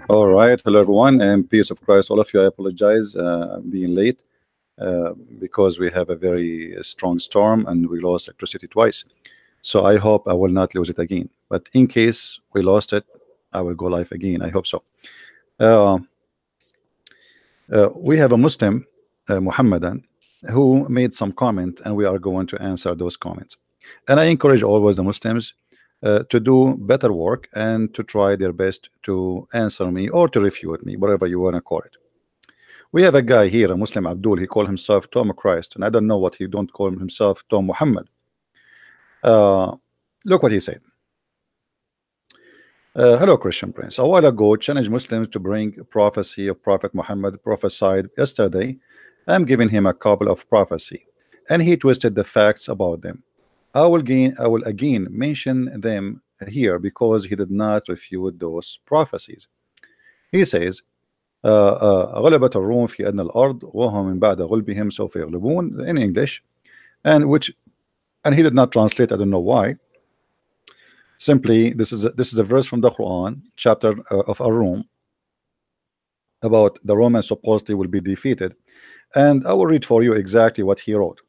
All right, hello everyone, and peace of Christ, all of you. I apologize being late because we have a very strong storm and we lost electricity twice. So I hope I will not lose it again. But in case we lost it, I will go live again. I hope so. Uh, we have a Muslim, Muhammadan, who made some comment, and we are going to answer those comments. And I encourage always the Muslims to do better work and to try their best to answer me or to refute me, whatever you want to call it. We have a guy here, a Muslim Abdul. He called himself Tom Christ, and I don't know what he don't call himself Tom Muhammad. Uh, Look what he said. Hello, Christian Prince. A while ago, challenged Muslims to bring prophecy of Prophet Muhammad prophesied yesterday. I'm giving him a couple of prophecy, and he twisted the facts about them. I will again mention them here because he did not refute those prophecies. He says, غلبت الروم في أدنى الأرض وهم من بعد غلبهم سوف يغلبون, in English, and he did not translate. I don't know why. Simply, this is a verse from the Quran, chapter of Ar-Rum, about the Romans supposedly will be defeated, and I will read for you exactly what he wrote.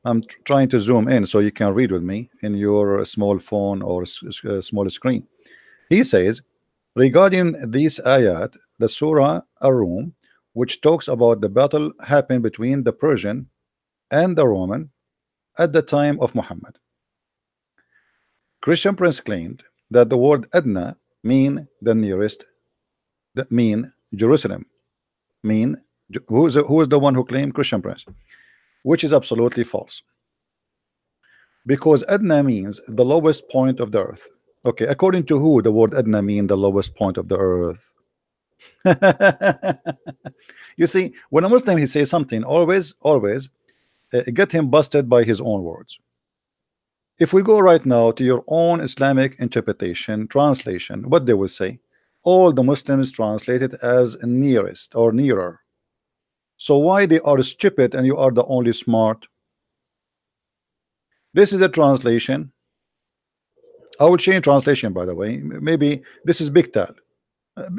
I'm trying to zoom in so you can read with me in your small phone or small screen. He says, regarding these ayat, the Surah Ar-Rum, which talks about the battle happened between the Persian and the Roman at the time of Muhammad. Christian Prince claimed that the word Adna mean the nearest, that mean Jerusalem, mean who is the one who claimed? Christian Prince, which is absolutely false, because Adna means the lowest point of the earth. Okay, according to who the word Adna mean the lowest point of the earth? You see, when a Muslim he says something, always get him busted by his own words. If we go right now to your own Islamic interpretation, translation, what they will say, all the Muslims translate it as nearest or nearer. So why they are stupid and you are the only smart? This is a translation. I will change translation, by the way. Maybe this is Biktal.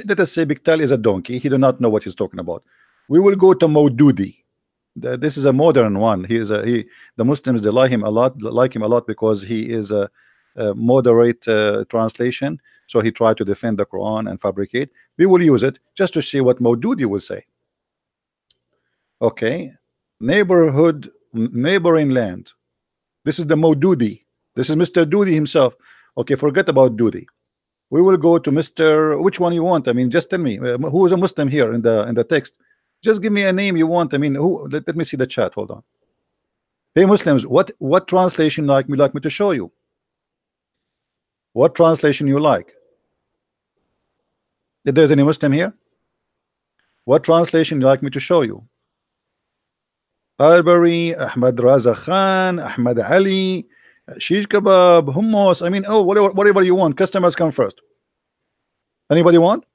Let us say Biktal is a donkey. He do not know what he's talking about. We will go to Maududi. This is a modern one. The Muslims they like him a lot because he is a moderate translation. So he tried to defend the Quran and fabricate. We will use it just to see what Maududi will say. Okay, neighboring land. This is the Maududi. This is Mr. Dudi himself. Okay, forget about Dudi. We will go to Mr. Which one you want? I mean, just tell me who is a Muslim here in the text. Just give me a name you want. I mean, who? Let me see the chat. Hold on. Hey Muslims, what translation like me to show you? What translation you like? If there's any Muslim here, what translation you like me to show you? Albary, Ahmad Raza Khan, Ahmad Ali, Shish Kebab, Hummus. I mean, oh, whatever you want. Customers come first. Anybody want?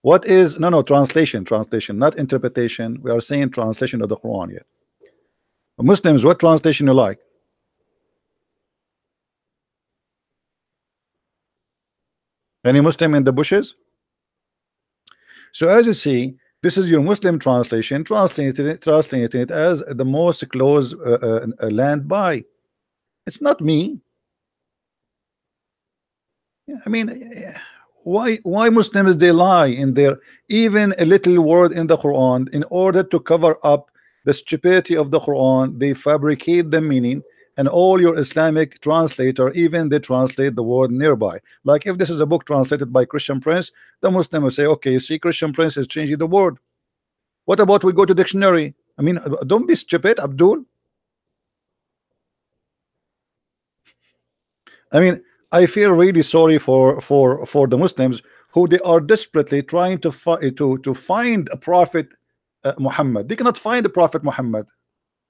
What is no translation, not interpretation. We are saying translation of the Quran yet. Muslims, what translation you like? Any Muslim in the bushes? So as you see, this is your Muslim translation, translating it as the most close land by. It's not me. I mean, why Muslims they lie in their even a little word in the Quran in order to cover up the stupidity of the Quran? They fabricate the meaning, and all your Islamic translator even they translate the word nearby. Like if this is a book translated by Christian Prince, the Muslim will say, okay, you see, Christian Prince is changing the word. What about we go to dictionary? I mean, don't be stupid, Abdul. I mean, I feel really sorry for the Muslims who they are desperately trying to find a prophet Muhammad. They cannot find the prophet Muhammad.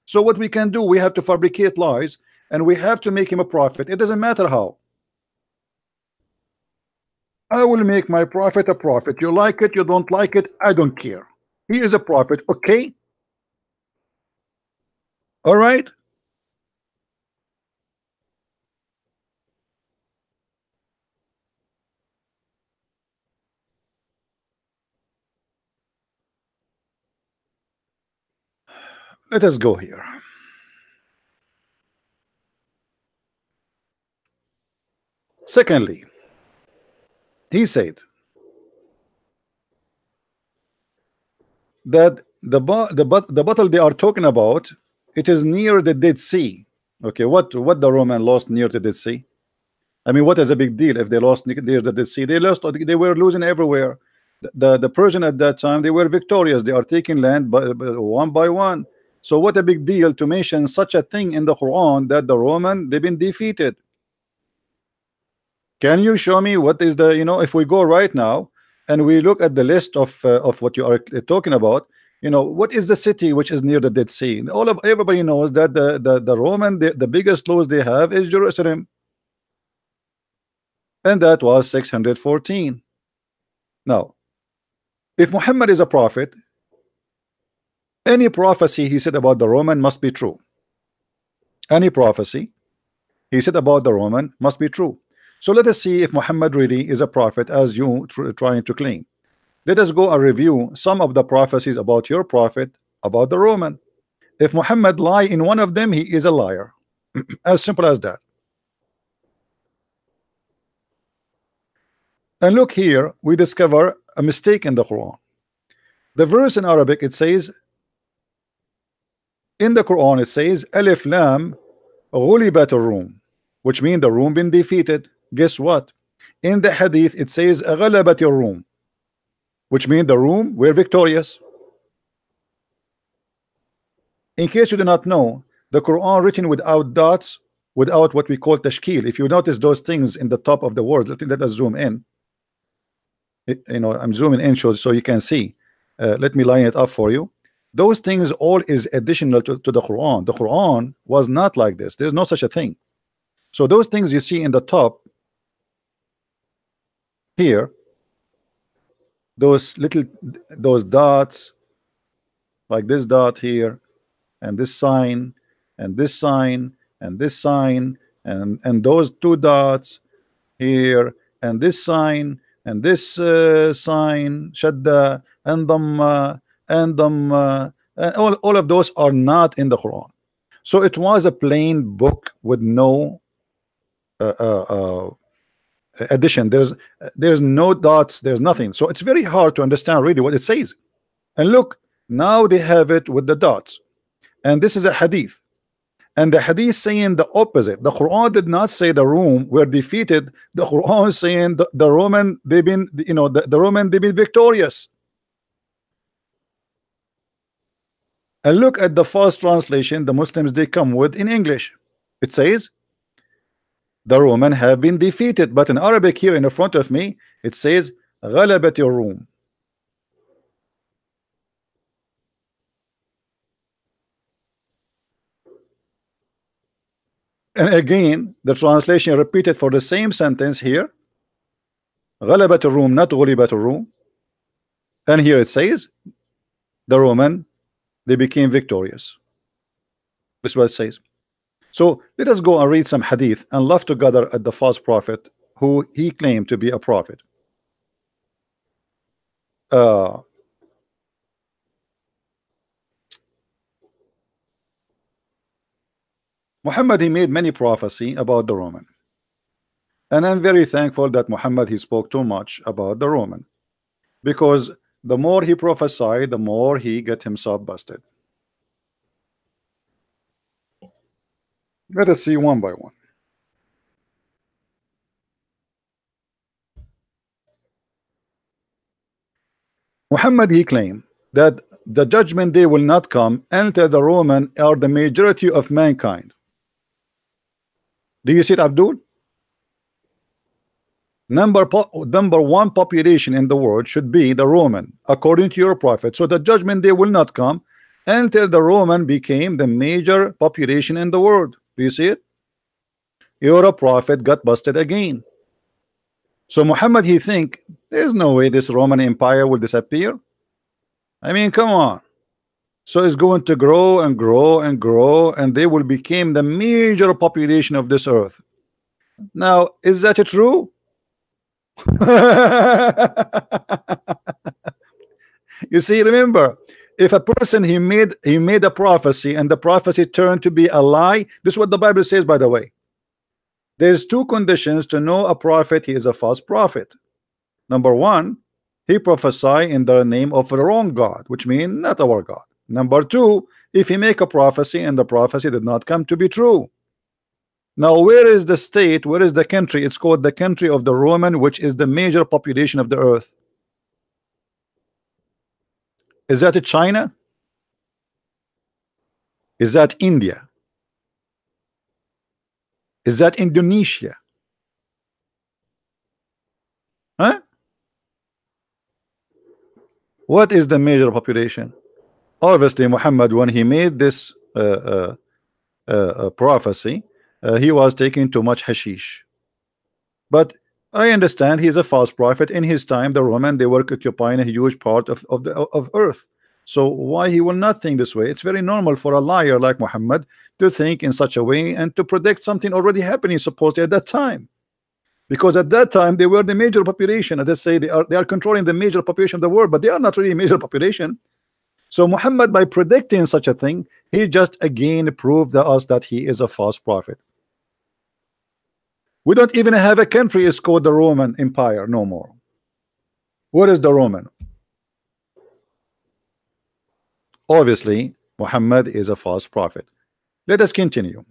So what we can do, we have to fabricate lies and we have to make him a prophet. It doesn't matter how. I will make my prophet a prophet. You like it, you don't like it, I don't care. He is a prophet, okay? All right. let us go here. Secondly, he said that the battle they are talking about, it is near the Dead Sea. Okay, what the Roman lost near the Dead Sea? I mean, what is a big deal if they lost near the Dead Sea? They lost. They were losing everywhere. The Persian at that time, they were victorious. They are taking land one by one. So what a big deal to mention such a thing in the Quran, that the Roman, they've been defeated. Can you show me what is the, if we go right now and we look at the list of what you are talking about, what is the city which is near the Dead Sea? Everybody knows that the Roman, the biggest loss they have is Jerusalem, and that was 614. Now, if Muhammad is a prophet, any prophecy he said about the Roman must be true. Any prophecy he said about the Roman must be true. So let us see if Muhammad really is a prophet as you trying to claim. Let us go and review some of the prophecies about your prophet about the Roman. If Muhammad lie in one of them, he is a liar. As simple as that. And look here, we discover a mistake in the Quran. The verse in Arabic, it says, in the Quran it says Alif Lam Ghulibat Rum, which means the Rum been defeated. Guess what? In the Hadith it says Ghalabat Rum, which means the Rum were victorious. In case you do not know, the Quran written without dots, without what we call tashkil. If you notice those things in the top of the words, let us zoom in. I'm zooming in so you can see. Let me line it up for you. Those things all is additional to the Quran. The Quran was not like this. There's no such a thing. So those things you see in the top here, those dots, like this dot here, and this sign, and this sign, and this sign, and those two dots here, and this sign, and this sign, shadda, and dhamma, and all of those are not in the Quran. So it was a plain book with no addition. There's no dots, there's nothing. So it's very hard to understand really what it says. And look, now they have it with the dots, and this is a hadith, and the hadith saying the opposite. The Quran did not say the Rome were defeated. The Quran is saying the Roman, they've been, the Roman, they've been victorious. And look at the first translation the Muslims they come with in English. It says the Roman have been defeated, but in Arabic here in the front of me it says غلبت الروم. And again the translation repeated for the same sentence here, غلبت الروم, not غلبت الروم. And here it says the Roman, they became victorious. This is what it says. So let us go and read some hadith and laugh together at the false prophet who he claimed to be a prophet. Muhammad, he made many prophecy about the Roman, and I'm very thankful that Muhammad, he spoke too much about the Roman, because the more he prophesied, the more he get himself busted. Let us see one by one. Muhammad, he claimed that the judgment day will not come until the Roman are the majority of mankind. Do you see it, Abdul? Number one population in the world should be the Roman, according to your prophet. So the judgment day will not come until the Roman became the major population in the world. Do you see it? Your prophet got busted again. So Muhammad, he think there's no way this Roman Empire will disappear. I mean, come on. So it's going to grow and grow and grow, and they will become the major population of this earth. Now, is that true? You see, remember, If a person he made a prophecy and the prophecy turned to be a lie, this is what the Bible says, by the way. There's two conditions to know a prophet he is a false prophet. Number one, he prophesy in the name of the wrong God, which means not our God. Number two, if he make a prophecy and the prophecy did not come to be true. Now, where is the state? Where is the country? It's called the country of the Roman, which is the major population of the earth. Is that China? Is that India? Is that Indonesia? Huh? What is the major population? Obviously, Muhammad, when he made this prophecy, he was taking too much hashish. But I understand he is a false prophet. In his time, the Roman, they were occupying a huge part of earth. So why he will not think this way? It's very normal for a liar like Muhammad to think in such a way and to predict something already happening supposedly at that time. Because at that time they were the major population. Let's say they are controlling the major population of the world, but they are not really a major population. So Muhammad, by predicting such a thing, he just again proved to us that he is a false prophet. We don't even have a country is called the Roman Empire no more. What is the Roman? Obviously, Muhammad is a false prophet. Let us continue.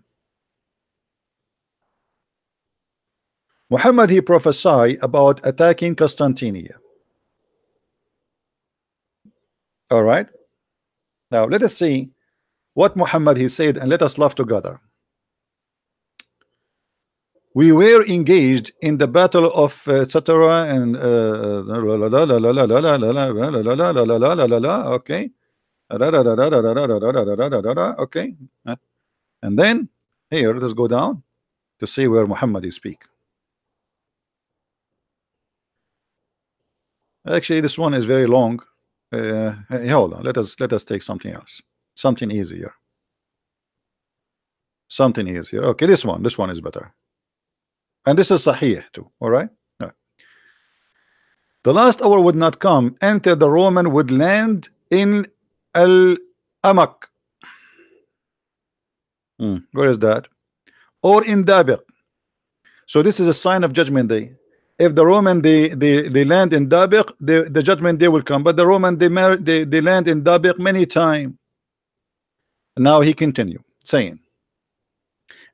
Muhammad, he prophesied about attacking Constantinople. All right. Now let us see what Muhammad he said, and let us laugh together. We were engaged in the battle of etc. and okay. Okay. And then here, let us go down to see where Muhammad is speak. Actually, this one is very long. Hold on. Let us take something else, something easier. Something easier. Okay, this one is better. And this is Sahih too. All right. No. The last hour would not come until the Roman would land in Al-Amak. Where is that? Or in Dabiq. So this is a sign of judgment day. If the Roman they land in Dabiq, the judgment day will come. But the Roman they land in Dabiq many times. Now he continue saying,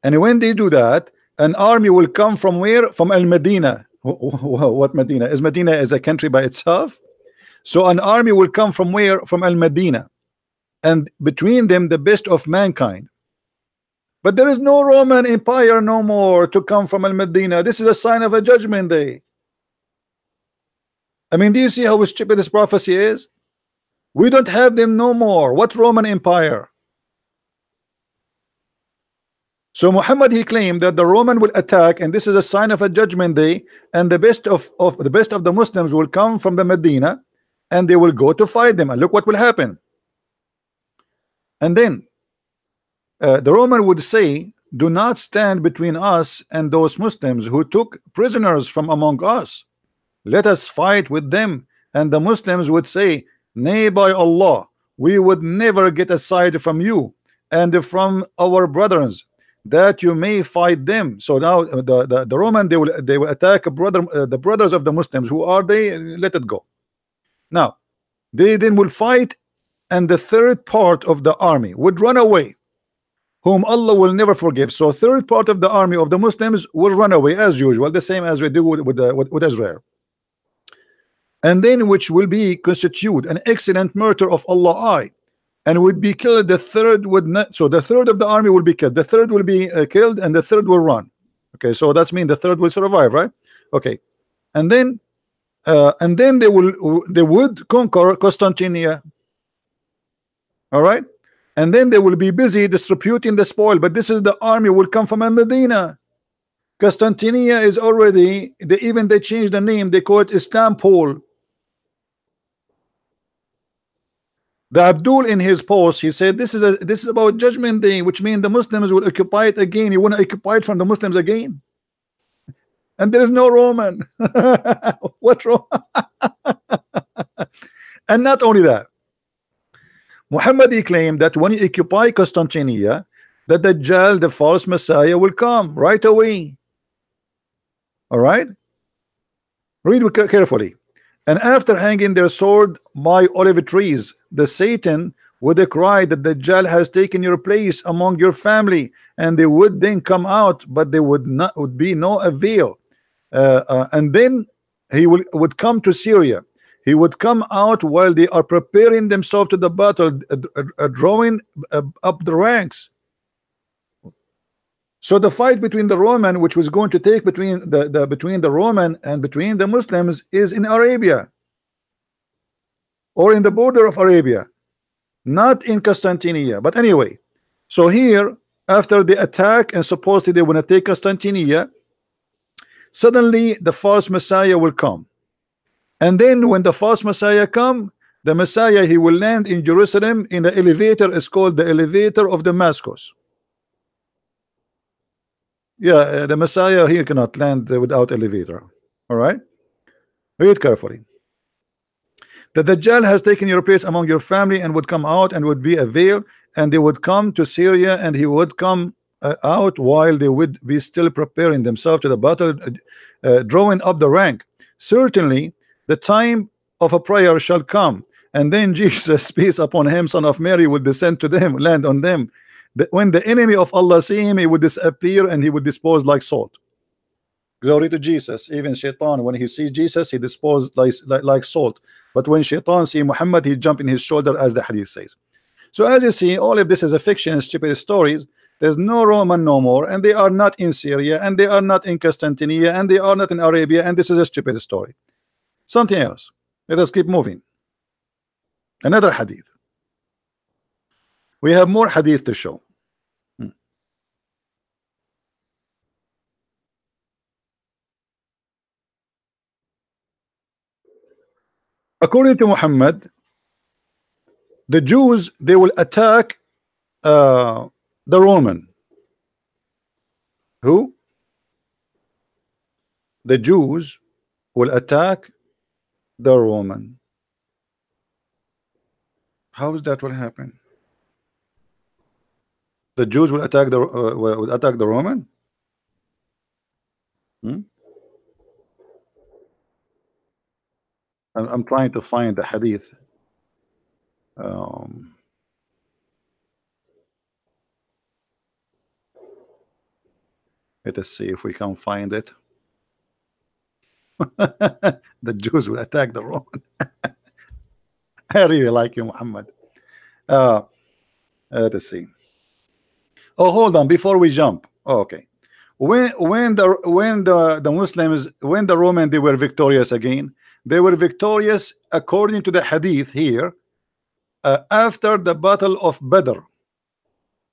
and when they do that, an army will come from where? From Al-Medina. What Medina? Is Medina is a country by itself? So an army will come from where? From Al-Medina, and between them the best of mankind. But there is no Roman Empire no more to come from Al-Medina. This is a sign of a judgment day. I mean, do you see how stupid this prophecy is? We don't have them no more. What Roman Empire? So Muhammad he claimed that the Roman will attack, and this is a sign of a judgment day, and the best of the Muslims will come from the Medina, and they will go to fight them. And look what will happen. And then the Roman would say, do not stand between us and those Muslims who took prisoners from among us. Let us fight with them. And the Muslims would say, nay, by Allah, we would never get aside from you and from our brothers, that you may fight them. So now the Roman they will attack the brothers of the Muslims. Who are they? Let it go. Now they then will fight, and the third part of the army would run away, whom Allah will never forgive. So third part of the army of the Muslims will run away as usual, the same as we do with Israel. And then which will be constitute an excellent murder of Allah, and would be killed. The third would not. So the third of the army will be killed. The third will be killed, and the third will run. Okay, so that's mean the third will survive, right? Okay, and then they would conquer Constantinople. All right, and then they will be busy distributing the spoil. But this is the army will come from Medina. Constantinople is already they changed the name. They call it Istanbul. The Abdul in his post, he said this is about judgment day, which means the Muslims will occupy it again. You want to occupy it from the Muslims again, and there is no Roman. What Roman? And not only that, Muhammad he claimed that when you occupy Constantinople, that the Dajjal, the false Messiah, will come right away. All right, read carefully. And after hanging their sword by olive trees, the Satan would cry that the Dajjal has taken your place among your family, and they would then come out, but there would be no avail. And then he would come to Syria. He would come out while they are preparing themselves to the battle, drawing up the ranks. So the fight between the Roman, which was going to take between the Roman and between the Muslims, is in Arabia, or in the border of Arabia, not in Constantinople. But anyway, so here, after the attack and supposedly they want to take Constantinople, suddenly the false Messiah will come. And then when the false Messiah come, the Messiah, he will land in Jerusalem in the elevator. Is called the elevator of Damascus. Yeah, the Messiah here cannot land without elevator. All right, read carefully. The Dajjal has taken your place among your family and would come out and would be a veil, and they would come to Syria, and he would come out while they would be still preparing themselves to the battle, drawing up the rank. Certainly the time of a prayer shall come, and then Jesus, peace upon him, son of Mary, would descend to them, land on them. When the enemy of Allah see him, he would disappear and he would dispose like salt. Glory to Jesus. Even Shaitan, when he sees Jesus, he disposed like salt. But when Shaitan see Muhammad, he jump in his shoulder, as the hadith says. So as you see, all of this is a fiction and stupid stories. There's no Roman no more, and they are not in Syria, and they are not in Constantinople, and they are not in Arabia, and this is a stupid story. Something else. Let us keep moving. Another hadith. We have more hadith to show. According to Muhammad, the Jews, they will attack the Roman. Who? The Jews will attack the Roman. How is that will happen? The Jews will attack the Roman? I'm trying to find the hadith. Let us see if we can find it. The Jews will attack the Roman. I really like you, Muhammad. Let us see. Oh, hold on before we jump. Oh, okay. When the Muslims, when the Roman, they were victorious again. They were victorious according to the hadith here after the battle of Badr.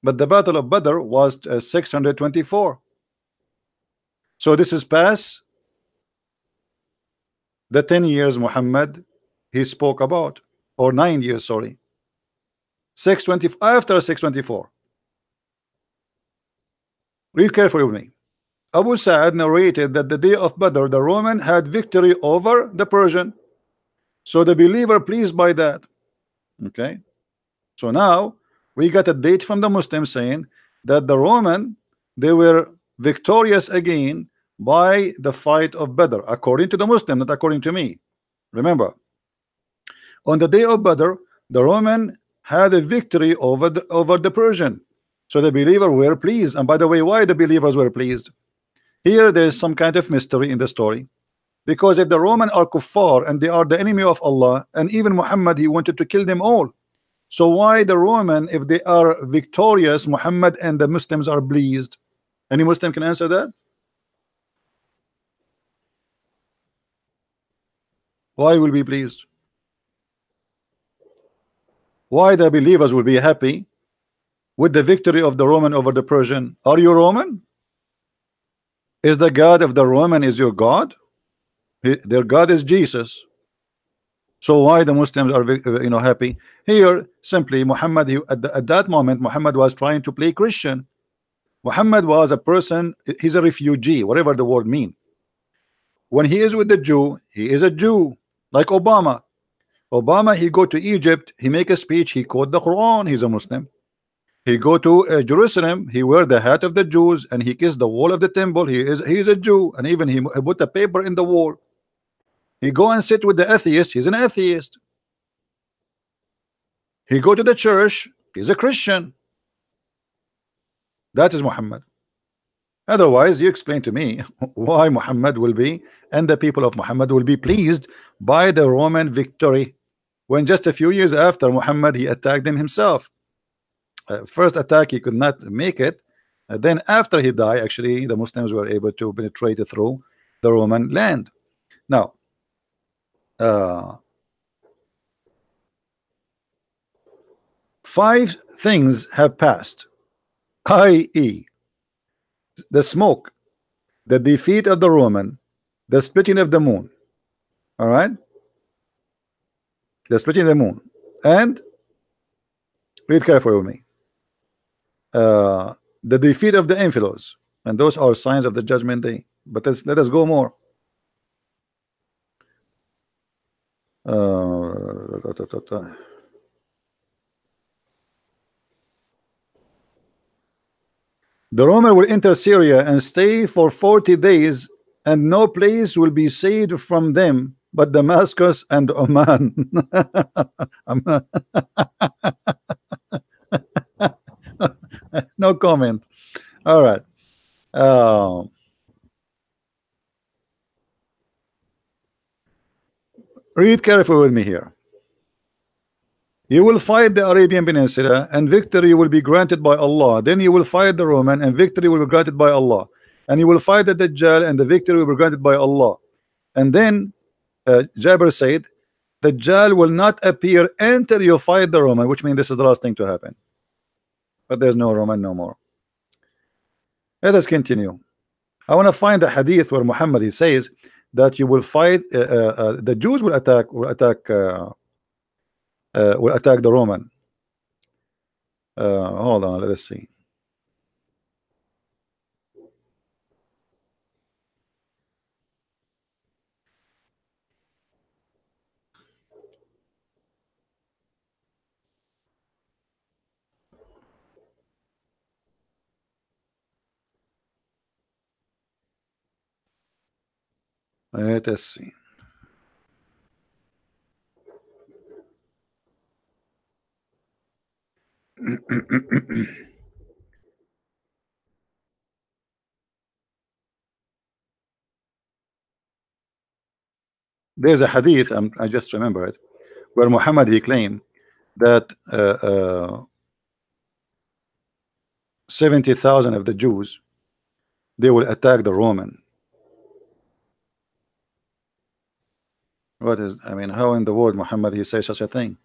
But the battle of Badr was 624. So this is past the 10 years Muhammad he spoke about, or 9 years, sorry. 620 after 624. Read carefully with me. Abu Sa'ad narrated that the day of Badr, the Roman had victory over the Persian. So the believer pleased by that. Okay. So now we got a date from the Muslims saying that the Roman, they were victorious again by the fight of Badr, according to the Muslim, not according to me. Remember, on the day of Badr, the Roman had a victory over the Persian. So the believer were pleased. And by the way, why the believers were pleased? Here there is some kind of mystery in the story, because if the Roman are kuffar and they are the enemy of Allah, and even Muhammad, he wanted to kill them all. So why the Roman, if they are victorious, Muhammad and the Muslims are pleased? Any Muslim can answer that? Why will be pleased? Why the believers will be happy with the victory of the Roman over the Persian? Are you Roman? Is the God of the Roman is your God? Their God is Jesus. So why the Muslims are happy? Here simply Muhammad, at that moment Muhammad was trying to play Christian. Muhammad was a person, he's a refugee, whatever the word mean. When he is with the Jew, he is a Jew, like Obama. Obama, he go to Egypt, he make a speech, he quote the Quran, he's a Muslim. He go to Jerusalem, he wear the hat of the Jews, and he kiss the wall of the temple. He is a Jew, and even he put a paper in the wall. He go and sit with the atheist, he's an atheist. He go to the church, he's a Christian. That is Muhammad. Otherwise, you explain to me why Muhammad will be, and the people of Muhammad will be pleased by the Roman victory, when just a few years after Muhammad, he attacked them himself. First attack, he could not make it. Then after he died, actually, the Muslims were able to penetrate through the Roman land. Now, 5 things have passed, i.e., the smoke, the defeat of the Roman, the splitting of the moon. All right, the splitting of the moon, and read carefully with me. The defeat of the infidels, and those are signs of the judgment day. But let us go more. The Roman will enter Syria and stay for 40 days, and no place will be saved from them but Damascus and Oman. No comment. All right. Read carefully with me here. You will fight the Arabian Peninsula, and victory will be granted by Allah. Then you will fight the Roman, and victory will be granted by Allah. And you will fight the Dajjal, and the victory will be granted by Allah. And then Jabir said, Dajjal will not appear until you fight the Roman, which means this is the last thing to happen. But there's no Roman no more. Let us continue. I want to find a hadith where Muhammad, he says that you will fight, the Jews will attack the Roman. Hold on, let us see. Let us see. There's a hadith, I just remember it, where Muhammad, he claimed that 70,000 of the Jews, they will attack the Roman. What is, I mean, how in the world Muhammad, he say such a thing?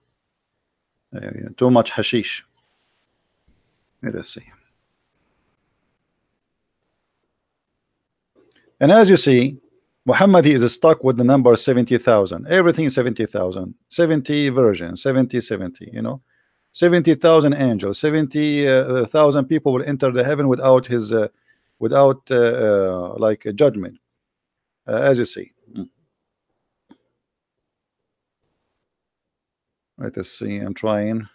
Too much hashish. Let us see. And as you see, Muhammad, he is stuck with the number 70,000. Everything is 70,000. 70 virgins, 70, you know, 70,000 angels, 70,000 people will enter the heaven without his, like a judgment. As you see. Let us see. I'm trying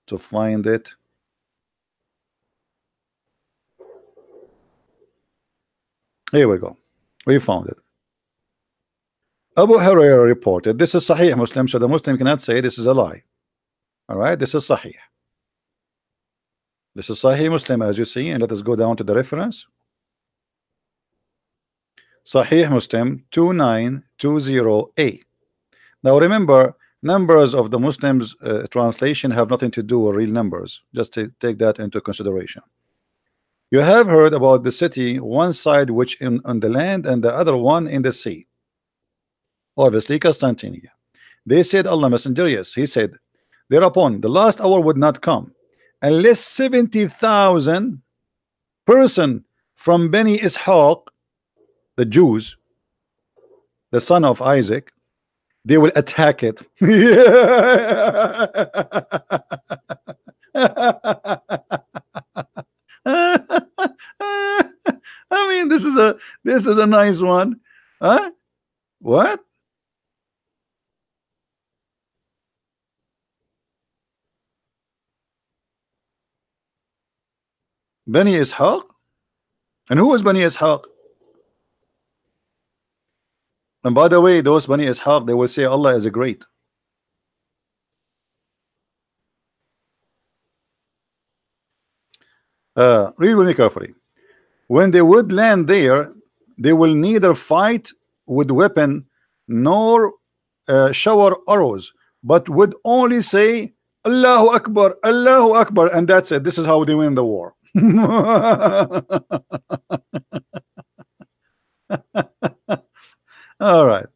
to find it. Here we go. We found it. Abu Hurairah reported, this is Sahih Muslim, so the Muslim cannot say this is a lie. All right, this is Sahih. This is Sahih Muslim, as you see, and let us go down to the reference. Sahih Muslim 2920a. Now remember, numbers of the Muslims translation have nothing to do with real numbers. Just to take that into consideration. You have heard about the city, one side which on the land and the other one in the sea. Obviously Constantinople. They said, Allah Messenger, yes, he said, thereupon the last hour would not come unless 70,000 person from Beni Ishaq, the Jews, the son of Isaac, they will attack it. I mean, this is a nice one. Huh? What? Bani Ishaq? And who is Bani Ishaq? And by the way, those Bani Ishaq, they will say Allah is a great. Read with me carefully. When they would land there, they will neither fight with weapon nor shower arrows, but would only say Allahu Akbar, Allahu Akbar, and that's it. This is how they win the war. All right.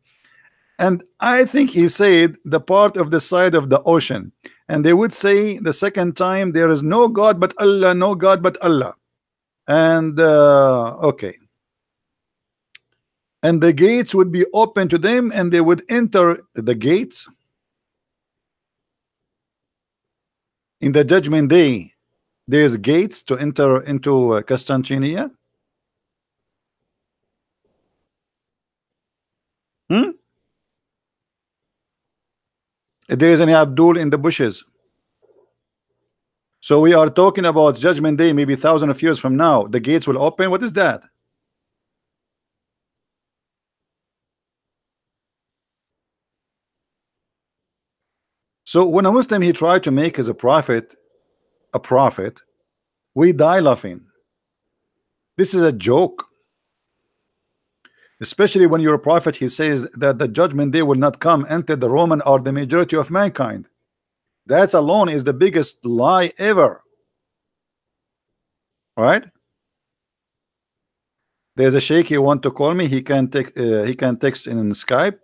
And I think he said the part of the side of the ocean, and they would say the second time, there is no God but Allah, no God but Allah. And okay, and the gates would be open to them, and they would enter the gates in the judgment day. There's gates to enter into Constantinople. If there is any Abdul in the bushes. So we are talking about judgment day, maybe thousands of years from now. The gates will open. What is that? So when a Muslim he tried to make as a prophet, we die laughing. This is a joke. Especially when you're a prophet, he says that the judgment day will not come until the Roman are the majority of mankind. That alone is the biggest lie ever. Right? There's a sheikh he want to call me. He can text in Skype.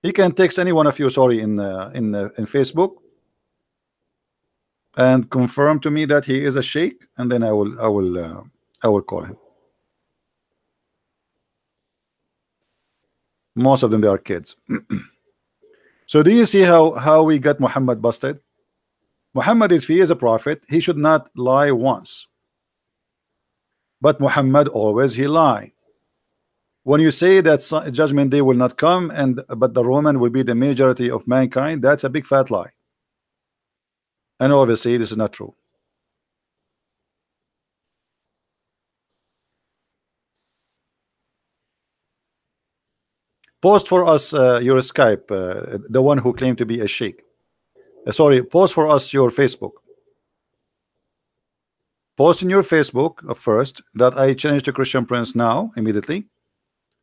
He can text any one of you, sorry, in Facebook, and confirm to me that he is a sheikh, and then I will call him. Most of them, they are kids. So do you see how we got Muhammad busted? Muhammad, if he is a prophet, he should not lie once. But Muhammad always he lie. When you say that judgment day will not come, but the Roman will be the majority of mankind, that's a big fat lie. And obviously this is not true. Post for us your Skype, the one who claimed to be a sheikh. Sorry, post for us your Facebook. Post in your Facebook first that I changed to Christian Prince now, immediately,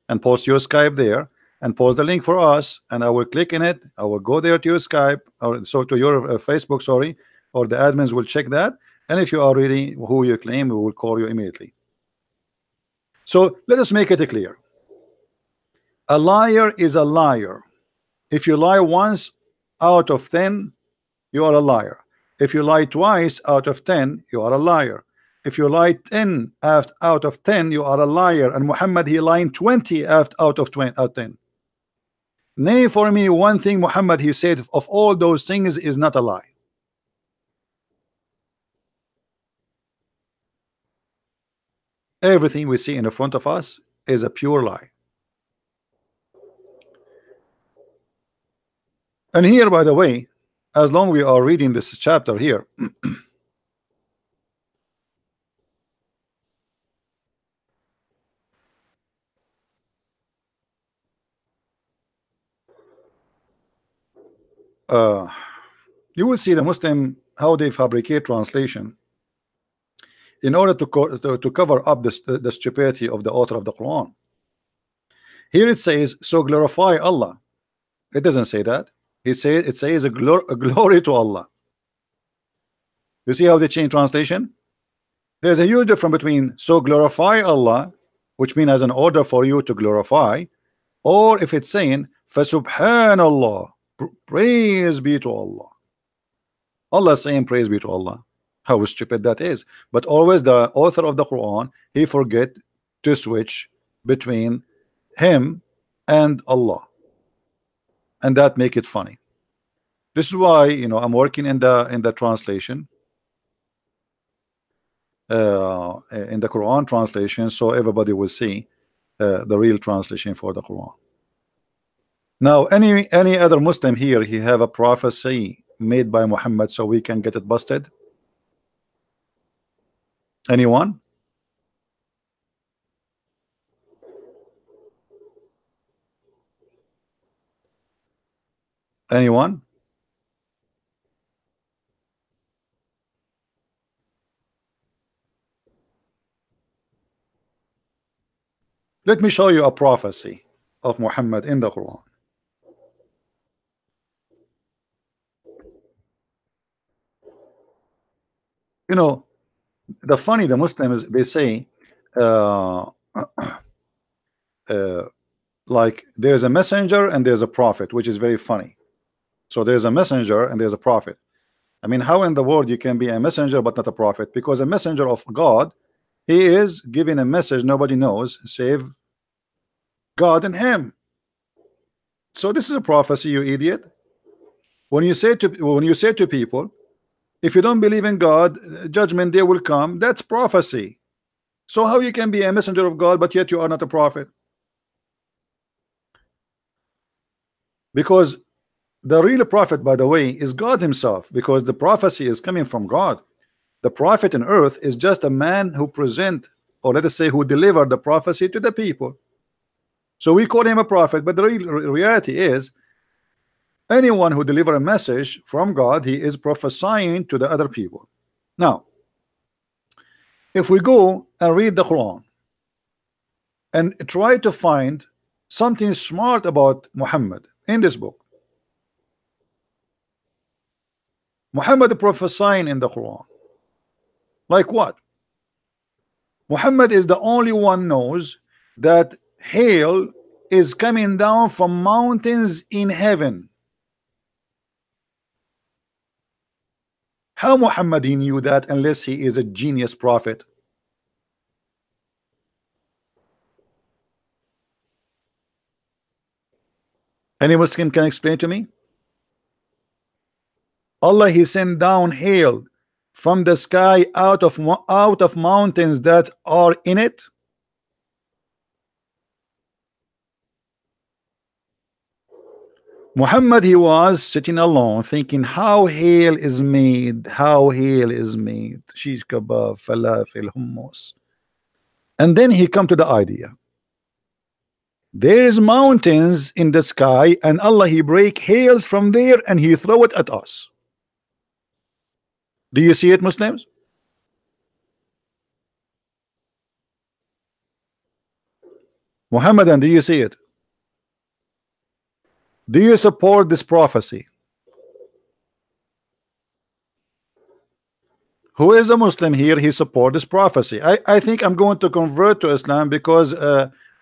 and post your Skype there, and post the link for us, and I will click in it. I will go there to your Skype, or so to your Facebook, sorry, or the admins will check that, and if you are really who you claim, we will call you immediately. So let us make it clear. A liar is a liar. If you lie once out of 10, you are a liar. If you lie twice out of 10, you are a liar. If you lie 10 out of 10, you are a liar. And Muhammad, he lied 20 out of 10. Name for me one thing Muhammad he said of all those things is not a lie. Everything we see in the front of us is a pure lie. And here, by the way, as long we are reading this chapter here, you will see the Muslim how they fabricate translation in order to cover up the stupidity of the author of the Quran. Here it says, so glorify Allah. It doesn't say that. It says a glory to Allah. You see how they change translation? There's a huge difference between so glorify Allah, which means as an order for you to glorify, or if it's saying Subhanallah, praise be to Allah. Allah saying praise be to Allah. How stupid that is. But always the author of the Quran, he forget to switch between him and Allah, and that make it funny. This is why, you know, I'm working in the translation, in the Quran translation, so everybody will see the real translation for the Quran. Now, any other Muslim here, he have a prophecy made by Muhammad, so we can get it busted. Anyone? Anyone? Let me show you a prophecy of Muhammad in the Quran. You know, the Muslims, they say uh, like there's a messenger and there's a prophet, which is very funny. So there's a messenger and there's a prophet. I mean, how in the world you can be a messenger but not a prophet? Because a messenger of God, he is giving a message nobody knows save God and him. So this is a prophecy, you idiot. When you say to people, if you don't believe in God, judgment day will come, that's prophecy. So how you can be a messenger of God but yet you are not a prophet? Because the real prophet, by the way, is God himself, because the prophecy is coming from God. The prophet in earth is just a man who present, or let us say who delivered the prophecy to the people. So we call him a prophet, but the real reality is anyone who deliver a message from God, he is prophesying to the other people. Now, if we go and read the Quran and try to find something smart about Muhammad in this book, Muhammad prophesying in the Quran, like what? Muhammad is the only one knows that hail is coming down from mountains in heaven. How Muhammad he knew that unless he is a genius prophet? Any Muslim can explain to me? Allah he sent down hail from the sky out of mountains that are in it. Muhammad he was sitting alone thinking how hail is made, shish kebab, falafel, hummus, and then he come to the idea there is mountains in the sky and Allah he break hails from there and he throw it at us. Do you see it, Muslims? Muhammadan, do you see it? Do you support this prophecy? Who is a Muslim here? He support this prophecy. I think I'm going to convert to Islam because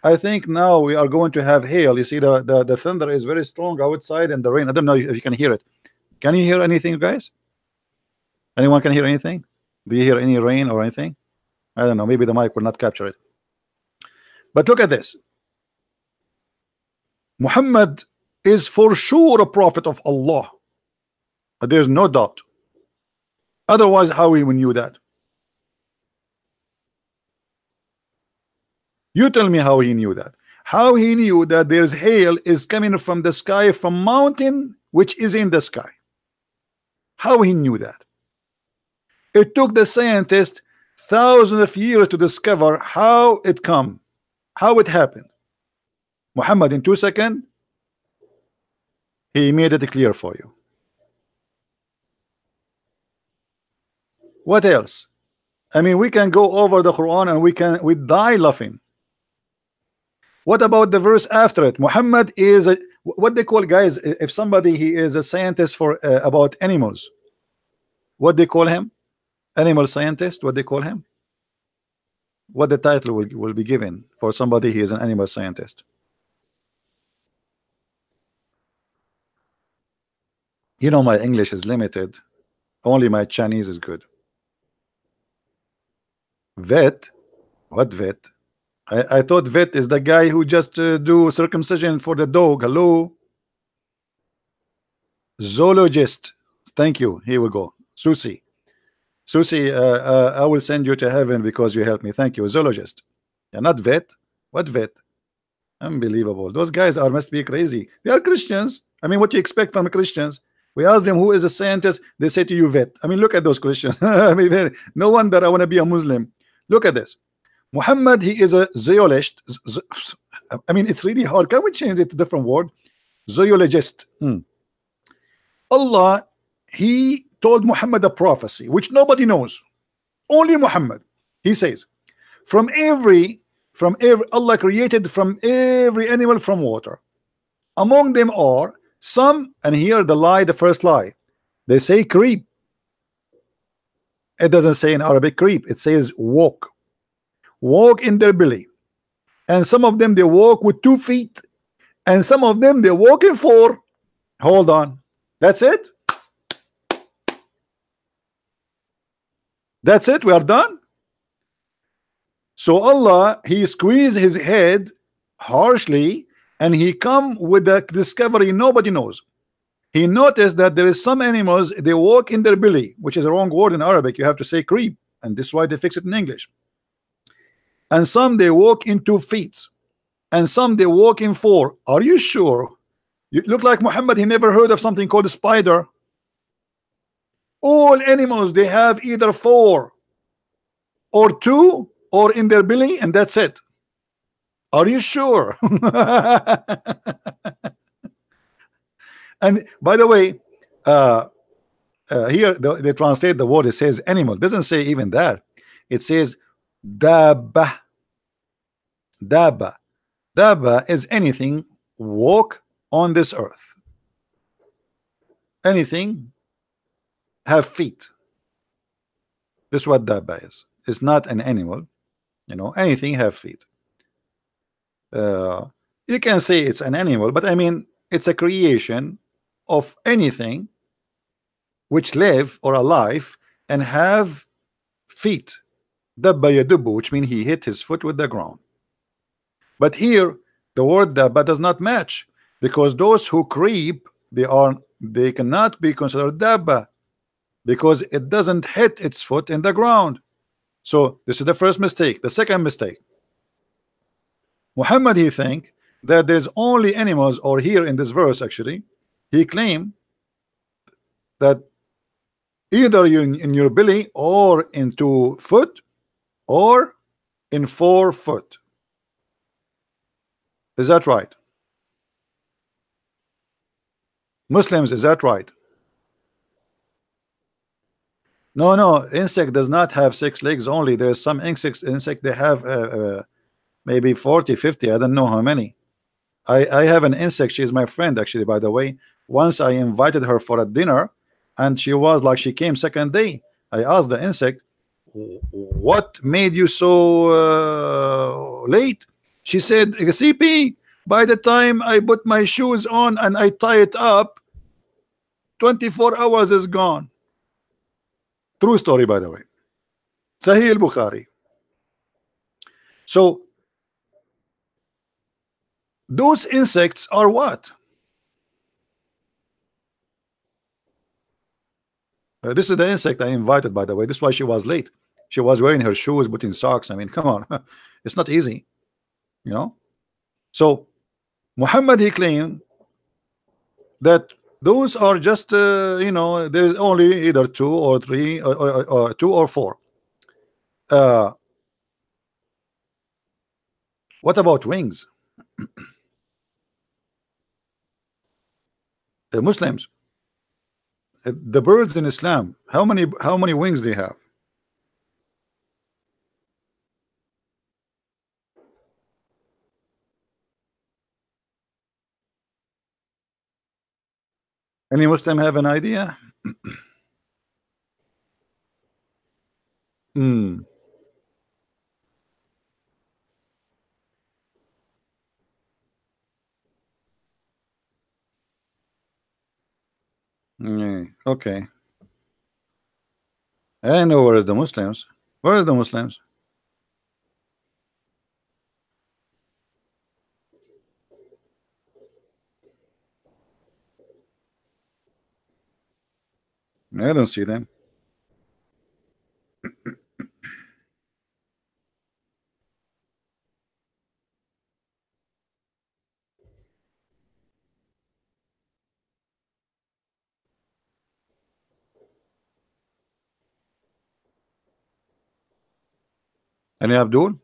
I think now we are going to have hail. You see the thunder is very strong outside and the rain. I don't know if you can hear it. Can you hear anything, guys? Anyone can hear anything? Do you hear any rain or anything? I don't know. Maybe the mic will not capture it. But look at this. Muhammad is for sure a prophet of Allah. There's no doubt. Otherwise, how we knew that? You tell me how he knew that. How he knew that there's hail is coming from the sky, from mountain which is in the sky. How he knew that? It took the scientists thousands of years to discover how it come, how it happened. Muhammad in 2 seconds he made it clear for you. What else? I mean, we can go over the Quran and we die laughing. What about the verse after it? Muhammad is a, what they call, guys, if somebody he is a scientist for about animals, what they call him? Animal scientist, what they call him? What the title will be given for somebody he is an animal scientist? You know, my English is limited. Only my Chinese is good. Vet? What vet? I thought vet is the guy who just do circumcision for the dog. Hello? Zoologist. Thank you. Here we go. Susie. Susie, I will send you to heaven because you helped me. Thank you. Zoologist. Yeah, not vet. What vet? Unbelievable. Those guys must be crazy. They are Christians. I mean, what do you expect from Christians? We ask them who is a scientist, they say to you vet. I mean, look at those questions. I mean, no wonder I want to be a Muslim. Look at this. Muhammad, he is a zoologist. I mean, it's really hard. Can we change it to different word? Zoologist. Allah, he told Muhammad a prophecy which nobody knows, only Muhammad. He says, from every Allah created from every animal from water. Among them are some, and here the lie, the first lie, they say creep. It doesn't say in Arabic creep, it says walk in their belly. And some of them they walk with 2 feet, and some of them they walk in 4. Hold on, that's it. That's it, we are done. So Allah, he squeezed his head harshly, and he come with a discovery nobody knows. He noticed that there is some animals, they walk in their belly, which is a wrong word in Arabic. You have to say creep, and this is why they fix it in English. And some they walk in 2 feet, and some they walk in 4. Are you sure? You look like Muhammad, he never heard of something called a spider. All animals, they have either 4 or 2 or in their belly, and that's it. Are you sure? And by the way, here they translate the word, it says animal, it doesn't say even that. It says dabba. Dabba is anything walk on this earth. Anything have feet. This is what dabba is. It's not an animal, you know. Anything have feet. You can say it's an animal, but I mean it's a creation of anything which live or alive and have feet. Dabba yadubu, which means he hit his foot with the ground. But here the word dabba does not match, because those who creep, they cannot be considered dabba, because it doesn't hit its foot in the ground. So this is the first mistake. The second mistake, Muhammad, he think that there's only animals, or here in this verse actually he claimed that either you in your belly or in 2 foot or in 4 foot. Is that right? Muslims, is that right? No, insect does not have 6 legs only. There's some insect they have maybe 40, 50, I don't know how many. I have an insect, she is my friend actually, by the way. Once I invited her for a dinner, and she was like, she came second day. I asked the insect, what made you so late? She said, CP, by the time I put my shoes on and I tie it up, 24 hours is gone. True story, by the way. Sahih al-Bukhari. So those insects are what? This is the insect I invited, by the way. This is why she was late. She was wearing her shoes, putting socks. I mean, come on. It's not easy, you know. So Muhammad, he claimed that those are just you know, there's only either 2 or 3 or 2 or 4. What about wings? The Muslims, the birds in Islam, how many wings they have? Any Muslim have an idea? Hmm. Okay. I know where is the Muslims. Where is the Muslims? I don't see them. Any Abdul?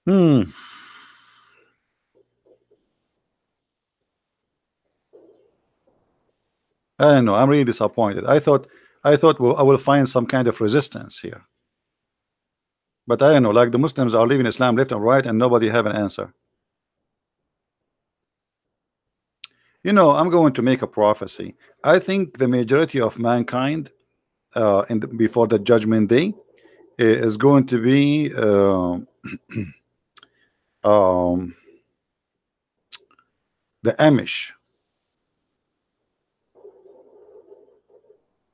Hmm. I don't know. I'm really disappointed. I thought well, I will find some kind of resistance here. But I don't know. Like the Muslims are leaving Islam left and right, and nobody have an answer. I'm going to make a prophecy. I think the majority of mankind, before the judgment day, is going to be um, the Amish.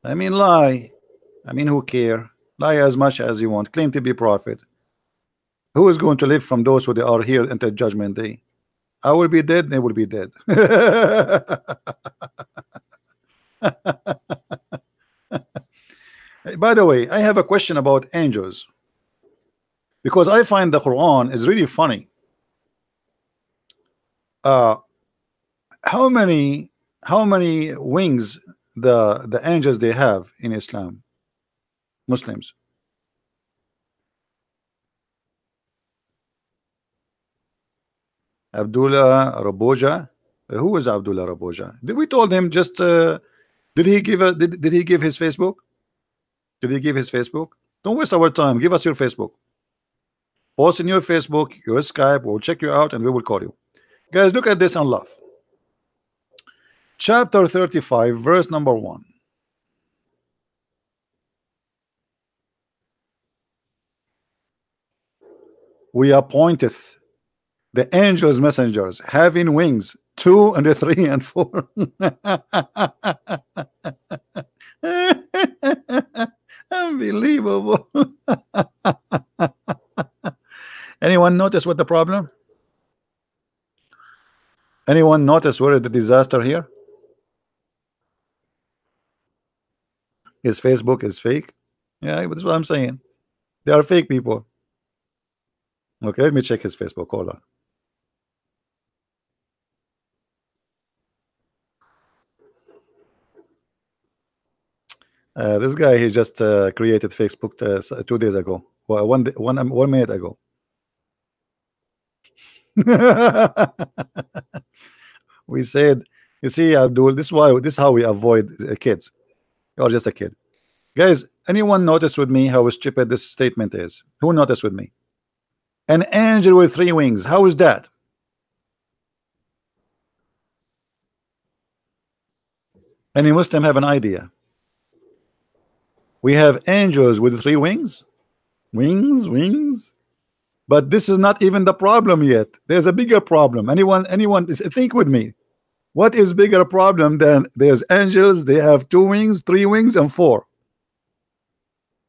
I mean, lie. I mean, who care? Lie as much as you want. Claim to be prophet. Who is going to live from those who are here until judgment day? I will be dead. They will be dead. By the way, I have a question about angels because I find the Quran is really funny. Uh, how many wings the angels they have in Islam? Muslims. Abdullah Raboja. Who is Abdullah Raboja? Did we told him just did he give his Facebook? Did he give his Facebook? Don't waste our time. Give us your Facebook. Post in your Facebook, your Skype. We'll check you out and we will call you. Guys, look at this and laugh. Chapter 35, verse number 1. We appointeth the angels messengers having wings 2 and 3 and 4. Unbelievable. Anyone notice what the problem? Anyone notice where the disaster here? His Facebook is fake. Yeah, that's what I'm saying. They are fake people. Okay, let me check his Facebook. Hold on. This guy he just created Facebook 2 days ago. Well, 1 minute ago. We said, you see, Abdul, this is how we avoid kids. You're just a kid. Guys, anyone notice with me how stupid this statement is? Who noticed with me? An angel with 3 wings. How is that? Any Muslim have an idea? We have angels with 3 wings. Wings. But this is not even the problem yet. There's a bigger problem. Anyone think with me. What is bigger problem than there's angels? They have 2 wings, 3 wings, and 4.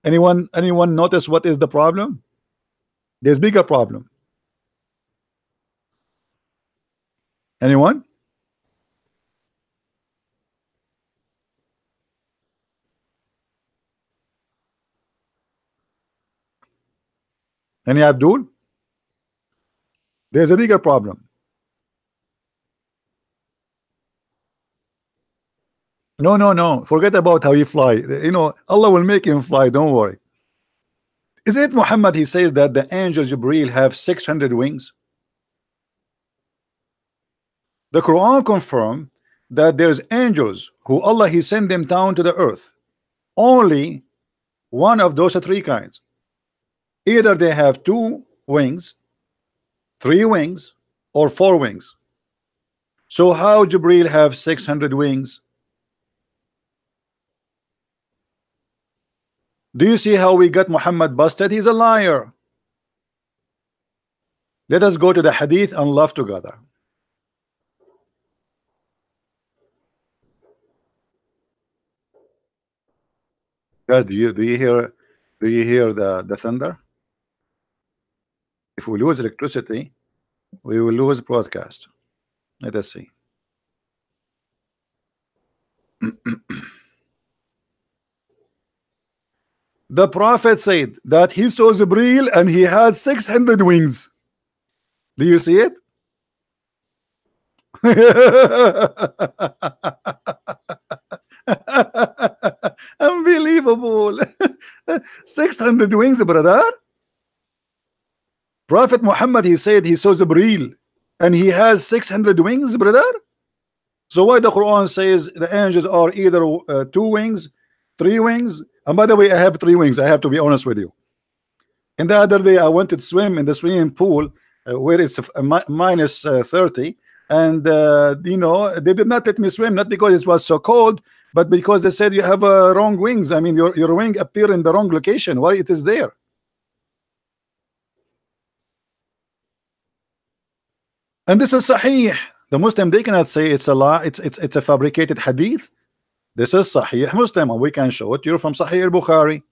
Anyone notice what is the problem? There's bigger problem. Anyone? Any Abdul? There's a bigger problem. No. Forget about how he fly. Allah will make him fly. Don't worry. Is it Muhammad? He says that the angel Jibril have 600 wings. The Quran confirm that there's angels who Allah he sent them down to the earth. Only one of those 3 kinds. Either they have 2 wings, 3 wings, or 4 wings. So how Jibril have 600 wings? Do you see how we got Muhammad busted? He's a liar. Let us go to the hadith and laugh together. Guys, do you hear the thunder? If we lose electricity, we will lose broadcast. Let us see. The Prophet said that he saw Jibril and he had 600 wings. Do you see it? Unbelievable. 600 wings, brother. Prophet Muhammad, he said he saw Jibril and he has 600 wings, brother. So why the Quran says the angels are either 2 wings, 3 wings? And by the way, I have 3 wings. I have to be honest with you. And the other day I went to swim in the swimming pool where it's minus 30, and you know, they did not let me swim, not because it was so cold, but because they said you have wrong wings. I mean, your wing appear in the wrong location. Why it is there? And this is Sahih. The Muslim, they cannot say it's a lie. It's a fabricated hadith. This is Sahih Muslim, and we can show it. You're from Sahih al-Bukhari.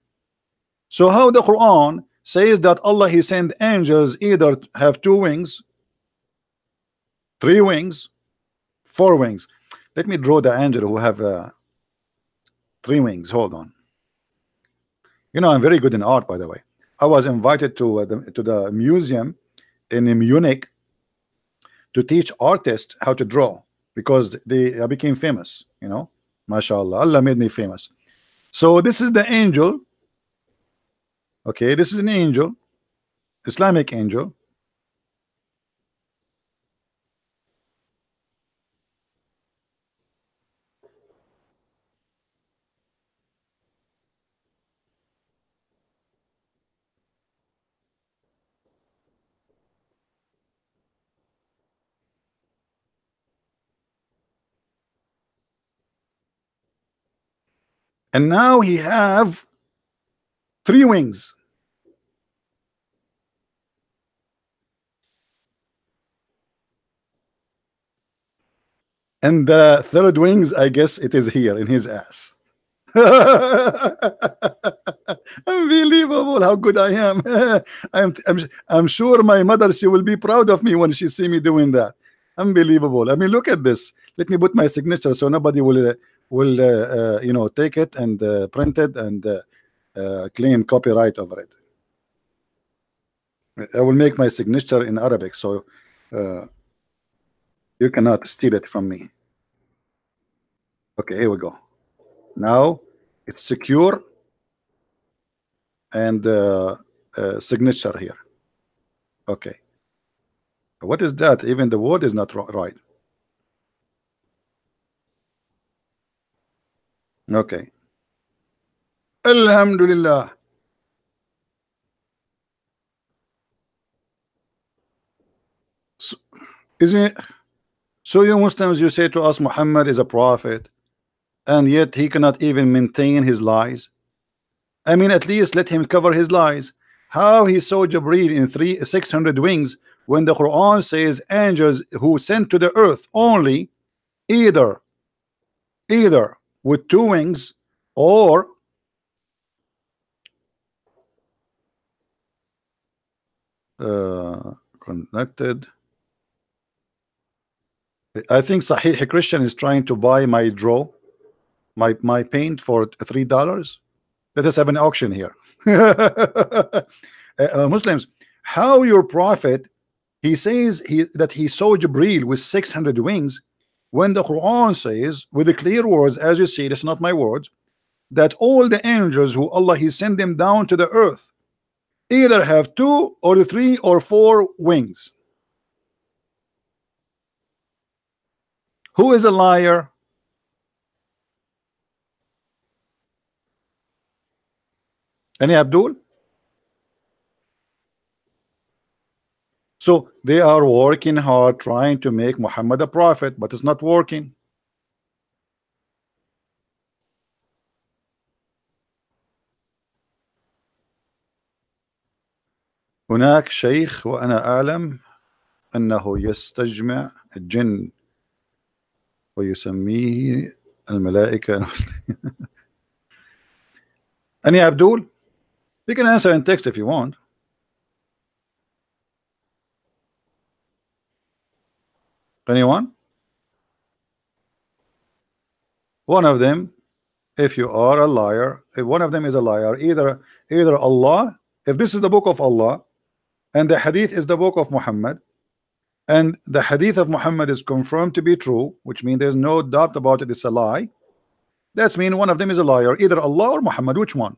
So how the Quran says that Allah he sent angels either have 2 wings, 3 wings, 4 wings. Let me draw the angel who have 3 wings. Hold on. You know, I'm very good in art, by the way. I was invited to the museum in Munich to teach artists how to draw because I became famous. You know, mashallah, Allah made me famous. So this is the angel. Okay, this is an angel, Islamic angel. And now he have 3 wings. And the third wings, I guess it is here in his ass. Unbelievable how good I am. I'm sure my mother, she will be proud of me when she see me doing that. Unbelievable. I mean, look at this. Let me put my signature so nobody will you know, take it and print it and claim copyright over it. I will make my signature in Arabic, so you cannot steal it from me. Okay, here we go. Now it's secure and signature here. Okay, what is that? Even the word is not right. Okay, Alhamdulillah. So, isn't it? So you Muslims, you say to us Muhammad is a prophet, and yet he cannot even maintain his lies. I mean, at least let him cover his lies. How he saw Jibreel in 600 wings when the Quran says angels who sent to the earth only either with 2 wings or connected. I think Sahih Christian is trying to buy my draw, my paint for $3. Let us have an auction here. Muslims, how your prophet, he says that he saw Jibreel with 600 wings when the Quran says with the clear words, as you see, it's not my words, that all the angels who Allah he sent them down to the earth either have 2 or 3 or 4 wings. Who is a liar? Any Abdul? So they are working hard trying to make Muhammad a prophet, but it's not working. هناك شيخ وأنا أعلم أنه يستجمع الجن ويسميه الملائكة المسلمين. Any Abdul? You can answer in text if you want. Anyone? One of them if you are a liar, if one of them is a liar, either Allah, if this is the book of Allah and the hadith is the book of Muhammad, and the hadith of Muhammad is confirmed to be true, which means there's no doubt about it, it's a lie, that's mean one of them is a liar, either Allah or Muhammad. Which one?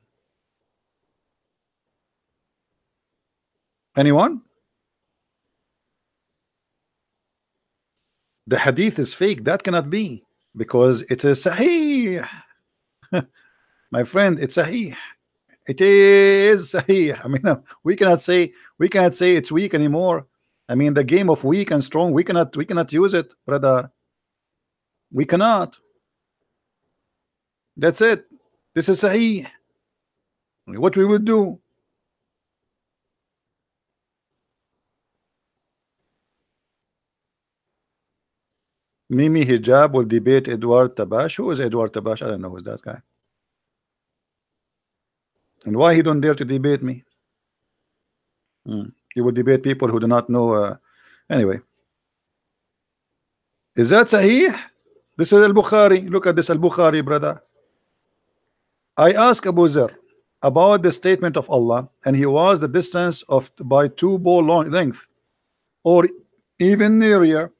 Anyone? The hadith is fake, that cannot be, because it is sahih. My friend, it's sahih. It is sahih. I mean, we cannot say it's weak anymore. I mean, the game of weak and strong, we cannot use it, brother. We cannot. That's it. This is sahih. What we will do? Mimi Hijab will debate Edward Tabash. Who is Edward Tabash? I don't know who's that guy. And why he don't dare to debate me? He will debate people who do not know. Anyway, is that sahih? This is Al-Bukhari. Look at this Al-Bukhari, brother. I asked Abu Zar about the statement of Allah, and he was the distance of by 2 bow length, or even nearer.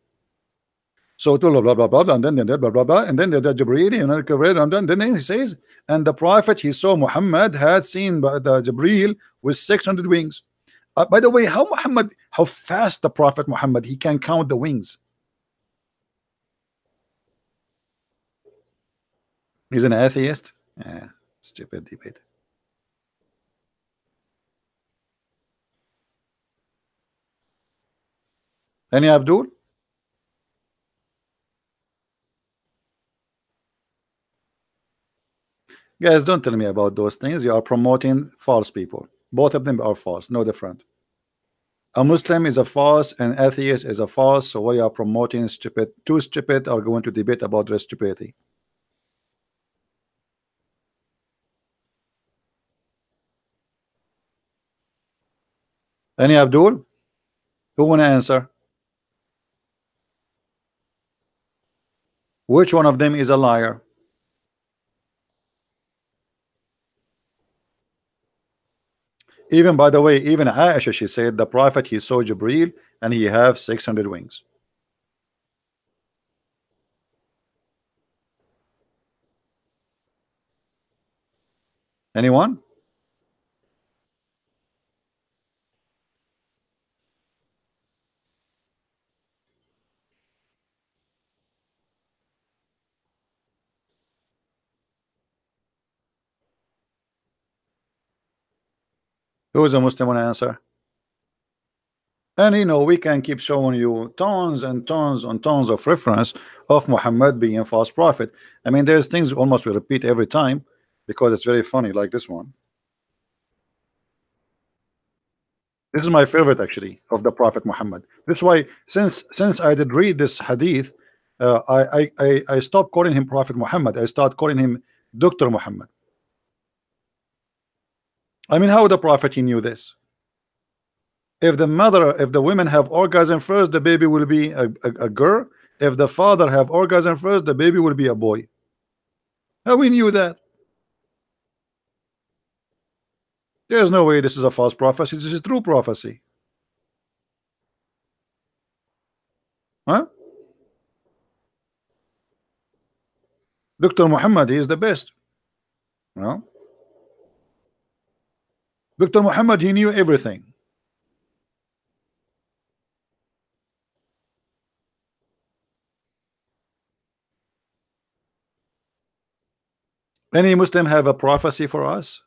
So blah blah blah blah, and then blah blah blah, and then the Jibreel, and then he says, and the prophet he saw Muhammad had seen by the Jibreel with 600 wings. By the way, how fast the prophet Muhammad, he can count the wings. He's an atheist. Yeah, stupid debate. Any Abdul? Guys, don't tell me about those things. You are promoting false people. Both of them are false, no different. A Muslim is a false, an atheist is a false. So why you are promoting stupid? Two stupid are going to debate about their stupidity. Any Abdul? Who want to answer? Which one of them is a liar? Even, by the way, even Aisha, she said the prophet he saw Jibreel and he have 600 wings. Anyone? Who is a Muslim want to answer? And you know, we can keep showing you tons and tons and tons of reference of Muhammad being a false prophet. I mean, there's things almost we repeat every time because it's very funny, like this one. This is my favorite actually of the Prophet Muhammad. That's why since I did read this hadith, I stopped calling him Prophet Muhammad. I start calling him Dr. Muhammad. I mean, how the Prophet he knew this? If the women have orgasm first, the baby will be a girl. If the father have orgasm first, the baby will be a boy. How we knew that? There's no way this is a false prophecy. This is a true prophecy. Huh? Dr. Muhammad, he is the best. No? Dr. Muhammad, he knew everything. Any Muslim have a prophecy for us?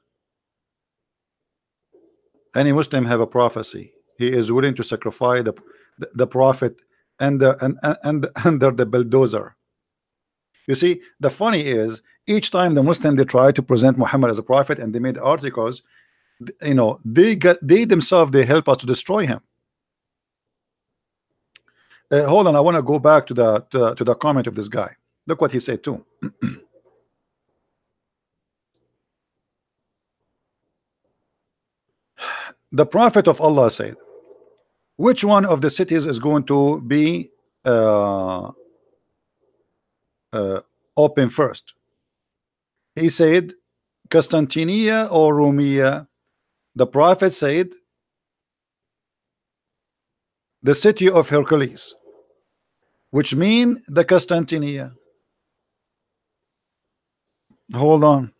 Any Muslim have a prophecy? He is willing to sacrifice the prophet and under the bulldozer. You see, the funny is, each time the Muslim they try to present Muhammad as a prophet and they made articles, you know, they themselves they help us to destroy him. Hold on, I want to go back to the comment of this guy. Look what he said too. The Prophet of Allah said, which one of the cities is going to be open first? He said Constantinia or Rumia. The prophet said the city of Hercules, which mean the Constantinia. Hold on.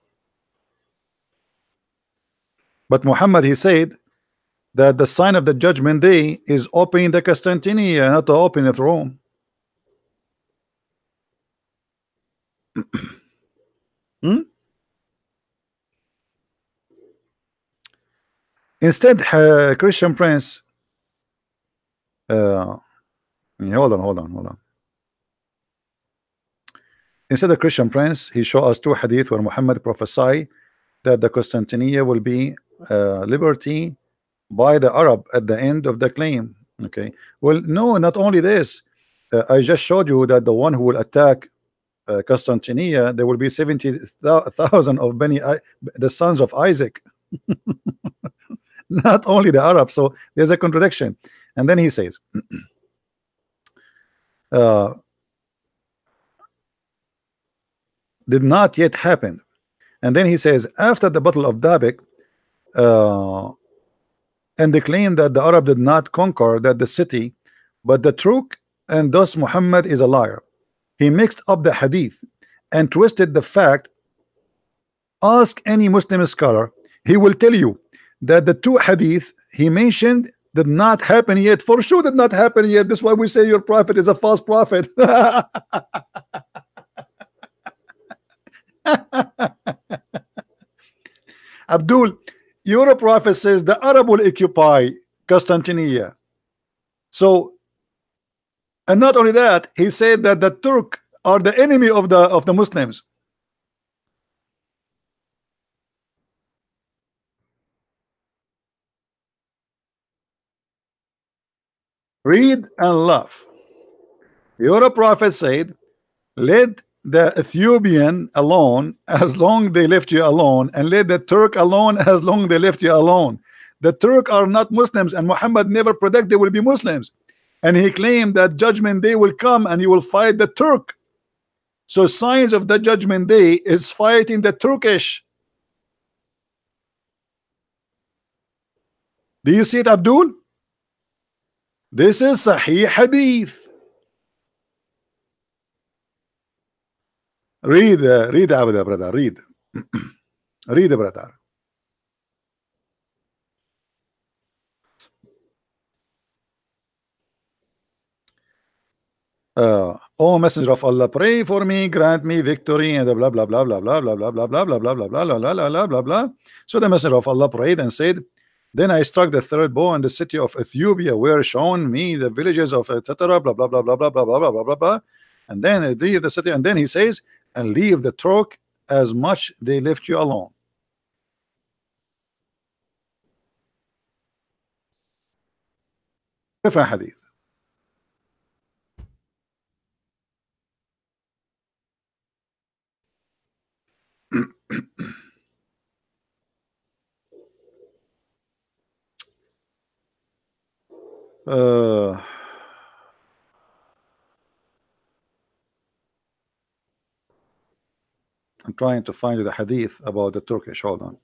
But Muhammad, he said that the sign of the judgment day is opening the Constantinia, not the opening of Rome. Hmm? Instead, Christian Prince. Hold on. Instead of Christian Prince, he showed us two hadith where Muhammad prophesied that the Constantinia will be liberty by the Arab at the end of the claim. Okay. Well, no, not only this. I just showed you that the one who will attack Constantinia, there will be 70,000 of the sons of Isaac. Not only the Arabs. So there's a contradiction. And then he says, did not yet happen. And then he says, after the battle of Dabik, and they claim that the Arab did not conquer the city, but the Turk, and thus Muhammad is a liar. He mixed up the hadith and twisted the fact. Ask any Muslim scholar, he will tell you that the two hadith he mentioned did not happen yet. For sure did not happen yet. That's why we say your prophet is a false prophet. Abdul, your prophet says the Arab will occupy Constantinia. So, and not only that, he said that the Turk are the enemy of the Muslims. Read and laugh. Your prophet said, let the Ethiopian alone as long they left you alone, and let the Turk alone as long they left you alone. The Turk are not Muslims, and Muhammad never predicted they will be Muslims. And he claimed that judgment day will come and he will fight the Turk. So signs of the judgment day is fighting the Turkish. Do you see it, Abdul? This is Sahih Hadith. Read, Abda, brother. Read. Read, brother. Oh, messenger of Allah, pray for me, grant me victory, and blah blah blah blah blah blah blah blah blah blah blah blah blah blah blah blah blah. So the messenger of Allah prayed and said, then I struck the third bow in the city of Ethiopia, where shown me the villages of etc. Blah blah blah blah blah blah blah blah blah blah blah. And then leave the city, and then he says, and leave the Turk as much they left you alone. Different hadith. I'm trying to find the hadith about the Turkish. Hold on.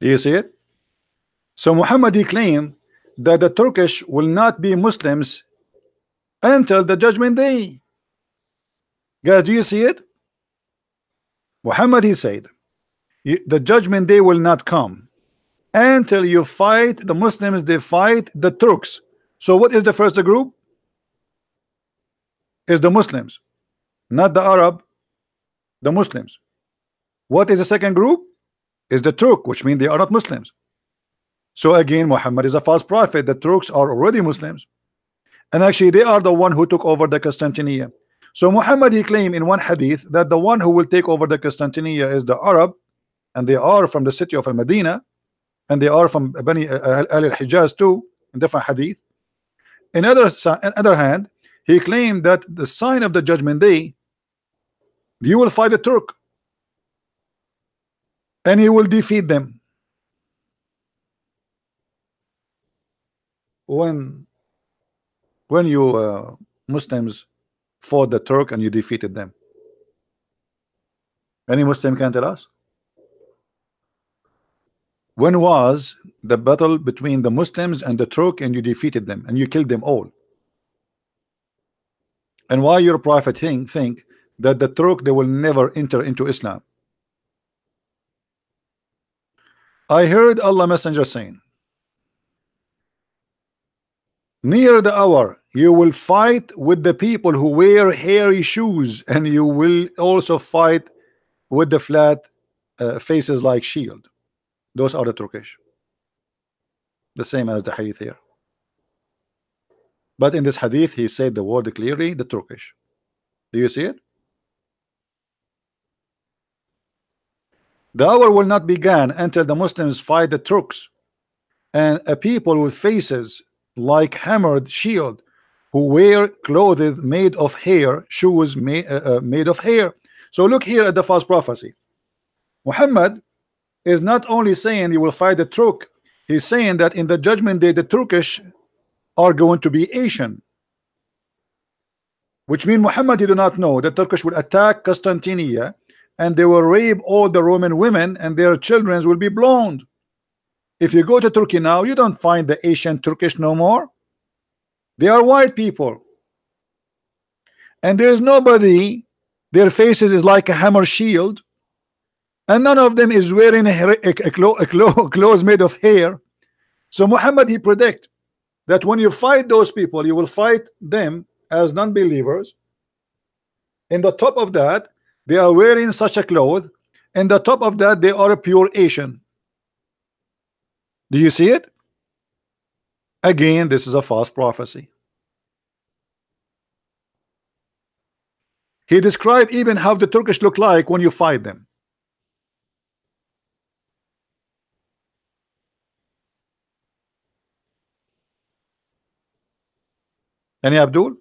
Do you see it? So Muhammad, he claimed that the Turkish will not be Muslims until the judgment day. Guys, do you see it? Muhammad, he said, the judgment day will not come until you fight the Muslims, they fight the Turks. So what is the first group? Is the Muslims, not the Arab, the Muslims. What is the second group? Is the Turk, which means they are not Muslims. So again, Muhammad is a false prophet. The Turks are already Muslims, and actually they are the one who took over the Constantinia. So Muhammad, he claimed in one hadith that the one who will take over the Constantinia is the Arab, and they are from the city of Al-Medina, and they are from Bani al-Hijaz too, in different hadith. On other hand, he claimed that the sign of the judgment day You will fight the Turk and you will defeat them. When you Muslims fought the Turk and you defeated them? Any Muslim can tell us? When was the battle between the Muslims and the Turk and you defeated them and you killed them all? And why your prophet think that the Turk, they will never enter into Islam? I heard Allah Messenger saying, near the hour you will fight with the people who wear hairy shoes, and you will also fight with the flat faces like shield. Those are the Turkish, the same as the hadith here. But in this hadith he said the word clearly, the Turkish. Do you see it? The hour will not begin until the Muslims fight the Turks, and a people with faces like hammered shield, who wear clothes made of hair, shoes made of hair. So look here at the false prophecy. Muhammad is not only saying he will fight the Turk, he's saying that in the judgment day the Turkish are going to be Asian, which means Muhammad, you do not know the Turkish will attack Constantinople and they will rape all the Roman women and their children will be blonde. If you go to Turkey now, you don't find the Asian Turkish no more. They are white people, and there's nobody, their faces is like a hammer shield, and none of them is wearing clothes made of hair. So Muhammad, he predict that when you fight those people, you will fight them as non-believers. In the top of that, they are wearing such a cloth, and the top of that, they are a pure Asian. Do you see it? Again, this is a false prophecy. He described even how the Turkish look like when you fight them. Any Abdul?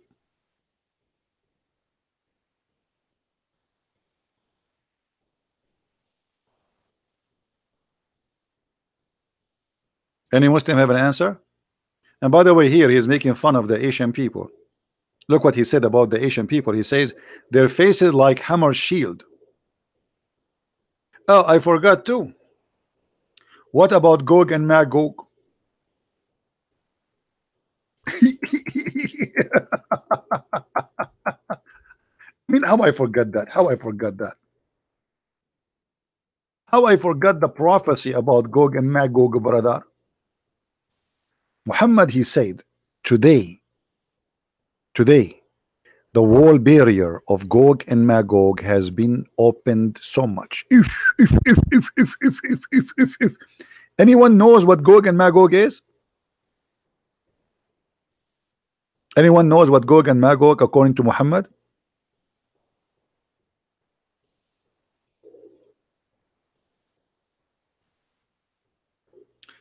Any Muslim have an answer? And by the way, here he is making fun of the Asian people. Look what he said about the Asian people. He says their faces like hammer shield. Oh, I forgot too. What about Gog and Magog? I mean, how I forgot that? How I forgot that? How I forgot the prophecy about Gog and Magog, brother? Muhammad, he said, today, the wall barrier of Gog and Magog has been opened so much. If anyone knows what Gog and Magog is? Anyone knows what Gog and Magog according to Muhammad?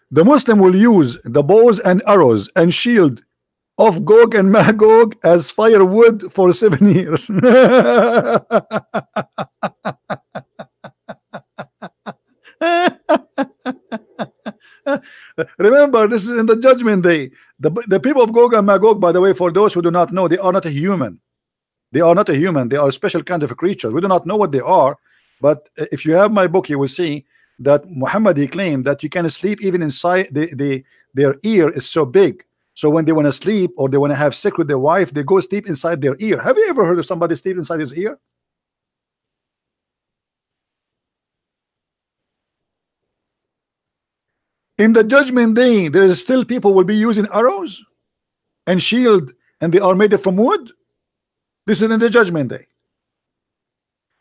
The Muslim will use the bows and arrows and shield of Gog and Magog as firewood for 7 years. Remember, this is in the judgment day. The people of Gog and Magog, by the way, for those who do not know, they are not a human. They are not a human. They are a special kind of a creature. We do not know what they are, but if you have my book, you will see that Muhammad, he claimed that you can sleep even inside their ear is so big. So when they want to sleep or they want to have sex with their wife, they go sleep inside their ear. Have you ever heard of somebody sleep inside his ear? In the judgment day, there is still people will be using arrows and shield, and they are made from wood. This is in the judgment day.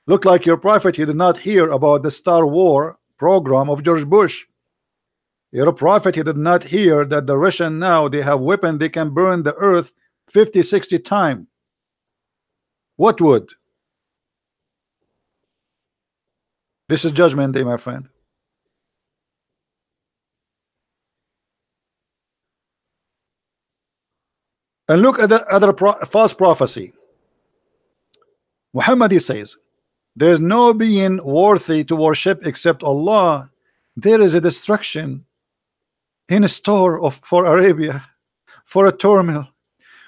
Look like your prophet, you did not hear about the Star War program of George Bush. You're a prophet, you did not hear that the Russian now, they have weapon, they can burn the earth 50-60 times. What would? This is judgment day, my friend. And look at the other false prophecy. Muhammad, he says There is no being worthy to worship except Allah. There is a destruction in store of for Arabia, for a turmoil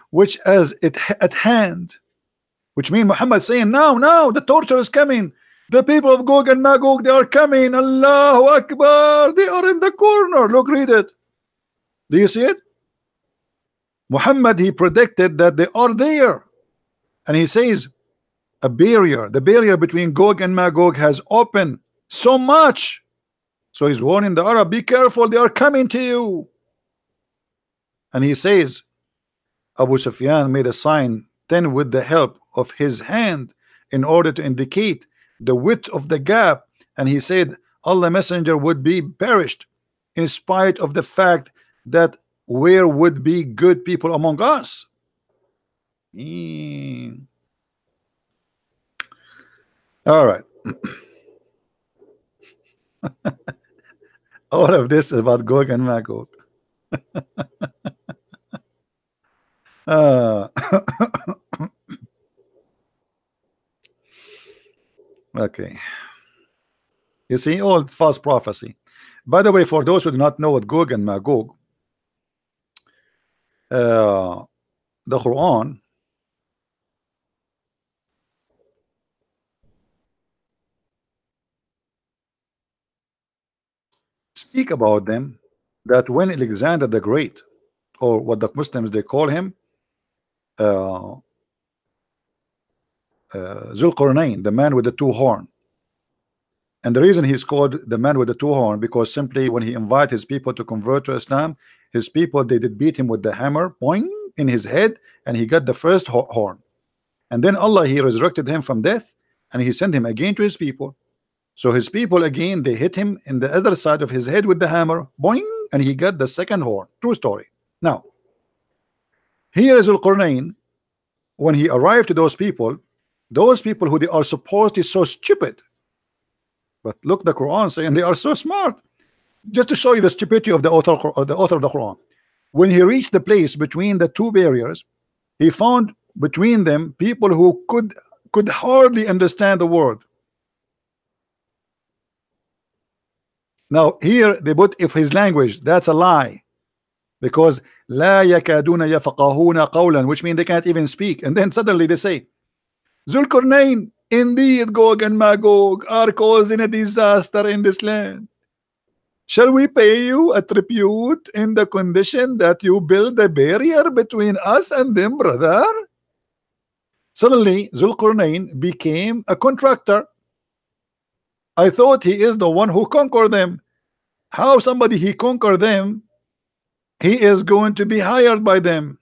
which is at hand, which means Muhammad saying now the torture is coming. The people of Gog and Magog, they are coming. Allahu Akbar. They are in the corner. Look, read it. Do you see it? Muhammad, he predicted that they are there. And he says the barrier between Gog and Magog has opened so much. So he's warning the Arab, be careful, they are coming to you. And he says Abu Sufyan made a sign 10 with the help of his hand in order to indicate the width of the gap, and he said Allah Messenger would be perished in spite of the fact that where would be good people among us. All right. All of this is about Gog and Magog. Okay. You see, all false prophecy. By the way, for those who do not know what Gog and Magog, the Quran speak about them, that when Alexander the Great, or what the Muslims they call him, Zulqarnain, the man with the two horn. And the reason he's called the man with the two horn, because simply when he invited his people to convert to Islam, his people, they did beat him with the hammer, boing, in his head, and he got the first horn. And then Allah, he resurrected him from death, and he sent him again to his people. So his people again, they hit him in the other side of his head with the hammer, boing, and he got the second horn. True story. Now, here is Al-Qurnain. When he arrived to those people who they are supposedly so stupid, but look, the Quran saying they are so smart. Just to show you the stupidity of the author of the Quran. When he reached the place between the two barriers, he found between them people who could hardly understand the word. Now here they put if his language, that's a lie, because لا يكادون يفقهون قولا, which means they can't even speak. And then suddenly they say Zulqarnain, indeed Gog and Magog are causing a disaster in this land. Shall we pay you a tribute in the condition that you build a barrier between us and them, brother? Suddenly Zulqarnain became a contractor. I thought he is the one who conquered them. How somebody he conquered them, he is going to be hired by them.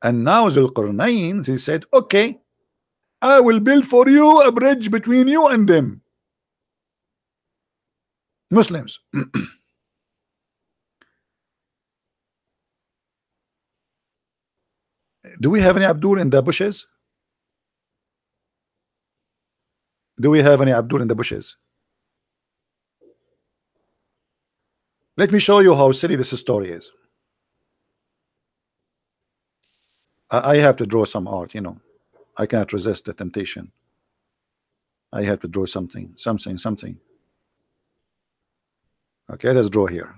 And now Zulqarnain, he said, okay, I will build for you a bridge between you and them. Muslims. Do we have any Abdul in the bushes? Do we have any Abdul in the bushes? Let me show you how silly this story is. I have to draw some art, you know. I cannot resist the temptation. I have to draw something. Okay, let's draw here.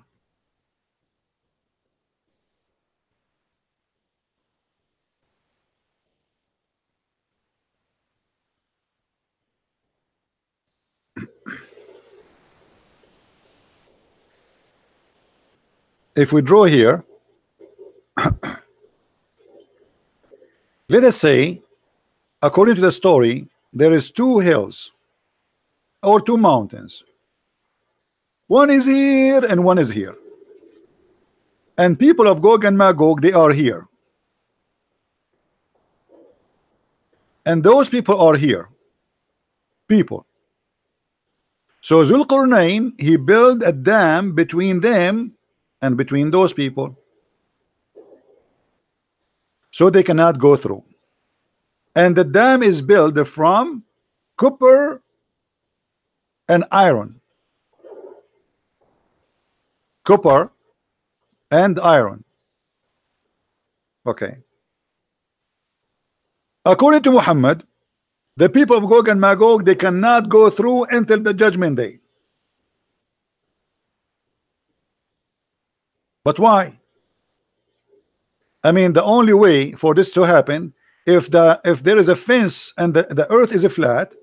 If we draw here, let us say, according to the story, there is two hills or two mountains. One is here and one is here. And people of Gog and Magog, they are here. And those people are here. People. So Zulqarnain, he built a dam between them and between those people, so they cannot go through. And the dam is built from copper and iron. Copper and iron. Okay. According to Muhammad, The people of Gog and Magog, they cannot go through until the judgment day. But why? I mean, the only way for this to happen, if there is a fence and the earth is a flat,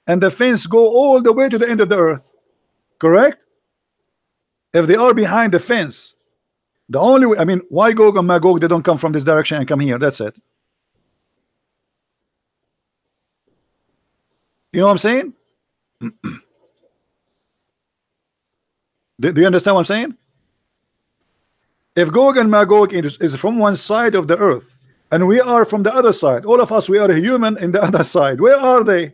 and the fence go all the way to the end of the earth, correct? If they are behind the fence, the only way, I mean, why Gog and Magog, they don't come from this direction and come here? That's it. You know what I'm saying? Do you understand what I'm saying? If Gog and Magog is from one side of the earth and we are from the other side, all of us, we are human in the other side, where are they?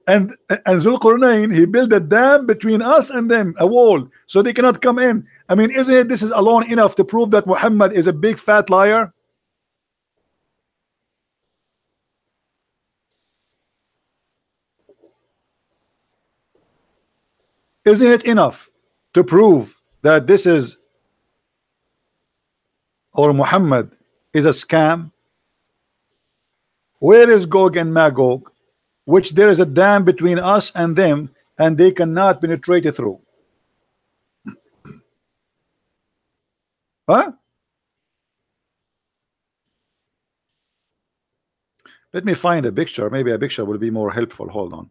and Zulqarnain, he built a dam between us and them, a wall, so they cannot come in. I mean, isn't it, this is alone enough to prove that Muhammad is a big fat liar? Isn't it enough to prove that this is, or Muhammad is a scam? Where is Gog and Magog, which there is a dam between us and them, and they cannot penetrate it through? Huh? Let me find a picture. Maybe a picture will be more helpful. Hold on.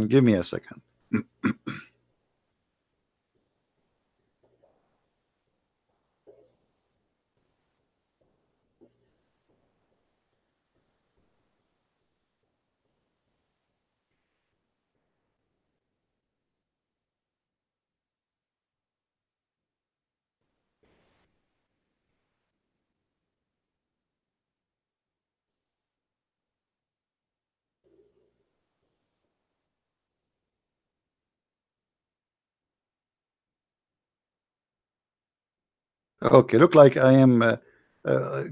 Give me a second. Okay, look like I am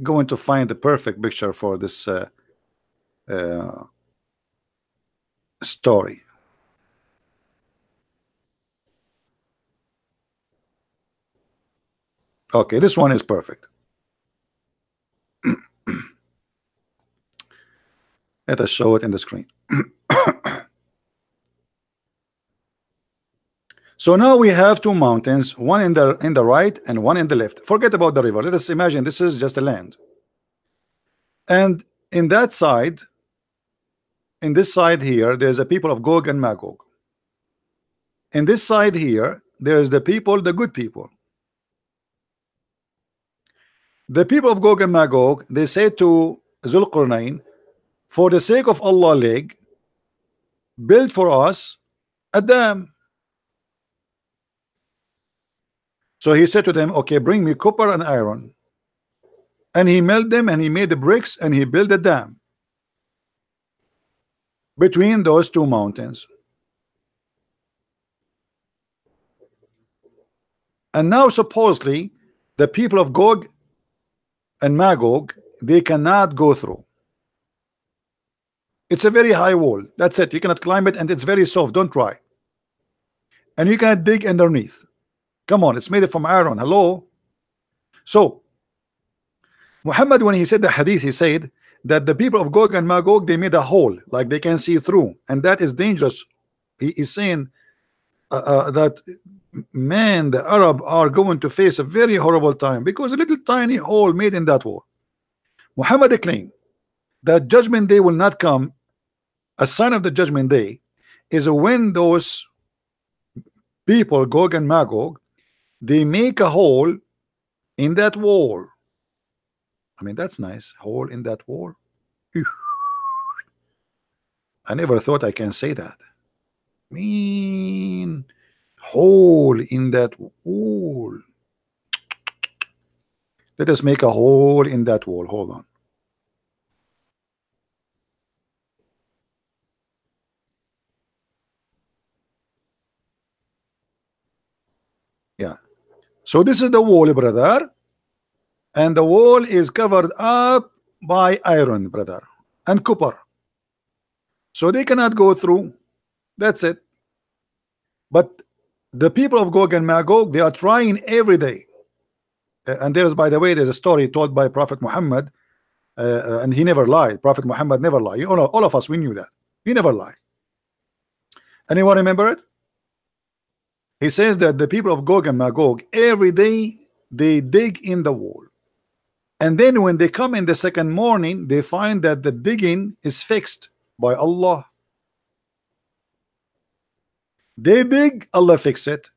going to find the perfect picture for this story. Okay, this one is perfect. Let us show it in the screen. So now we have two mountains, one in the right and one in the left. Forget about the river. Let us imagine this is just a land. And in that side, in this side here, there's a people of Gog and Magog. In this side here, there's the people, the good people. The people of Gog and Magog, they say to Zulqarnain, for the sake of Allah leg, build for us a dam. So he said to them, okay, bring me copper and iron. And he melted them and he made the bricks and he built a dam between those two mountains. And now supposedly the people of Gog and Magog, they cannot go through. It's a very high wall. That's it. You cannot climb it and it's very soft. Don't try. And you cannot dig underneath. Come on, it's made from iron. Hello. So Muhammad, when he said the hadith, he said that the people of Gog and Magog, they made a hole like they can see through, and that is dangerous. He is saying that man, the Arab are going to face a very horrible time because a little tiny hole made in that wall. Muhammad claimed that judgment day will not come. A sign of the judgment day is when those people, Gog and Magog, they make a hole in that wall. I mean, that's nice. Hole in that wall. Ew. I never thought I can say that. Mean hole in that wall. Let us make a hole in that wall. Hold on. Yeah. So this is the wall, brother. And the wall is covered up by iron, brother, and copper. So they cannot go through. That's it. But the people of Gog and Magog, they are trying every day. And there's, by the way, there's a story told by Prophet Muhammad, and he never lied. Prophet Muhammad never lied. All of us, we knew that. He never lied. Anyone remember it? He says that the people of Gog and Magog, every day they dig in the wall. And then when they come in the second morning, they find that the digging is fixed by Allah. They dig, Allah fix it.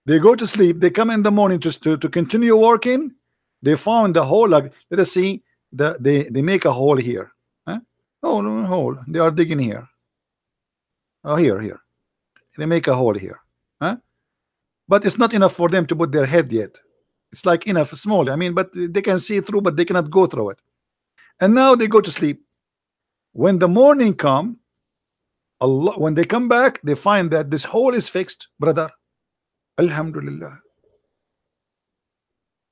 They go to sleep, they come in the morning to continue working. They found the hole. Like, let us see, they make a hole here. Huh? Oh, no, hole. They are digging here. Oh, here. They make a hole here. Huh? But it's not enough for them to put their head yet. It's like enough, small. I mean, but they can see through, but they cannot go through it. And now they go to sleep. When the morning come, Allah, when they come back, they find that this hole is fixed, brother. Alhamdulillah.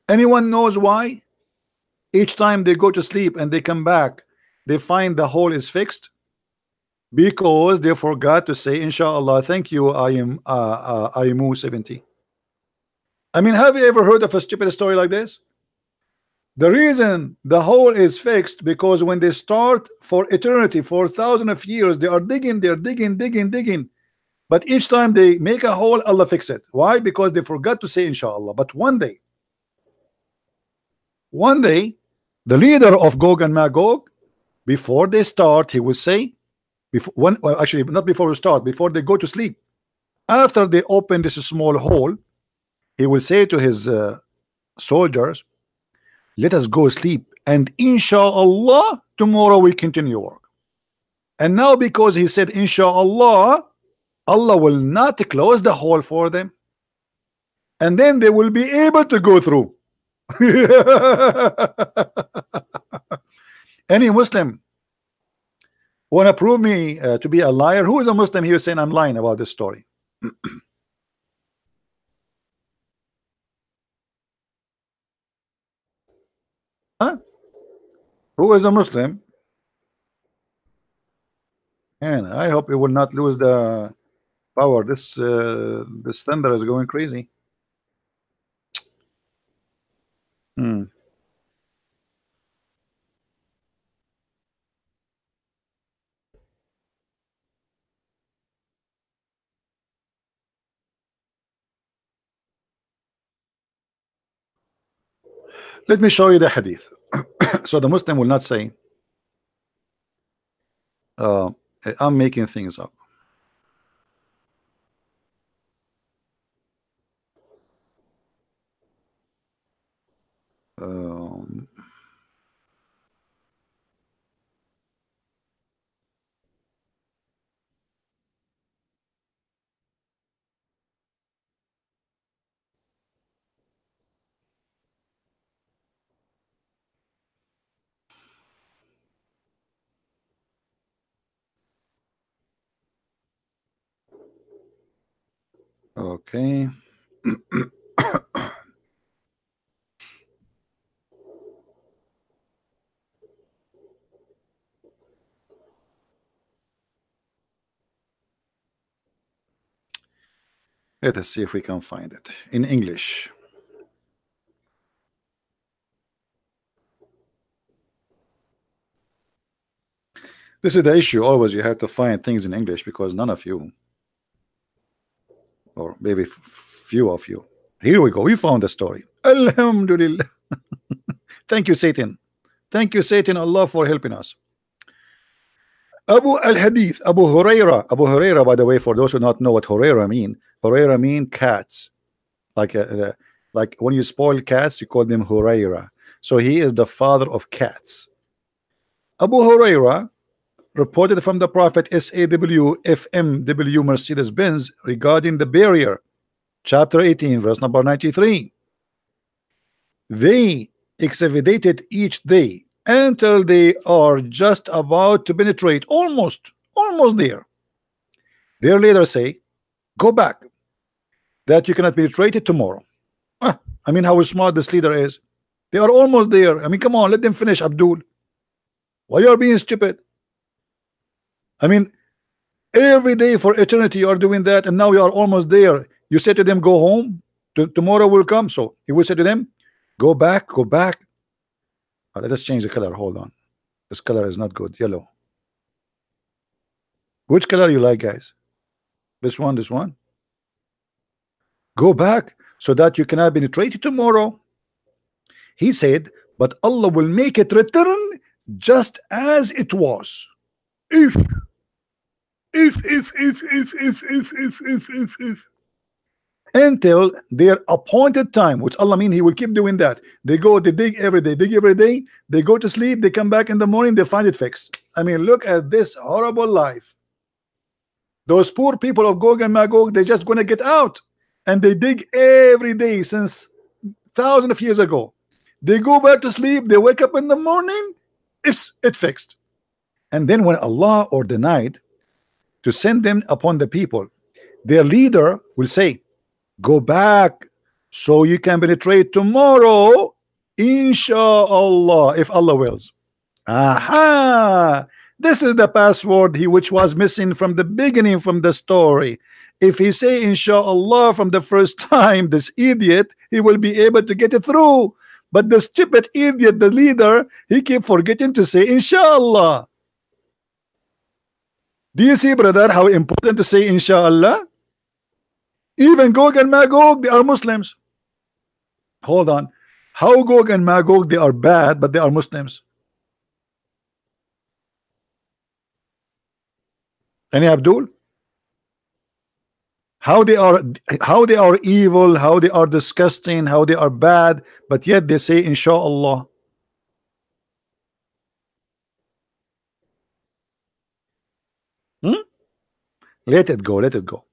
Anyone knows why? Each time they go to sleep and they come back, they find the hole is fixed, because they forgot to say, Inshallah, thank you, I am 70. I mean, have you ever heard of a stupid story like this? The reason the hole is fixed, because when they start for eternity, for thousands of years, they are digging, they're digging. But each time they make a hole, Allah fix it. Why? Because they forgot to say Inshallah. But one day, the leader of Gog and Magog, before they start, he will say, well, actually, not before we start, before they go to sleep, after they open this small hole, he will say to his soldiers, let us go sleep, and Inshallah, tomorrow we continue work. And now, because he said Inshallah, Allah will not close the hole for them, and then they will be able to go through. Any Muslim want to prove me to be a liar? Who is a Muslim here saying I'm lying about this story? Huh? Who is a Muslim? And I hope it will not lose the power. This thunder is going crazy. Let me show you the hadith. So the Muslim will not say I'm making things up. Okay. Let us see if we can find it in English. This is the issue. Always you have to find things in English, because none of you, or maybe few of you. Here we go. We found the story. Alhamdulillah. Thank you, Satan. Thank you, Satan, Allah, for helping us. Abu al-Hadith, Abu Huraira. Abu Huraira, by the way, for those who not know what Huraira mean cats. Like when you spoil cats, you call them Huraira. So he is the father of cats. Abu Huraira reported from the Prophet SAW FMW Mercedes-Benz regarding the barrier, chapter 18, verse number 93. They excavated each day until they are just about to penetrate, almost there. Their leaders say, go back, that you cannot penetrate it tomorrow. I mean, how smart this leader is. They are almost there. I mean, come on, let them finish, Abdul. Why you are being stupid? I mean, every day for eternity you are doing that, and now you are almost there. You say to them, go home, tomorrow will come. So he will say to them, Go back, go back. Let us change the color. Hold on. This color is not good. Yellow. Which color you like, guys? This one, this one. Go back so that you cannot penetrate it tomorrow. He said, but Allah will make it return just as it was. If until their appointed time, which Allah mean He will keep doing that. They go, they dig every day, they go to sleep, they come back in the morning, they find it fixed. I mean, look at this horrible life. Those poor people of Gog and Magog, they're just gonna get out, and they dig every day since thousands of years ago. They go back to sleep, they wake up in the morning, it's fixed. And then when Allah or denied to send them upon the people, their leader will say, go back so you can penetrate tomorrow, inshallah, if Allah wills. Aha! This is the password which was missing from the beginning, from the story. If he say inshallah from the first time, this idiot, he will be able to get it through. But the stupid idiot, the leader, he keep forgetting to say inshallah. Do you see, brother, how important to say inshallah? Even Gog and Magog, they are Muslims. Hold on. How Gog and Magog, they are bad, but they are Muslims? Any Abdul? How they are evil, how they are disgusting, how they are bad, but yet they say inshallah. Let it go, let it go.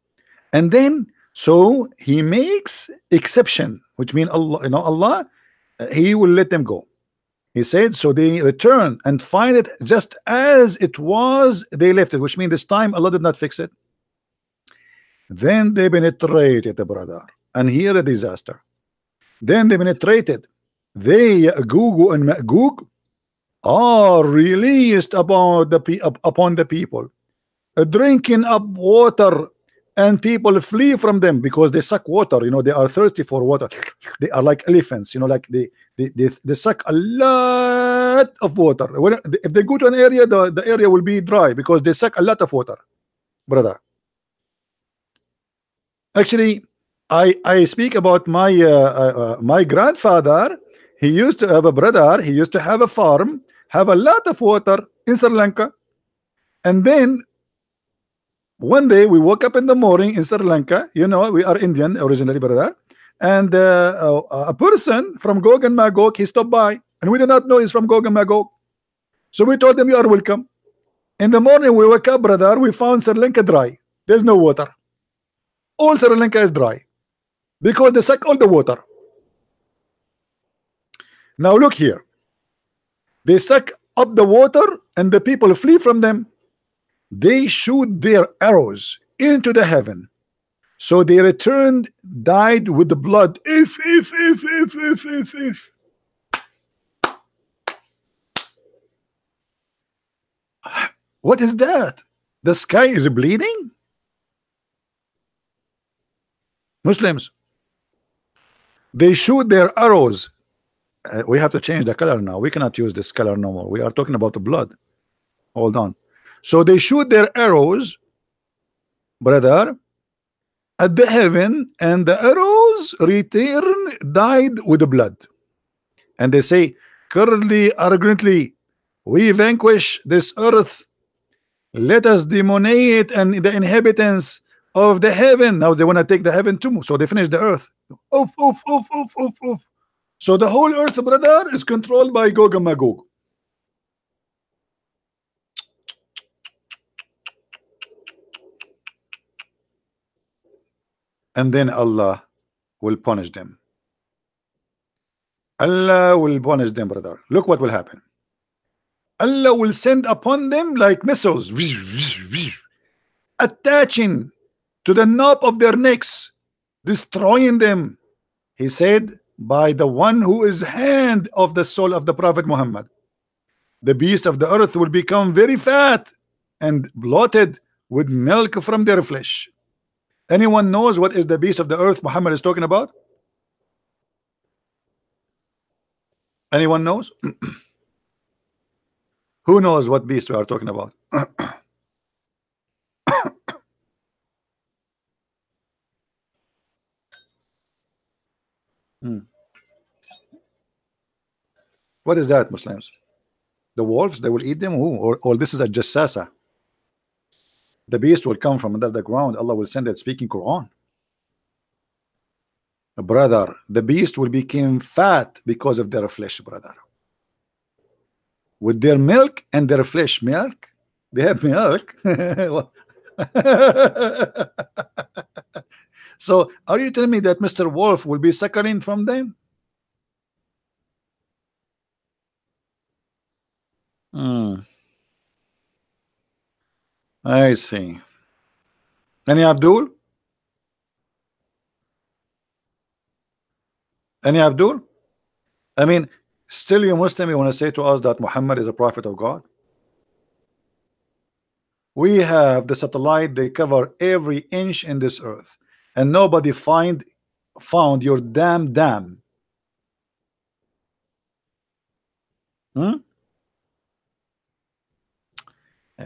And then so he makes exception, which means Allah, Allah, he will let them go. He said, so they return and find it just as it was, they left it, which means this time Allah did not fix it. Then they penetrated, the brother, and here a disaster. Then they penetrated. They, Ya'juj and Ma'juj, are released upon the people, drinking up water, and people flee from them because they suck water. They are thirsty for water. They are like elephants. Like they suck a lot of water. If they go to an area, the area will be dry because they suck a lot of water, brother. Actually, I speak about my my grandfather. He used to have a brother. He used to have a farm, have a lot of water in Sri Lanka, and then one day we woke up in the morning in Sri Lanka. We are Indian originally, brother, and a person from Gog and Magog, he stopped by, and we did not know he's from Gog and Magog. So we told him, you are welcome. In the morning we woke up, brother, we found Sri Lanka dry. There's no water. All Sri Lanka is dry because they suck all the water. Now look here. They suck up the water and the people flee from them. They shoot their arrows into the heaven. So they returned, died with the blood. If. What is that? The sky is bleeding? Muslims, they shoot their arrows. We have to change the color now. We cannot use this color no more. We are talking about the blood. Hold on. So they shoot their arrows, brother, at the heaven, and the arrows return died with the blood. And they say, currently, arrogantly, we vanquish this earth. Let us demoniate and the inhabitants of the heaven. Now they want to take the heaven too, so they finish the earth. Oof. So the whole earth, brother, is controlled by Gog and Magog. And then Allah will punish them. Allah will punish them, brother. Look what will happen. Allah will send upon them like missiles, attaching to the knob of their necks, destroying them. He said, by the one who is hand of the soul of the Prophet Muhammad, the beast of the earth will become very fat and bloated with milk from their flesh. Anyone knows what is the beast of the earth Muhammad is talking about? Anyone knows? Who knows what beast we are talking about? Hmm. What is that, Muslims? The wolves, they will eat them? Who? Or this is a jassasa. The beast will come from under the ground. Allah will send it speaking Quran. Brother, the beast will become fat because of their flesh, brother. With their milk and their flesh. Milk? They have milk. So are you telling me that Mr. Wolf will be suckling from them? I see. Any Abdul? Any Abdul? I mean, still you Muslim, you want to say to us that Muhammad is a prophet of God? We have the satellite, they cover every inch in this earth, and nobody found your damn dam.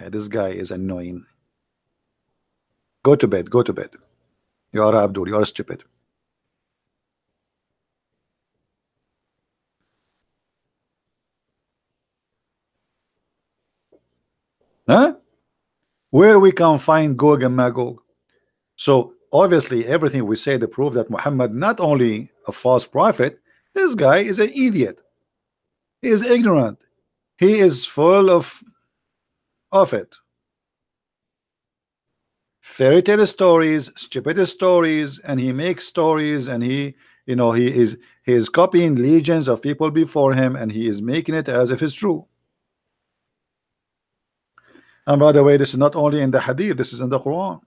This guy is annoying. Go to bed, go to bed. You are Abdul, you are stupid. Huh? Where we can find Gog and Magog? So obviously everything we say to prove that Muhammad not only a false prophet, this guy is an idiot. He is ignorant. He is full of it. Fairy tale stories, stupid stories, and he makes stories, and he is copying legions of people before him, and he is making it as if it's true. And by the way, this is not only in the hadith, this is in the Quran.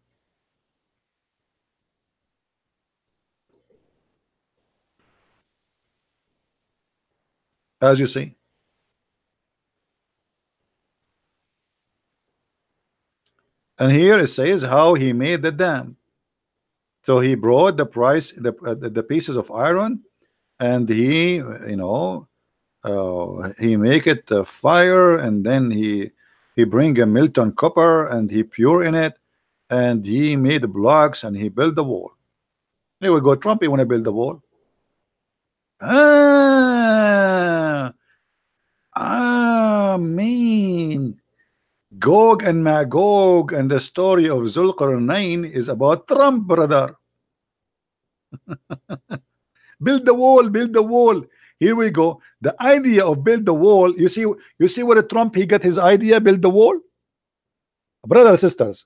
As you see. And here it says how he made the dam. So he brought the pieces of iron, and he he make it fire, and then he bring a Milton copper, and he pure in it, and he made blocks, and he built the wall. Here we go. Trump, you want to build the wall? Mean. Gog and Magog and the story of Zulqarnain is about Trump, brother. Build the wall, build the wall. Here we go. The idea of build the wall. You see where Trump he got his idea, build the wall? Brothers and sisters,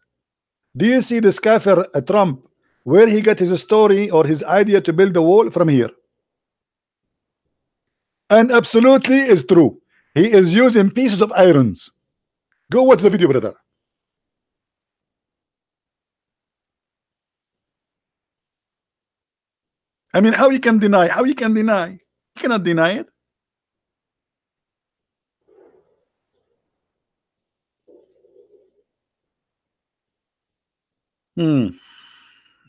do you see this kafir Trump where he got his story or his idea to build the wall? From here. And absolutely is true. He is using pieces of irons. Go watch the video, brother. I mean, how you can deny? How you can deny? You cannot deny it.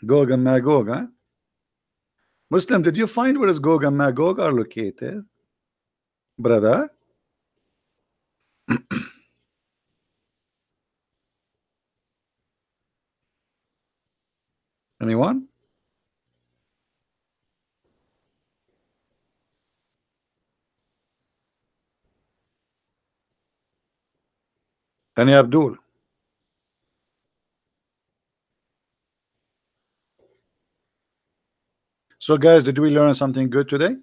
Gog and Magog, huh? Muslim, did you find where is Gog and Magog are located? Brother? Anyone? Any Abdul? So guys, did we learn something good today?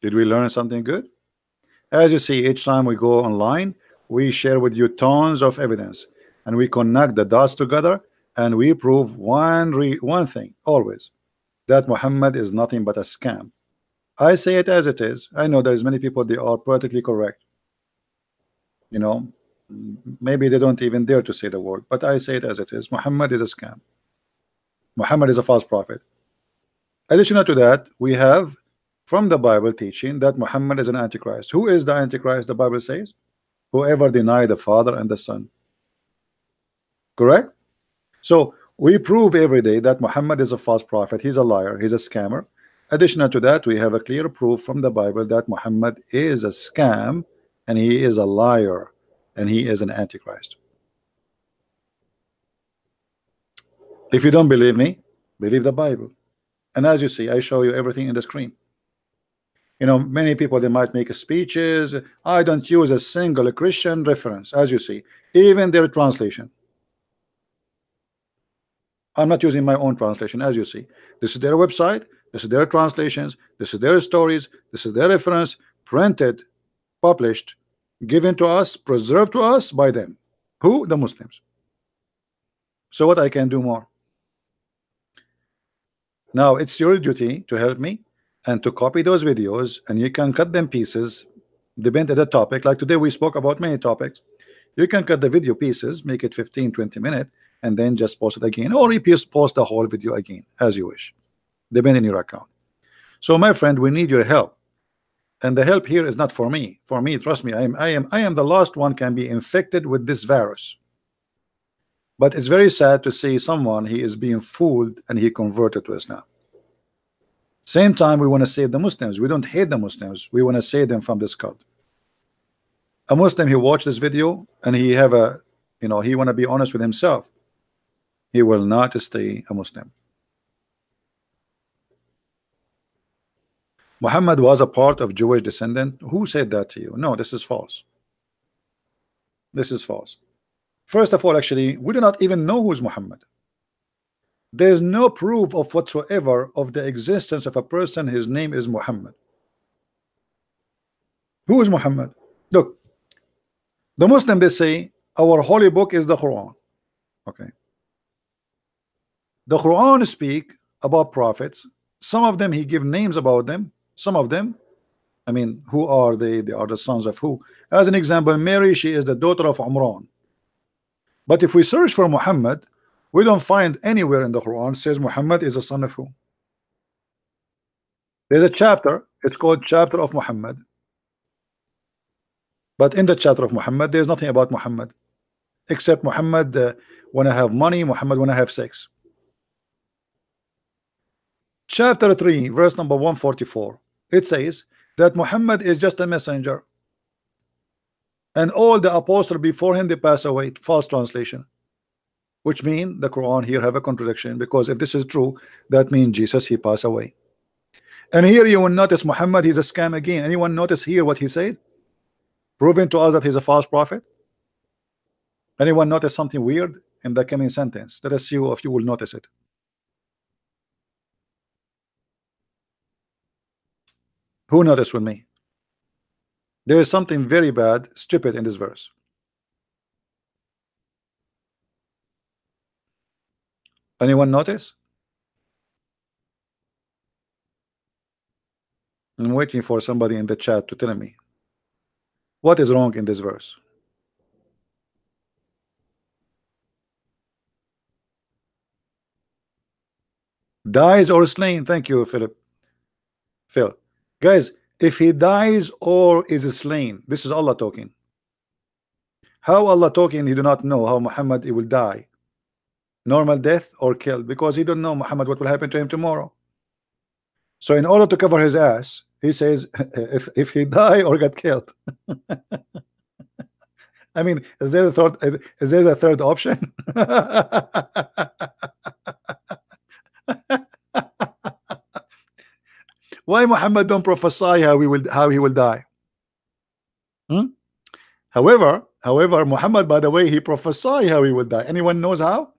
Did we learn something good? As you see, each time we go online, we share with you tons of evidence, and we connect the dots together, and we prove one thing always, that Muhammad is nothing but a scam. I say it as it is. I know there's many people, they are politically correct. Maybe they don't even dare to say the word, but I say it as it is. Muhammad is a scam. Muhammad is a false prophet. Additional to that, we have from the Bible teaching that Muhammad is an antichrist. Who is the antichrist? The Bible says whoever deny the Father and the Son. Correct? So we prove every day that Muhammad is a false prophet. He's a liar. He's a scammer. Additional to that, we have a clear proof from the Bible that Muhammad is a scam, and he is a liar, and he is an antichrist. If you don't believe me, believe the Bible. And as you see, I show you everything in the screen. You know, many people, they might make speeches. I don't use a single Christian reference, as you see, even their translation. I'm not using my own translation, as you see. This is their website, this is their translations, this is their stories, this is their reference, printed, published, given to us, preserved to us by them. Who? The Muslims. So what I can do more? Now it's your duty to help me and to copy those videos, and you can cut them pieces, depending on the topic. Like today we spoke about many topics. You can cut the video pieces, make it 15-20 minutes, and then just post it again, or repost post the whole video again, as you wish, depending on your account. So my friend, we need your help, and the help here is not for me. For me, trust me, I am the last one can be infected with this virus. But it's very sad to see someone, he is being fooled and he converted to Islam. Same time, we want to save the Muslims. We don't hate the Muslims. We want to save them from this cult. A Muslim, he watched this video and he have a, you know, he want to be honest with himself. He will not stay a Muslim. Muhammad was a part of Jewish descendant. Who said that to you? No, this is false. This is false. First of all, actually, we do not even know who's Muhammad. There is no proof of whatsoever of the existence of a person. His name is Muhammad. Who is Muhammad? Look, the Muslim, they say our holy book is the Quran. Okay. The Quran speak about prophets. Some of them he give names about them. Some of them, I mean, who are they? They are the sons of who? As an example, Mary, she is the daughter of Umran. But if we search for Muhammad, we don't find anywhere in the Quran says Muhammad is a son of who. There's a chapter, it's called chapter of Muhammad. But in the chapter of Muhammad, there's nothing about Muhammad, except Muhammad when I have money, Muhammad when I have sex. Chapter 3, verse number 144, it says that Muhammad is just a messenger, and all the apostles before him, they pass away. False translation, which means the Quran here have a contradiction, because if this is true, that means Jesus, he passed away. And here you will notice Muhammad, he's a scam again. Anyone notice here what he said, proving to us that he's a false prophet? Anyone notice something weird in the coming sentence? Let us see if you will notice it. Who noticed with me? There is something very bad, stupid in this verse. Anyone notice? I'm waiting for somebody in the chat to tell me what is wrong in this verse. Dies or slain. Thank you, Phil. Guys, if he dies or is slain, this is Allah talking. How Allah talking? He do not know how Muhammad he will die, normal death or killed, because he don't know Muhammad what will happen to him tomorrow. So in order to cover his ass, he says if he die or get killed. I mean, is there a third option? Why Muhammad don't prophesy how he will die? However, Muhammad, by the way, he prophesied how he will die. Anyone knows how?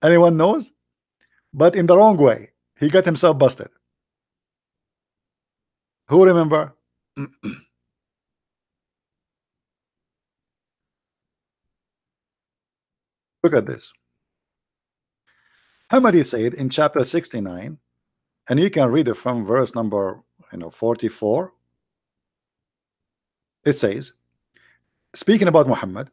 Anyone knows? But in the wrong way. He got himself busted. Who remember? Look at this. Muhammad, he said in chapter 69, and you can read it from verse number 44. It says, speaking about Muhammad,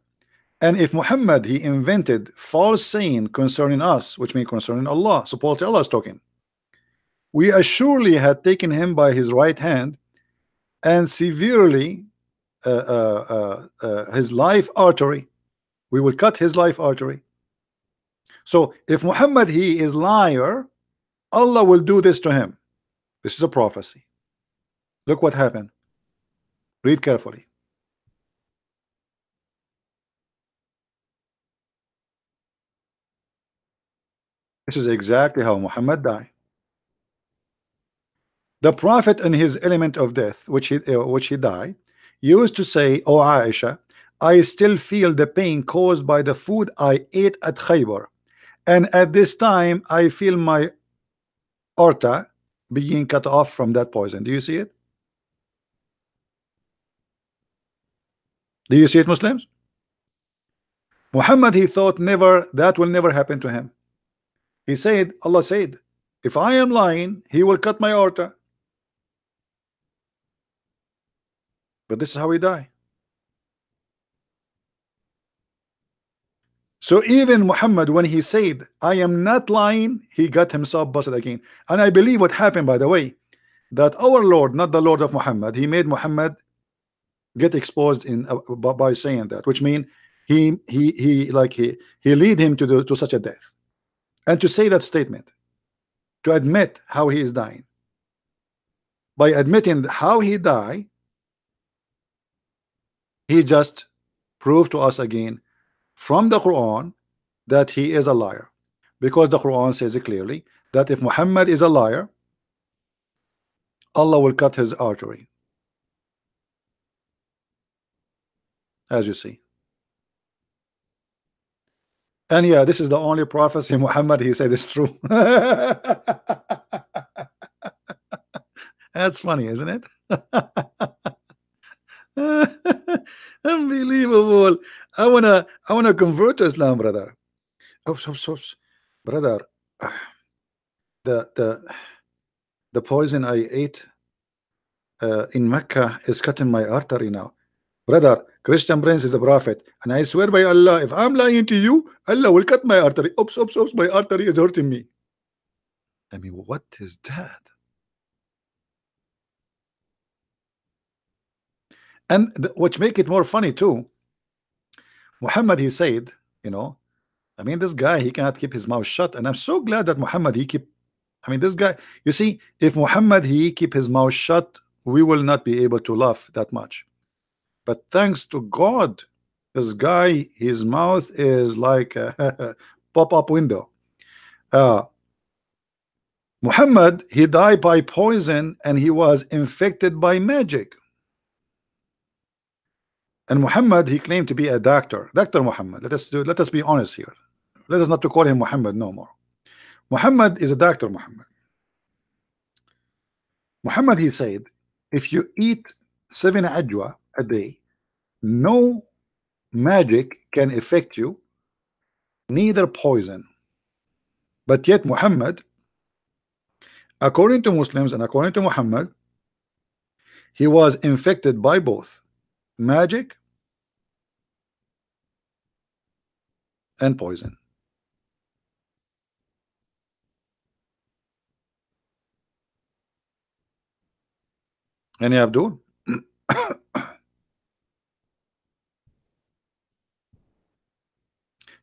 and if Muhammad he invented false saying concerning us, which means concerning Allah, supposedly Allah is talking, we assuredly had taken him by his right hand and severely his life artery. We will cut his life artery. So if Muhammad he is liar, Allah will do this to him. This is a prophecy. Look what happened. Read carefully. This is exactly how Muhammad died. The Prophet in his element of death, which he died, used to say, "O Aisha, I still feel the pain caused by the food I ate at Khaybar, and at this time I feel my aorta being cut off from that poison." Do you see it? Do you see it, Muslims? Muhammad, he thought never, that will never happen to him. He said, Allah said, if I am lying, he will cut my aorta. But this is how he died. So even Muhammad, when he said, I am not lying, he got himself busted again. And I believe what happened, by the way, that our Lord, not the Lord of Muhammad, he made Muhammad get exposed in by saying that, which means he lead him to such a death, and to say that statement, to admit how he is dying. By admitting how he died, he just proved to us again from the Quran that he is a liar, because the Quran says it clearly that if Muhammad is a liar, Allah will cut his artery, as you see. And yeah, this is the only prophecy Muhammad he said is true. That's funny, isn't it? Unbelievable. I wanna convert to Islam, brother. Oops. Brother, the the poison I ate in Mecca is cutting my artery now. Brother, Christian Prince is the prophet, and I swear by Allah, if I'm lying to you, Allah will cut my artery. Oops, my artery is hurting me. I mean, what is that? And which make it more funny too, Muhammad, he said, I mean, this guy, he cannot keep his mouth shut, and I'm so glad that Muhammad, I mean, this guy, you see, if Muhammad, he keep his mouth shut, we will not be able to laugh that much. But thanks to God, this guy, his mouth is like a pop-up window. Muhammad, he died by poison, and he was infected by magic. And Muhammad, he claimed to be a doctor. Dr. Muhammad, let us be honest here. Let us not to call him Muhammad no more. Muhammad is a doctor. Muhammad, he said, if you eat 7 ajwa a day, no magic can affect you, neither poison. But yet Muhammad, according to Muslims and according to Muhammad, he was infected by both magic and poison. Any Abdul?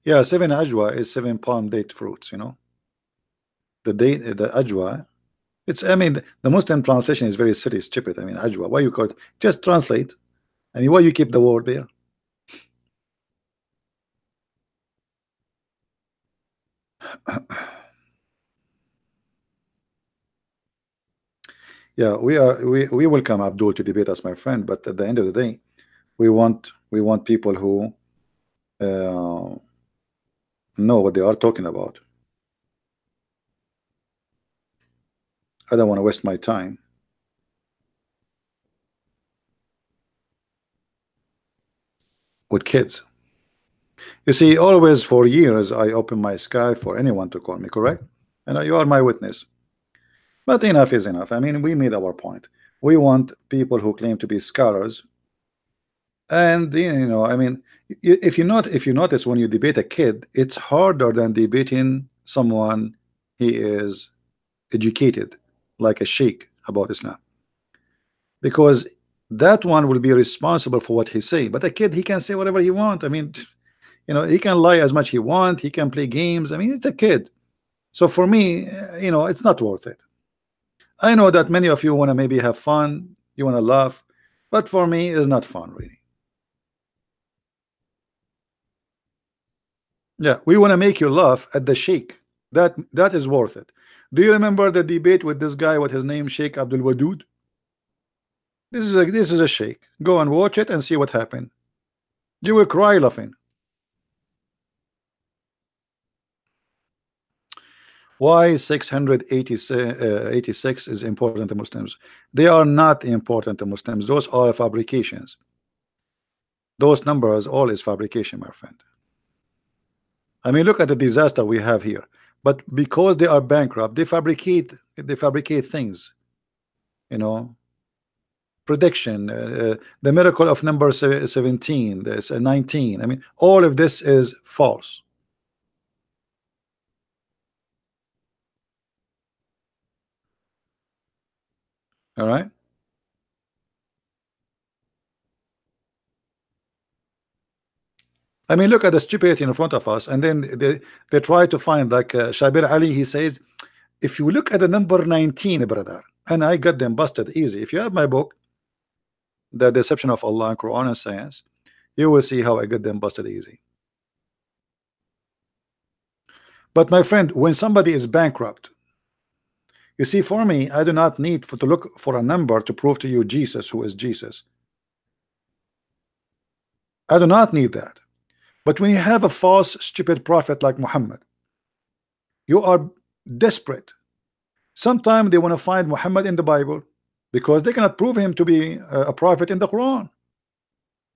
Yeah, 7 ajwa is 7 palm date fruits, The ajwa, I mean, the Muslim translation is very silly, stupid. I mean, ajwa, why you call it? Just translate. I mean, why you keep the word there? Yeah, we welcome Abdul to debate us, my friend, but at the end of the day, we want people who know what they are talking about. I don't want to waste my time. With kids. You see, always for years I open my sky for anyone to call me, correct? And you are my witness. But enough is enough. I mean, we made our point. We want people who claim to be scholars. And I mean, if you notice when you debate a kid, it's harder than debating someone he is educated, like a sheikh, about Islam, because that one will be responsible for what he say. But a kid, he can say whatever he want. I mean, he can lie as much he want, he can play games. I mean, it's a kid. So for me, it's not worth it. I know that many of you want to maybe have fun, you want to laugh, but for me, it's not fun, really. Yeah, we want to make you laugh at the Sheikh. That is worth it. Do you remember the debate with this guy? What his name? Sheikh Abdul Wadud. This is a Sheikh. Go and watch it and see what happened. You will cry laughing. Why 686 is important to Muslims? They are not important to Muslims. Those are fabrications. Those numbers all is fabrication, my friend. I mean, look at the disaster we have here. But because they are bankrupt, they fabricate things. You know, prediction, the miracle of number 17, there's 19. I mean, all of this is false. All right. I mean, look at the stupidity in front of us, and then they try to find like Shabir Ali. He says, if you look at the number 19, brother, and I got them busted easy. If you have my book, The Deception of Allah, Quran and Science, you will see how I got them busted easy. But my friend, when somebody is bankrupt, you see, for me, I do not need to look for a number to prove to you Jesus, who is Jesus. I do not need that. But when you have a false, stupid prophet like Muhammad, you are desperate. Sometimes they want to find Muhammad in the Bible because they cannot prove him to be a prophet in the Quran.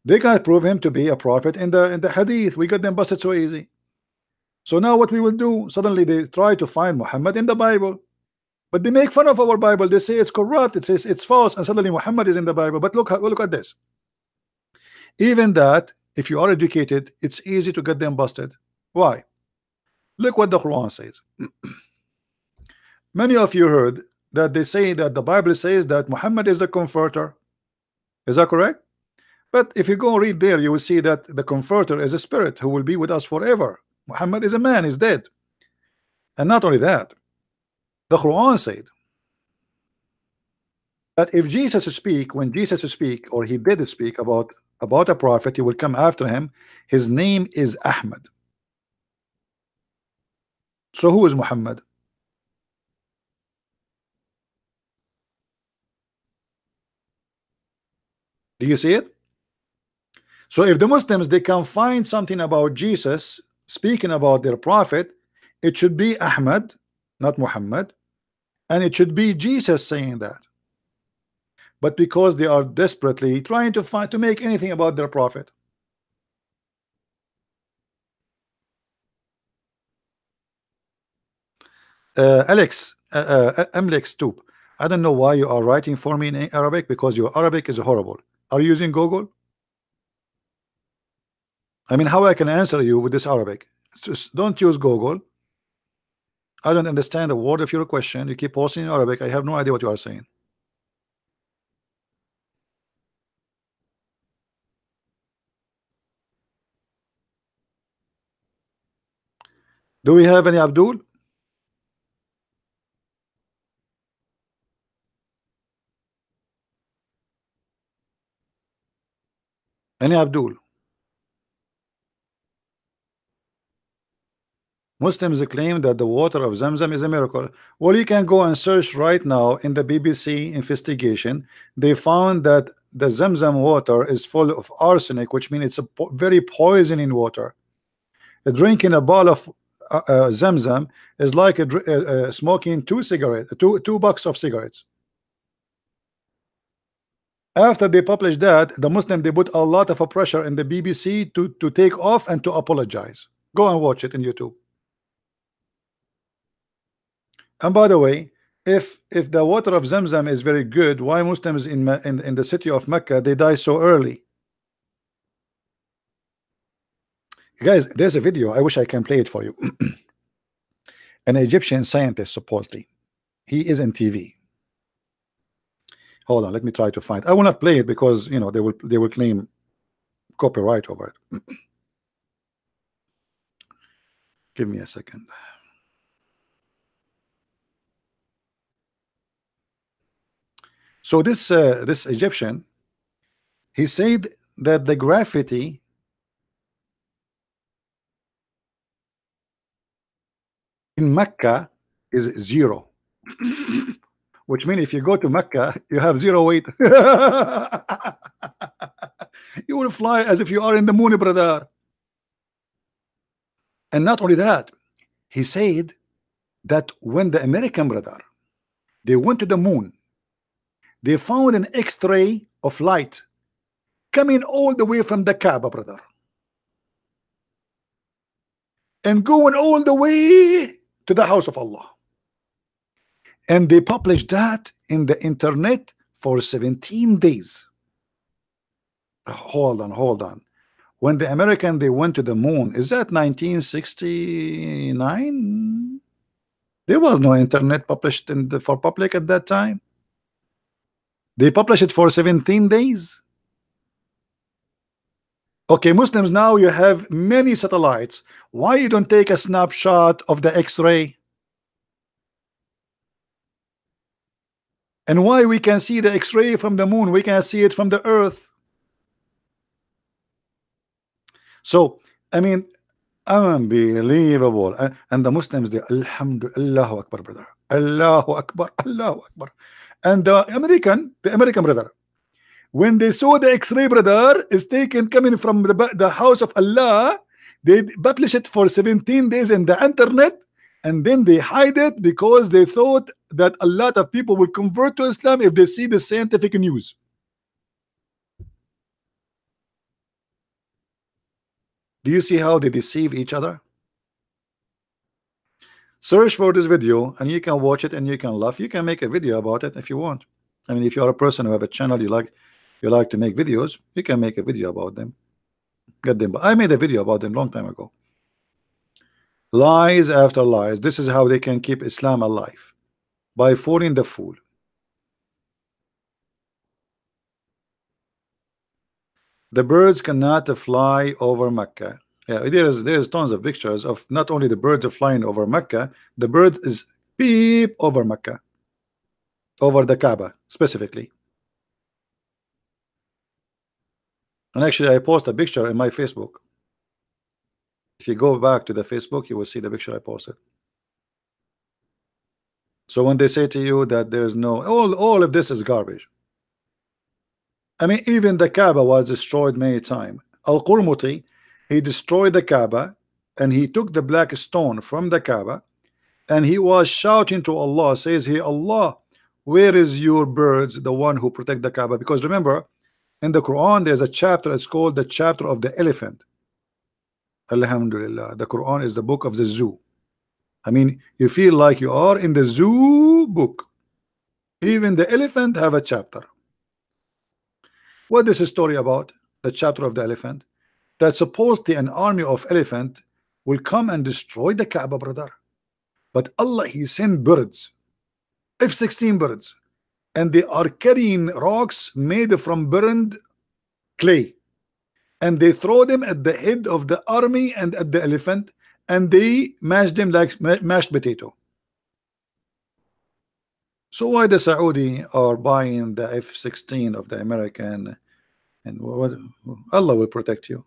They cannot prove him to be a prophet in the Hadith. We got them busted so easy. So now what we will do? Suddenly they try to find Muhammad in the Bible, but they make fun of our Bible. They say it's corrupt. It says it's false, and suddenly Muhammad is in the Bible. But look at this. Even that, if you are educated, it's easy to get them busted. Why? Look what the Quran says. Many of you heard that they say that the Bible says that Muhammad is the comforter. Is that correct? But if you go read there, you will see that the comforter is a spirit who will be with us forever. Muhammad is a man, is dead. And not only that, the Quran said that if Jesus speak, when Jesus speak, or he did speak about a prophet, he will come after him. His name is Ahmad. So who is Muhammad? Do you see it? So if the Muslims, they can find something about Jesus speaking about their prophet, it should be Ahmad, not Muhammad, and it should be Jesus saying that. But because they are desperately trying to make anything about their prophet. Alex, Amlex Stoop, I don't know why you are writing for me in Arabic, because your Arabic is horrible. Are you using Google? I mean, how I can answer you with this Arabic? Just don't use Google. I don't understand a word of your question. You keep posting in Arabic. I have no idea what you are saying. Do we have any Abdul? Any Abdul? Muslims claim that the water of Zamzam is a miracle. Well, you can go and search right now in the BBC investigation. They found that the Zamzam water is full of arsenic, which means it's a very poisoning water. Drinking a bottle of Zamzam is like smoking two bucks of cigarettes. After they published that, the Muslim, they put a lot of pressure in the BBC to take off and to apologize. Go and watch it in YouTube. And by the way, if the water of Zamzam is very good, why Muslims in the city of Mecca, they die so early? Guys, there's a video. I wish I can play it for you. An Egyptian scientist, supposedly, he is in TV. Hold on, let me try to find. I will not play it because you know they will claim copyright over it. Give me a second. So this Egyptian, he said that the graffiti in Mecca is 0, which means if you go to Mecca, you have 0 weight. You will fly as if you are in the moon, brother. And not only that, he said that when the American brother, they went to the moon, they found an X-ray of light coming all the way from the Kaaba, brother, and going all the way to the house of Allah. And they published that in the internet for 17 days. Hold on. When the American, they went to the moon, is that 1969? There was no internet published for public at that time. They published it for 17 days. Okay, Muslims, now you have many satellites. Why you don't take a snapshot of the X-ray? And why we can see the X-ray from the moon, we can see it from the earth? So, I mean, unbelievable. And the Muslims, they, Alhamdulillah, Allahu Akbar, brother. Allahu Akbar, Allahu Akbar. And the American brother, when they saw the X-ray, brother, is taken coming from the house of Allah, they publish it for 17 days in the internet, and then they hide it because they thought that a lot of people will convert to Islam if they see the scientific news. Do you see how they deceive each other? Search for this video and you can watch it and you can laugh. You can make a video about it if you want. I mean, if you are a person who have a channel, you like to make videos, you can make a video about them. Get them. I made a video about them long time ago. Lies after lies. This is how they can keep Islam alive, by fooling the fool. The birds cannot fly over Mecca. Yeah, there's tons of pictures of not only the birds are flying over Mecca, the bird is beep over Mecca, over the Kaaba specifically. And actually, I post a picture in my Facebook. If you go back to the Facebook, you will see the picture I posted. So when they say to you that there's no, all of this is garbage. I mean, even the Kaaba was destroyed many times. Al-Qurmuti, he destroyed the Kaaba and he took the black stone from the Kaaba and he was shouting to Allah, says he, Allah, where is your birds, the one who protect the Kaaba? Because remember, in the Quran, there's a chapter, it's called the chapter of the elephant. Alhamdulillah, the Quran is the book of the zoo. I mean, you feel like you are in the zoo book. Even the elephant have a chapter. What is the story about? The chapter of the elephant. That supposedly an army of elephant will come and destroy the Kaaba, brother. But Allah, he sent birds, F-16 birds, and they are carrying rocks made from burned clay, and they throw them at the head of the army and at the elephant, and they mash them like mashed potato. So why the Saudi are buying the F-16 of the American, and what, Allah will protect you.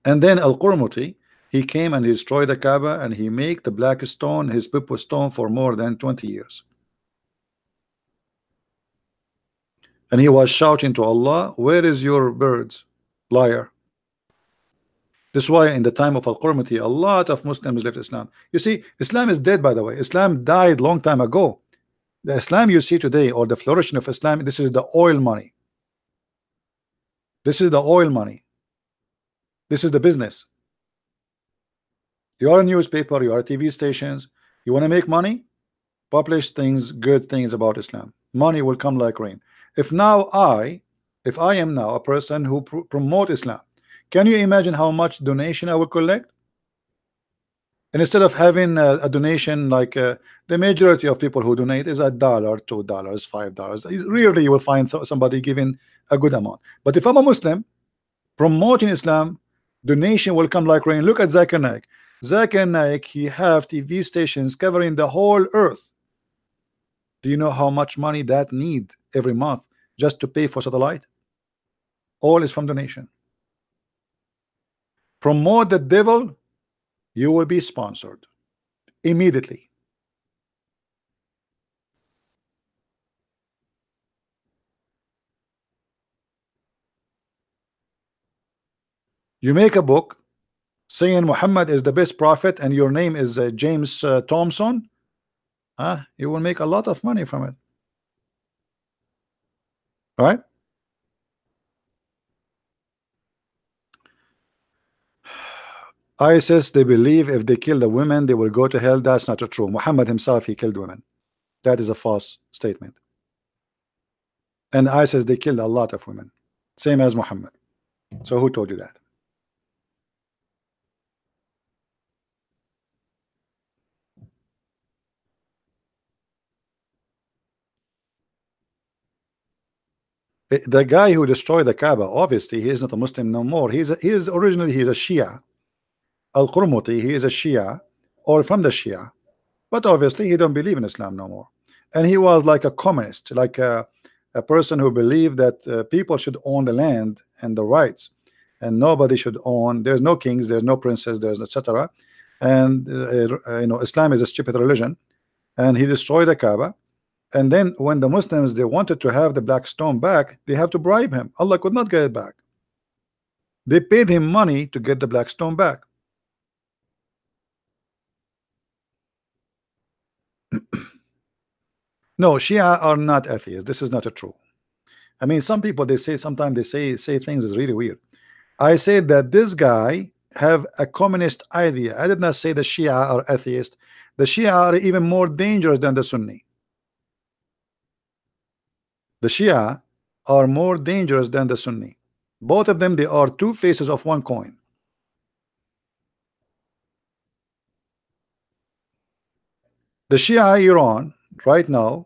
And then Al-Qurmuti, he came and he destroyed the Kaaba and he made the black stone his Pippo stone for more than 20 years. And he was shouting to Allah, where is your birds, liar? This is why in the time of Al-Qurmuti, a lot of Muslims left Islam. You see, Islam is dead, by the way. Islam died long time ago. The Islam you see today, or the flourishing of Islam, this is the oil money. This is the oil money. This is the business. You are a newspaper, you are TV stations, you want to make money, publish things, good things about Islam. Money will come like rain. If I am now a person who promote Islam, can you imagine how much donation I will collect? And instead of having a donation like the majority of people who donate is $1, $2, $5, rarely you will find somebody giving a good amount. But if I'm a Muslim promoting Islam, donation will come like rain. Look at Zakir Naik. Zakir Naik, he have TV stations covering the whole earth. Do you know how much money that need every month just to pay for satellite? All is from donation. Promote the devil, you will be sponsored immediately. You make a book saying Muhammad is the best prophet and your name is James Thompson, you will make a lot of money from it, right? ISIS, they believe if they kill the women they will go to hell. That's not true. Muhammad himself, he killed women. That is a false statement. And ISIS, they killed a lot of women, same as Muhammad. So who told you that? The guy who destroyed the Kaaba, obviously he is not a Muslim no more. He is originally he's a Shia. Al-Qurmuti, he is a Shia or from the Shia, but obviously he don't believe in Islam no more. And he was like a communist, like a person who believed that people should own the land and the rights, and nobody should own. There's no kings, there's no princes, there's etc. And you know, Islam is a stupid religion, and he destroyed the Kaaba. And then when the Muslims they wanted to have the black stone back, they have to bribe him. Allah could not get it back. They paid him money to get the black stone back. No, Shia are not atheists. This is not a true. I mean, some people they say sometimes they say things is really weird. I said that this guy have a communist idea. I did not say the Shia are atheist. The Shia are even more dangerous than the Sunni. The Shia are more dangerous than the Sunni. Both of them, they are two faces of one coin. The Shia Iran right now,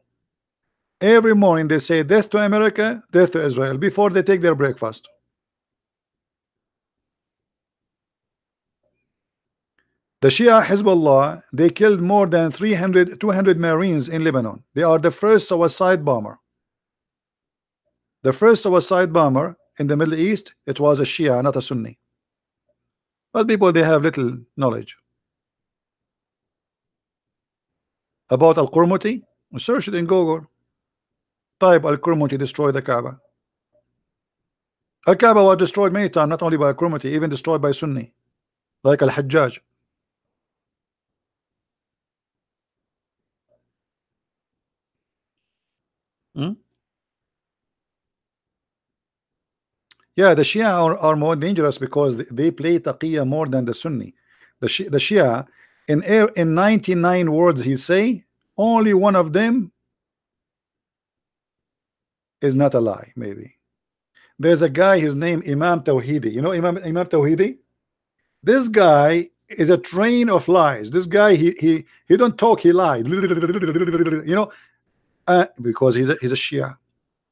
every morning they say death to America, death to Israel before they take their breakfast. The Shia Hezbollah, they killed more than 200 Marines in Lebanon. They are the first suicide bomber. The first suicide bomber in the Middle East, it was a Shia, not a Sunni. But people, they have little knowledge about Al-Qurmuti. Search it in Google. Type Al-Qurmuti destroyed the Kaaba. Al-Kaaba was destroyed many times, not only by Al-Qurmuti, even destroyed by Sunni, like Al-Hajjaj. Yeah, the Shia are more dangerous because they play taqiyya more than the Sunni. The Shia in 99 words he say, only one of them is not a lie. Maybe there's a guy, his name Imam Tawhidi. You know Imam Tawhidi? This guy is a train of lies. This guy he don't talk, he lied. You know, because he's a Shia.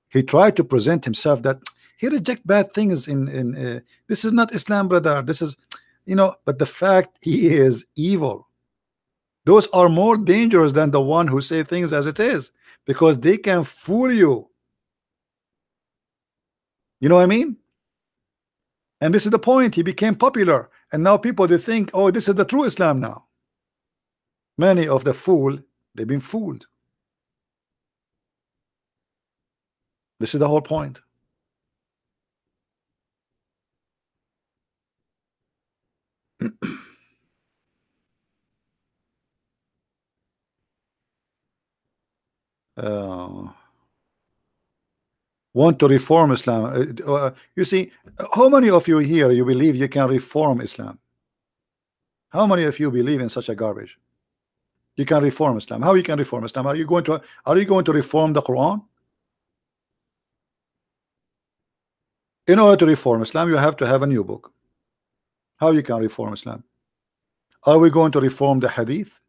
He tried to present himself that he reject bad things in this is not Islam, brother. This is, you know, but the fact he is evil. Those are more dangerous than the one who say things as it is, because they can fool you. You know what I mean? And this is the point. He became popular, and now people they think, oh, this is the true Islam now. Many of the fool, they've been fooled. This is the whole point. Want to reform Islam. You see, how many of you here you believe you can reform Islam? How many of you believe in such a garbage? You can reform Islam. How you can reform Islam? Are you going to reform the Quran? In order to reform Islam, you have to have a new book. How you can reform Islam? Are we going to reform the Hadith?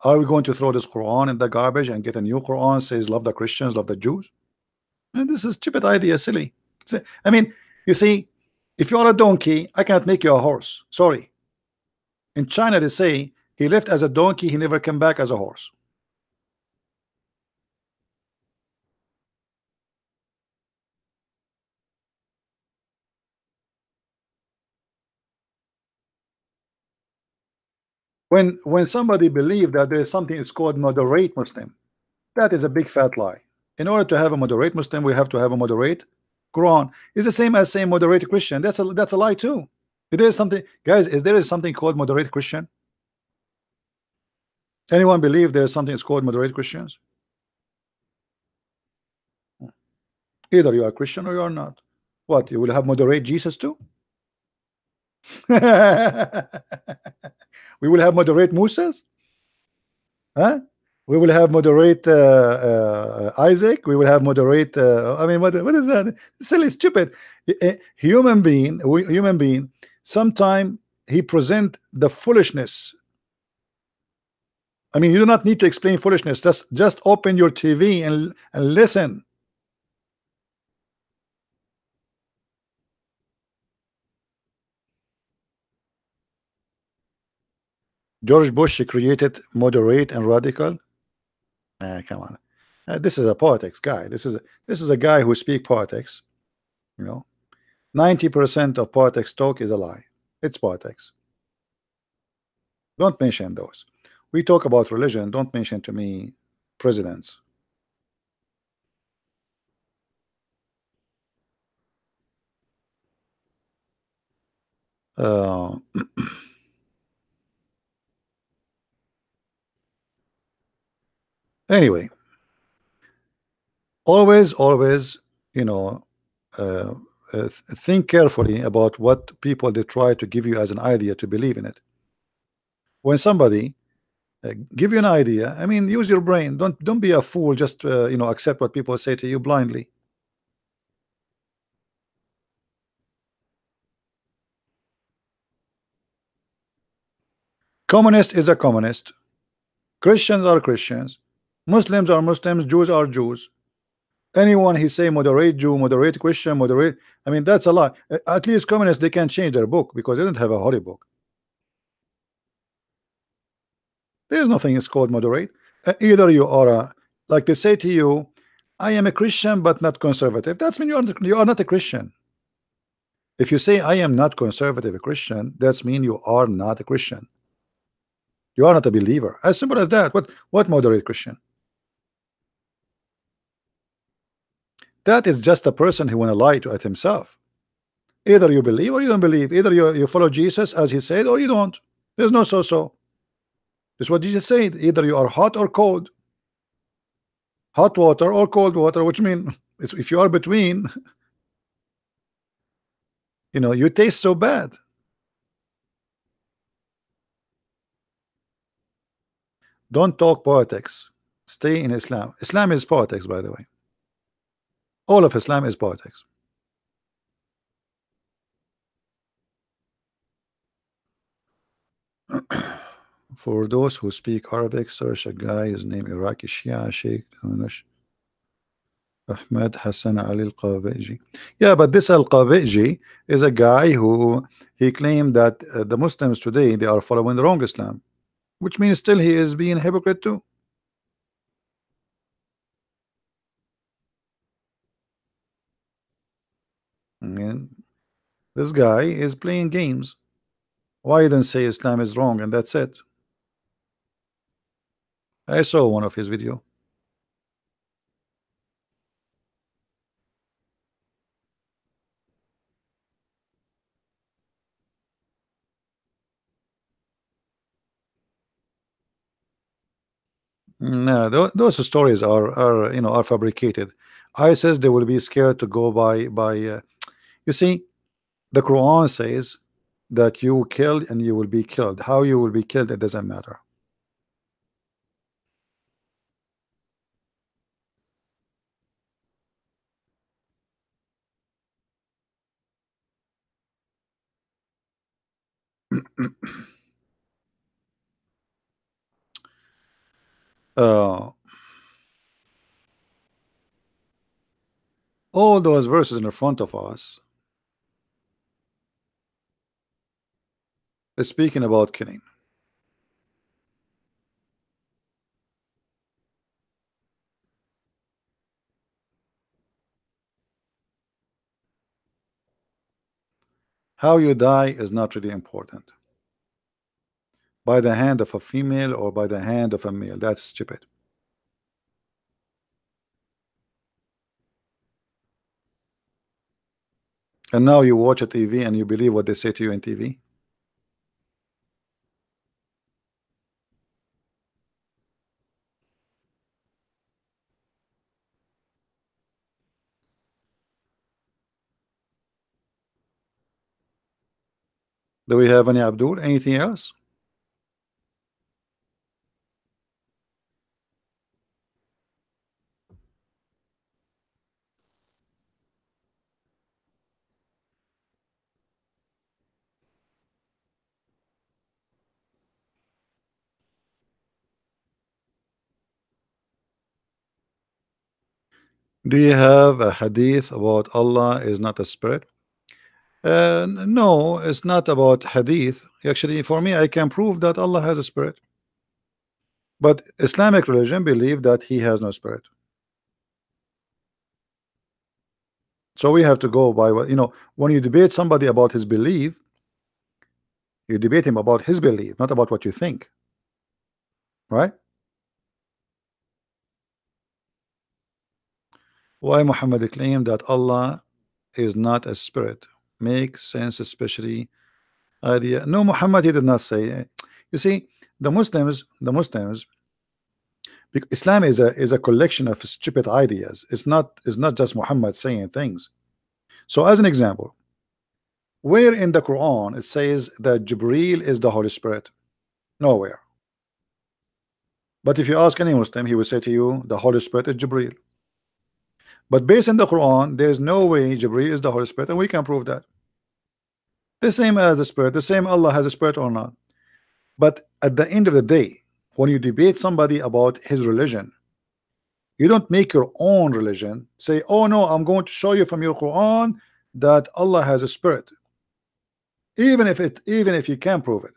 Are we going to throw this Quran in the garbage and get a new Quran says love the Christians, love the Jews? And this is stupid idea, silly. I mean, you see, if you are a donkey, I cannot make you a horse. Sorry. In China, they say he left as a donkey, he never came back as a horse. When somebody believe that there is something it's called moderate Muslim, that is a big fat lie. In order to have a moderate Muslim, we have to have a moderate Quran. It's the same as saying moderate Christian. That's a lie too. If there is something, guys, is there is something called moderate Christian? Anyone believe there is something it's called moderate Christians? Either you are Christian or you are not. What, you will have moderate Jesus too? We will have moderate Moses, huh? We will have moderate Isaac. We will have moderate. I mean, what is that? Silly, stupid. Human being. Sometime he present the foolishness. I mean, you do not need to explain foolishness. Just open your TV and listen. George Bush created moderate and radical. Come on, this is a politics guy. This is a guy who speak politics. You know, 90% of politics talk is a lie. It's politics. Don't mention those. We talk about religion. Don't mention to me presidents. Uh, anyway, always, you know, uh, think carefully about what people they try to give you as an idea to believe in it. When somebody give you an idea, I mean, use your brain. Don't be a fool. Just accept what people say to you blindly. Communist is a communist. Christians are Christians. Muslims are Muslims. Jews are Jews. Anyone he say moderate Jew, moderate Christian, moderate. I mean, that's a lie. At least communists they can change their book because they don't have a holy book. There's nothing is called moderate. Either you are a, like they say to you, I am a Christian but not conservative. That's mean you are not a Christian. If you say I am not conservative a Christian, that's mean you are not a Christian. You are not a believer. As simple as that. What moderate Christian? That is just a person who want to lie to at himself. Either you believe or you don't believe. Either you follow Jesus as he said or you don't. There's no so. That's what Jesus said. Either you are hot or cold. Hot water or cold water, which mean if you are between, you taste so bad. Don't talk politics. Stay in Islam. Islam is politics, by the way. All of Islam is politics. For those who speak Arabic, search a guy, his name Iraqi Shia Sheikh Ahmed Hassan Ali Al-Qabeji. Yeah, but this Al-Qabeji is a guy who he claimed that the Muslims today they are following the wrong Islam, which means still he is being hypocrite too. I mean, this guy is playing games. Why you don't say Islam is wrong and that's it? I saw one of his video. No, those stories are fabricated. ISIS they will be scared to go by. You see, the Quran says that you killed and you will be killed. How you will be killed, it doesn't matter. Uh, all those verses in front of us is speaking about killing. How you die is not really important. by the hand of a female or by the hand of a male. That's stupid. And now you watch a TV and you believe what they say to you in TV. Do we have any Abdul? Anything else? Do you have a hadith about Allah is not a spirit? No, it's not about hadith. Actually, for me, I can prove that Allah has a spirit. But Islamic religion believe that he has no spirit. So we have to go by what, when you debate somebody about his belief, you debate him about his belief, not about what you think. Right? Why Muhammad claimed that Allah is not a spirit? Makes sense, especially idea. No, Muhammad, he did not say. You see, the Muslims, Islam is a collection of stupid ideas. It's not just Muhammad saying things. So as an example, where in the Quran it says that Jibreel is the Holy Spirit? Nowhere. But if you ask any Muslim, he will say to you the Holy Spirit is Jibreel. But based on the Quran, there is no way Jibreel is the Holy Spirit, and we can prove that. The same as the Spirit, the same Allah has a spirit or not. But at the end of the day, when you debate somebody about his religion, you don't make your own religion. Say, oh no, I'm going to show you from your Quran that Allah has a spirit, even if you can prove it.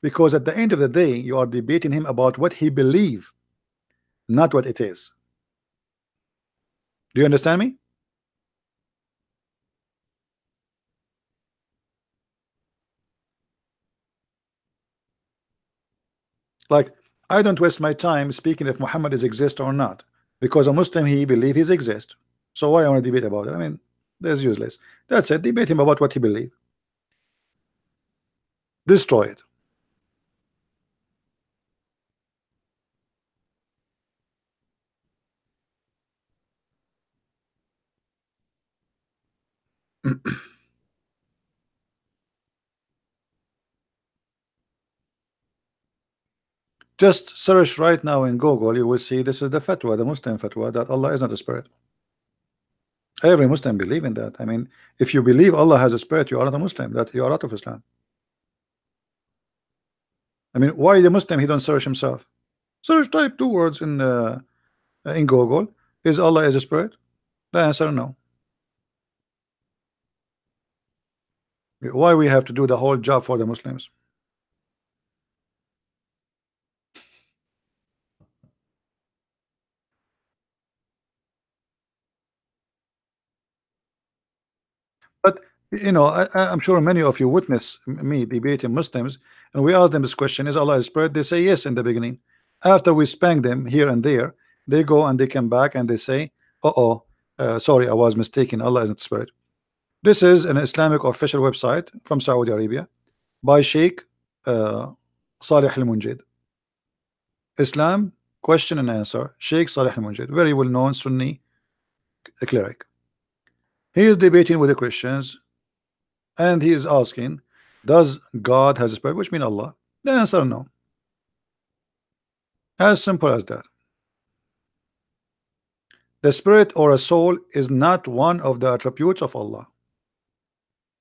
Because at the end of the day, you are debating him about what he believes, not what it is. Do you understand me? Like, I don't waste my time speaking if Muhammad is exist or not, because a Muslim, he believe he's exist. So why I want to debate about it? I mean, that's useless. That's it. Debate him about what he believe. Destroy it. Just search right now in Google, you will see this is the fatwa, the Muslim fatwa, that Allah is not a spirit. Every Muslim believe in that. I mean, if you believe Allah has a spirit, you are not a Muslim, that you are out of Islam. I mean, why the Muslim, he don't search himself? Search, type 2 words in Google, is Allah is a spirit? The answer no. Why we have to do the whole job for the Muslims? But I'm sure many of you witness me debating Muslims, and we ask them this question: is Allah a spirit? They say yes in the beginning. After we spank them here and there, they go and they come back and they say, sorry, I was mistaken. Allah isn't a spirit. This is an Islamic official website from Saudi Arabia by Sheikh Salih Al-Munjid. Islam question and answer. Sheikh Salih Al-Munjid, very well known Sunni cleric. He is debating with the Christians, and he is asking, does God has a spirit, which means Allah? The answer no. As simple as that. The spirit or a soul is not one of the attributes of Allah.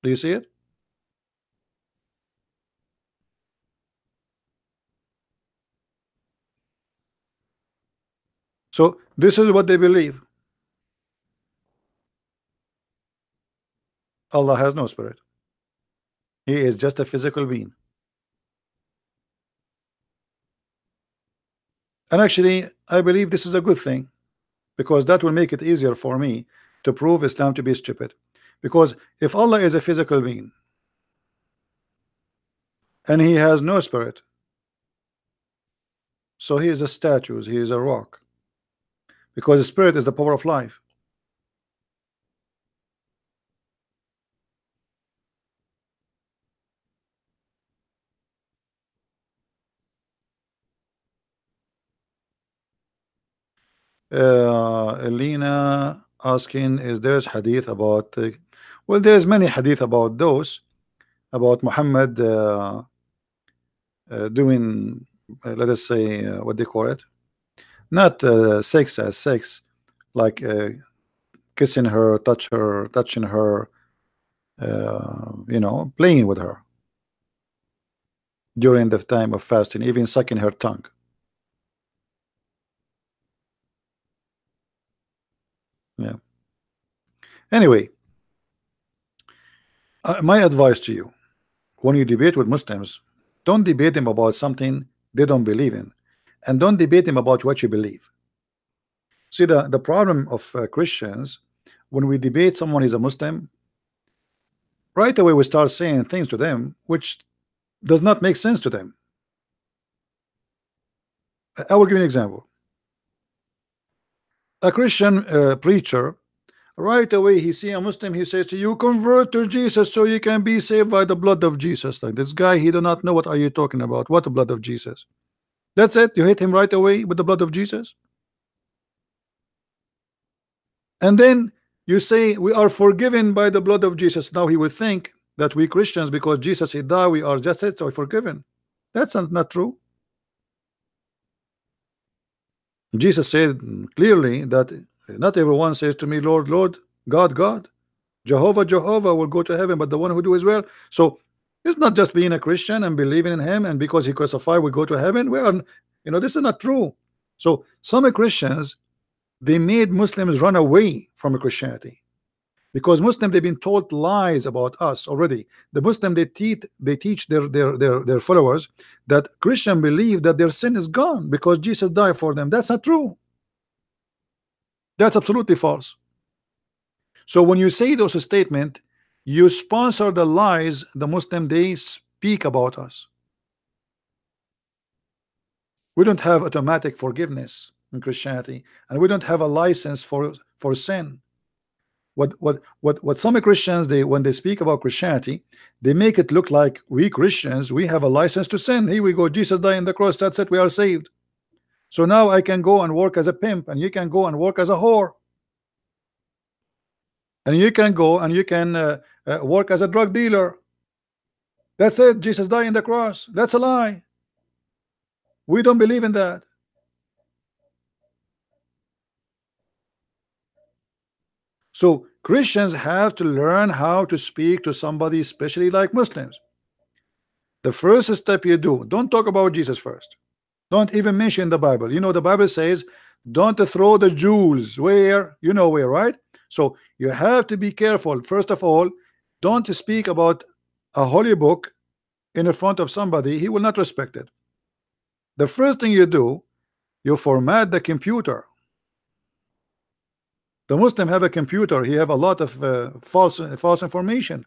Do you see it? So this is what they believe. Allah has no spirit. He is just a physical being. And actually, I believe this is a good thing, because that will make it easier for me to prove Islam to be stupid. Because if Allah is a physical being and he has no spirit. So he is a statue, he is a rock, because the spirit is the power of life. Elena asking, is there's hadith about well, there's many hadith about those, about Muhammad doing let us say what they call it, not sex as sex, like kissing her, touching her, you know, playing with her during the time of fasting, even sucking her tongue. Yeah. Anyway, my advice to you, when you debate with Muslims, don't debate them about something they don't believe in, and don't debate them about what you believe. See, the problem of Christians, when we debate someone is a Muslim, right away we start saying things to them which does not make sense to them. I will give you an example. A Christian preacher, right away he see a Muslim, he says to you, convert to Jesus so you can be saved by the blood of Jesus. Like, this guy, he do not know what are you talking about. What the blood of Jesus? That's it. You hit him right away with the blood of Jesus, and then you say we are forgiven by the blood of Jesus. Now he would think that we Christians, because Jesus he died, we are just so forgiven. That's not true. Jesus said clearly that not everyone says to me, Lord, Lord, God, God, Jehovah, Jehovah will go to heaven, but the one who do his will. So it's not just being a Christian and believing in him, and because he crucified we go to heaven. We are, you know, this is not true. So some Christians, they made Muslims run away from Christianity, because Muslims, they've been told lies about us already. The Muslim, they teach their followers that Christian believe that their sin is gone because Jesus died for them. That's not true. That's absolutely false. So when you say those statements, you sponsor the lies the Muslim they speak about us. We don't have automatic forgiveness in Christianity, and we don't have a license for sin. What some Christians, they, when they speak about Christianity, they make it look like we Christians, we have a license to sin. Here we go, Jesus died on the cross, that's it, we are saved. So now I can go and work as a pimp, and you can go and work as a whore, and you can go and you can work as a drug dealer. That's it, Jesus died on the cross. That's a lie. We don't believe in that. So Christians have to learn how to speak to somebody, especially like Muslims. The first step you do, don't talk about Jesus first. Don't even mention the Bible. You know, the Bible says don't throw the jewels where, you know where, right? So you have to be careful. First of all, don't speak about a holy book in front of somebody. He will not respect it. The first thing you do, you format the computer. The Muslim have a computer. He have a lot of false information.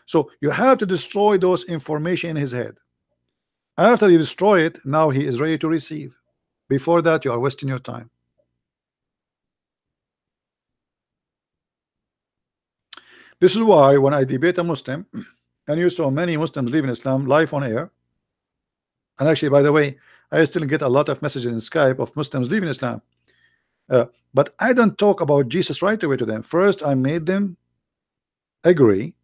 So you have to destroy those information in his head. After you destroy it, now he is ready to receive. Before that, you are wasting your time. This is why when I debate a Muslim, and you saw many Muslims leaving Islam live on air, and actually, by the way, I still get a lot of messages in Skype of Muslims leaving Islam. But I don't talk about Jesus right away to them. First, I made them agree.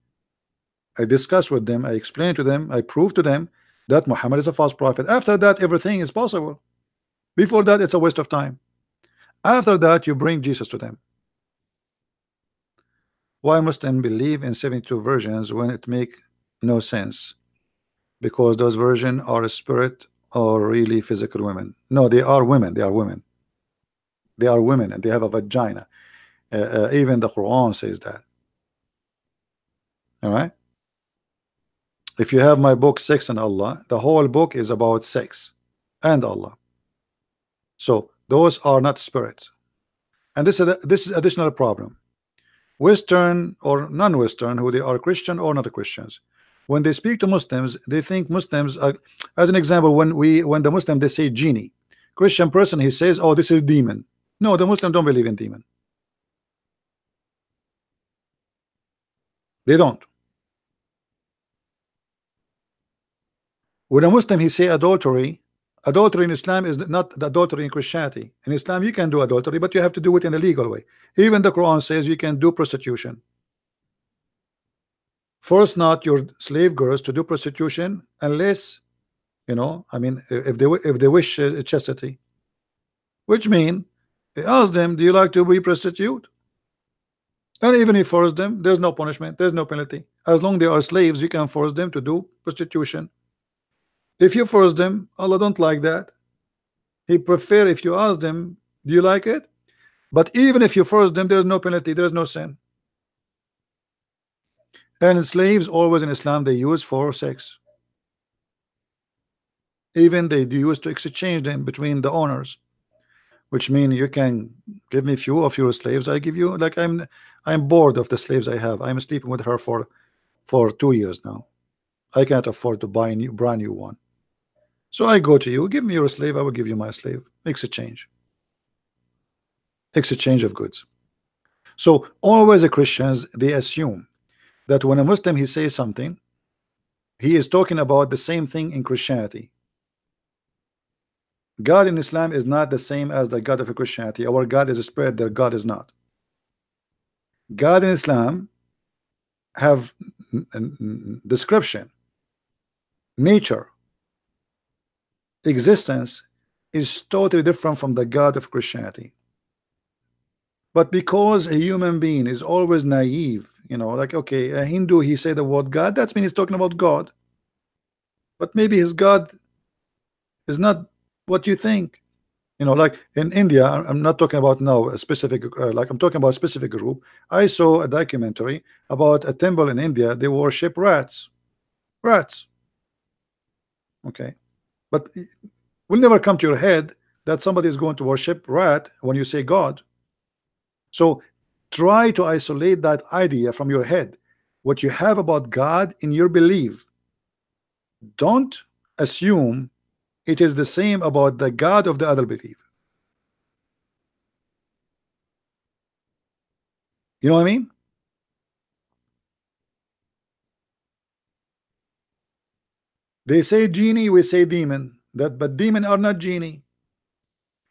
I discuss with them. I explain to them. I prove to them that Muhammad is a false prophet. After that, everything is possible. Before that, it's a waste of time. After that, you bring Jesus to them. Why Muslims believe in 72 versions when it make no sense? Because those versions are a spirit or really physical women. No, they are women. They are women. They are women, and they have a vagina. Even the Quran says that. All right. If you have my book Sex and Allah, the whole book is about sex and Allah. So those are not spirits, and this is additional problem. Western or non-Western, who they are Christian or not Christians, When they speak to Muslims, they think Muslims are, as an example, when the Muslim they say genie, Christian person he says, oh, this is demon. No, the Muslim don't believe in demon. They don't. When a Muslim he say adultery, adultery in Islam is not the adultery in Christianity. In Islam you can do adultery, but you have to do it in a legal way. Even the Quran says you can do prostitution. Force not your slave girls to do prostitution unless, you know, I mean, if they wish chastity, which mean ask them, do you like to be prostitute? And even if force them, there's no punishment, there's no penalty. As long they are slaves, you can force them to do prostitution. If you force them, Allah don't like that. He prefer if you ask them, do you like it? But even if you force them, there's no penalty, there's no sin. And slaves always in Islam they use for sex. Even they use to exchange them between the owners, which mean you can give me few of your slaves, I give you, like I'm bored of the slaves I have. I'm sleeping with her for 2 years now. I can't afford to buy a brand new one. So I go to you, give me your slave, I will give you my slave. Exchange of goods. So always the Christians they assume that when a Muslim he says something, he is talking about the same thing in Christianity. God in Islam is not the same as the God of Christianity. Our God is a spirit, their God is not. God in Islam have description, nature, existence is totally different from the God of Christianity. But because a human being is always naive, you know, like, okay, a Hindu he say the word God, that's mean he's talking about God, but maybe his God is not what you think. You know, like in India, I'm not talking about now a specific like I'm talking about a specific group. I saw a documentary about a temple in India. They worship rats. Okay, but will never come to your head that somebody is going to worship rat when you say God. So try to isolate that idea from your head, what you have about God in your belief. Don't assume it is the same about the God of the other belief. You know what I mean? They say genie, we say demon. But demon are not genie.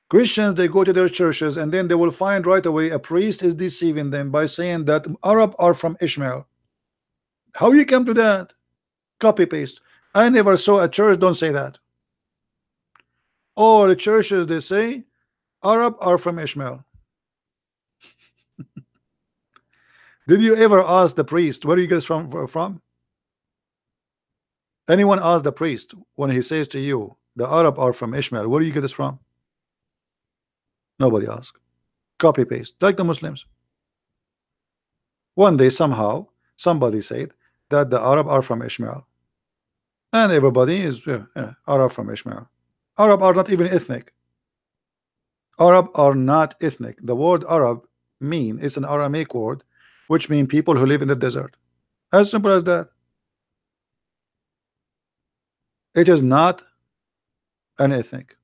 Christians they go to their churches and then they will find right away a priest is deceiving them by saying that Arab are from Ishmael. How you come to that? Copy paste. I never saw a church don't say that. All the churches they say Arab are from Ishmael. Did you ever ask the priest where you get from? Anyone ask the priest when he says to you the Arab are from Ishmael, where do you get this from? Nobody asked. Copy paste like the Muslims. One day somehow somebody said that the Arab are from Ishmael, and everybody is Arab from Ishmael. Arab are not even ethnic. Arab are not ethnic. The word Arab mean is an Aramaic word which mean people who live in the desert. As simple as that. It is not an ethnic.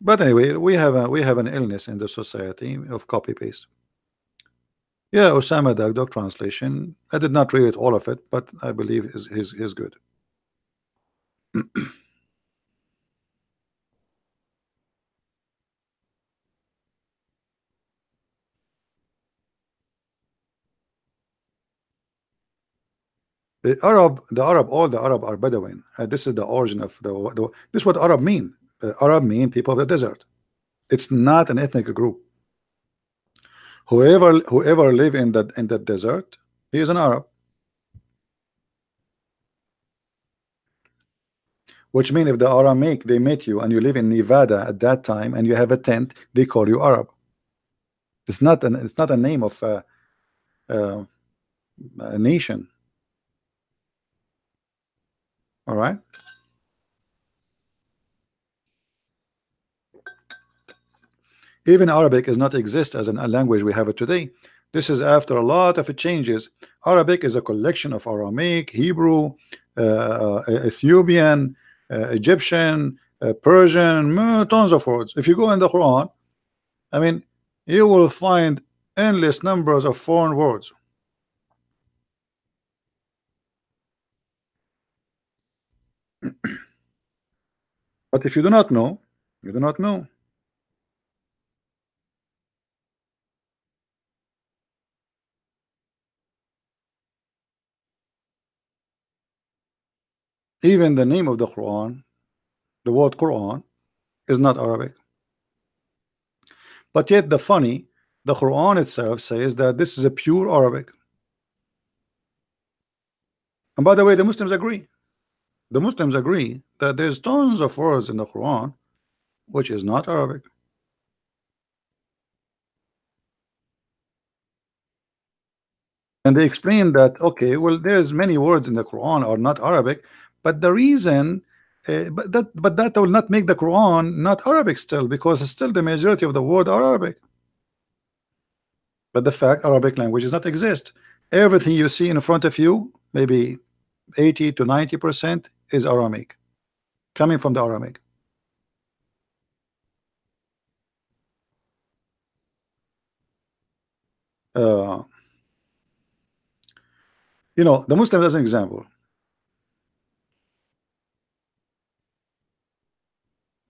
But anyway, we have an illness in the society of copy paste. Yeah, Osama Dagdog translation. I did not read all of it, but I believe is good. All the Arab are Bedouin. This is the origin of this is what Arab mean. Arab mean people of the desert. It's not an ethnic group. Whoever live in that desert, he is an Arab. Which mean if the Aramaic they met you and you live in Nevada at that time and you have a tent, they call you Arab. It's not a name of a nation. All right. Even Arabic is not exist as a language we have it today. This is after a lot of changes. Arabic is a collection of Aramaic, Hebrew, Ethiopian, Egyptian, Persian, tons of words. If you go in the Quran, I mean, you will find endless numbers of foreign words. But if you do not know, you do not know. Even the name of the Quran, the word Quran, is not Arabic. But yet the Quran itself says that this is a pure Arabic. And by the way, the Muslims agree. The Muslims agree that there's tons of words in the Quran which is not Arabic. And they explain that, okay, well, there's many words in the Quran are not Arabic, but the reason, but that will not make the Quran not Arabic still, because still the majority of the word are Arabic. But the fact Arabic language does not exist. Everything you see in front of you, maybe 80 to 90% is Aramaic, coming from the Aramaic. Uh, the Muslim as an example.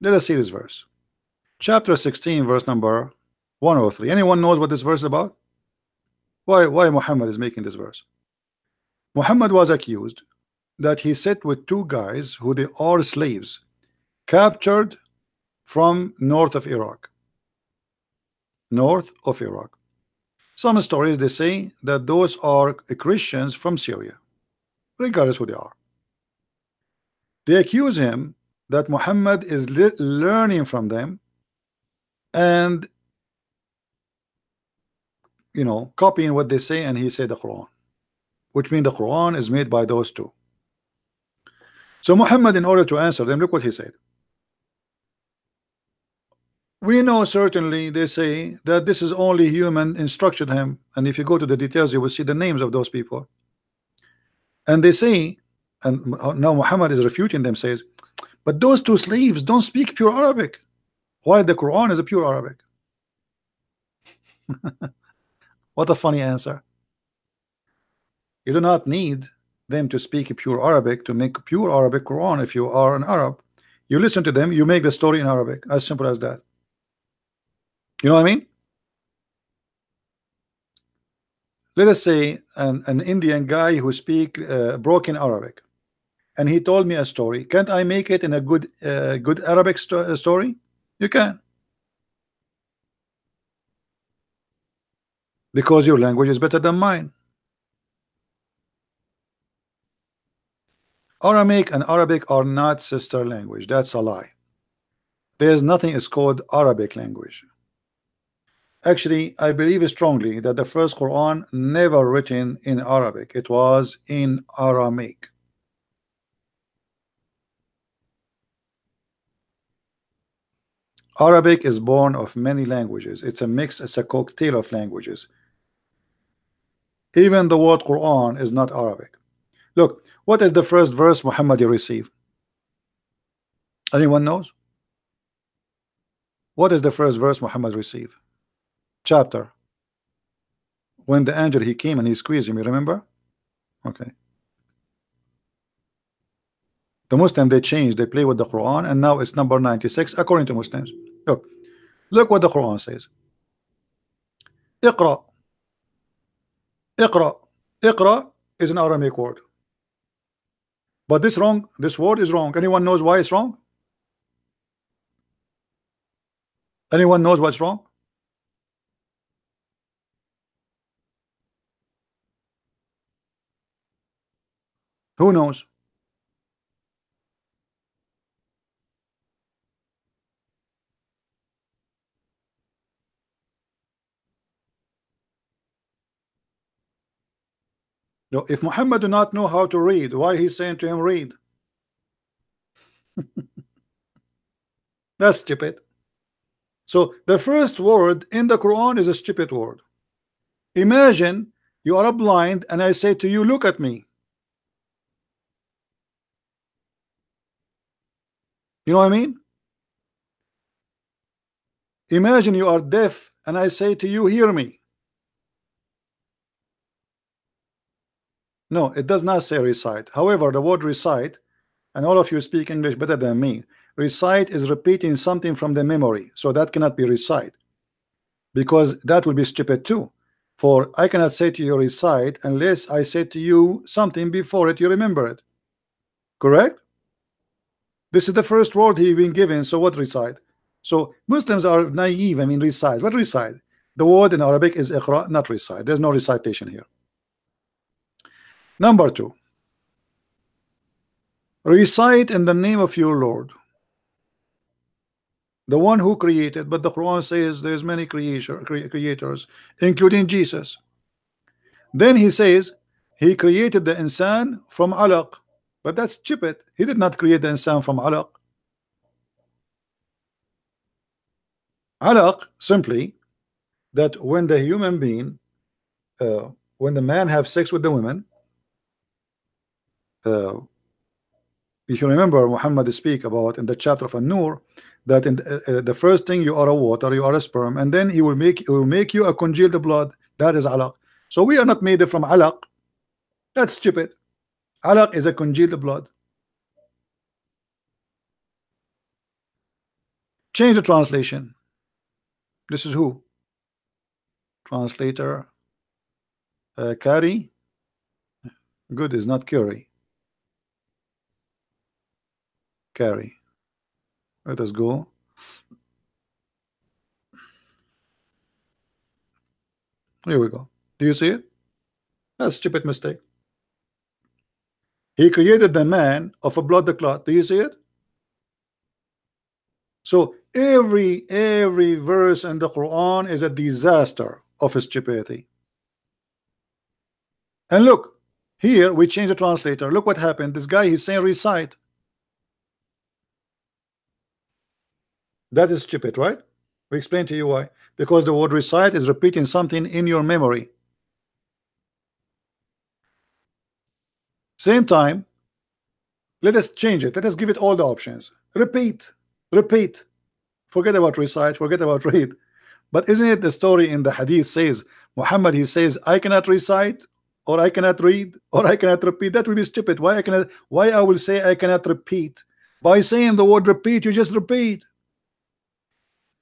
Let us see this verse. Chapter 16, verse number 103. Anyone knows what this verse is about? Why Muhammad is making this verse? Muhammad was accused that he sat with two guys who they are slaves, captured from north of Iraq. North of Iraq. Some stories they say that those are Christians from Syria, regardless who they are. They accuse him that Muhammad is learning from them and copying what they say, and he said the Quran, which means the Quran is made by those two. So Muhammad, in order to answer them, look what he said. We know certainly, they say, that this is only human instructed him, and if you go to the details you will see the names of those people. And they say, and now Muhammad is refuting them, says, but those two slaves don't speak pure Arabic, while the Quran is a pure Arabic. What a funny answer. You do not need them to speak pure Arabic to make pure Arabic Quran. If you are an Arab, you listen to them, you make the story in Arabic, as simple as that. You know what I mean? Let us say an Indian guy who speak broken Arabic, and he told me a story. Can't I make it in a good Arabic story? You can, because your language is better than mine. Aramaic and Arabic are not sister language. That's a lie. There's nothing is called Arabic language. Actually, I believe strongly that the first Quran never written in Arabic. It was in Aramaic. Arabic is born of many languages. It's a mix, it's a cocktail of languages. Even the word Quran is not Arabic. Look, what is the first verse Muhammad received? Anyone knows? What is the first verse Muhammad received? Chapter. When the angel he came and he squeezed him, you remember? Okay. The Muslim they changed, they play with the Quran, and now it's number 96 according to Muslims. Look what the Quran says. Iqra. Iqra. Iqra is an Aramaic word. But this word is wrong. Anyone knows why it's wrong? Anyone knows what's wrong? Who knows? No, if Muhammad do not know how to read, why he's saying to him read? That's stupid. So the first word in the Quran is a stupid word. Imagine you are blind and I say to you, look at me. You know what I mean? Imagine you are deaf and I say to you, hear me. No, it does not say recite. However, the word recite, and all of you speak English better than me, recite is repeating something from the memory, so that cannot be recite, because that would be stupid too. For I cannot say to you recite unless I say to you something before it, you remember it. Correct? This is the first word he been given, so what recite? So Muslims are naive. I mean, recite. What recite? The word in Arabic is iqra, not recite. There's no recitation here. Number two, recite in the name of your Lord, the one who created. But the Quran says there's many creators, including Jesus. Then he says he created the insan from alaq, but that's stupid. He did not create the insan from alaq. Alaq simply that when the human being, when the man have sex with the woman, if you remember, Muhammad speak about in the chapter of An-Nur that in the first thing you are a water, you are a sperm, and then he will make you a congealed blood. That is alaq. So we are not made from alaq. That's stupid. Alaq is a congealed blood. Change the translation. This is who? Translator Kari. Good is not Curry. Carry. Let us go. Here we go. Do you see it? That's a stupid mistake. He created the man of a blood clot. Do you see it? So every verse in the Quran is a disaster of stupidity. And look, here we change the translator. Look what happened. This guy, he's saying recite. That is stupid, right? We explain to you why. Because the word recite is repeating something in your memory. Same time, let us change it. Let us give it all the options. Repeat, repeat. Forget about recite, forget about read. But isn't it the story in the hadith says, Muhammad, he says, I cannot recite, or I cannot read, or I cannot repeat. That would be stupid. Why I will say I cannot repeat? By saying the word repeat, you just repeat.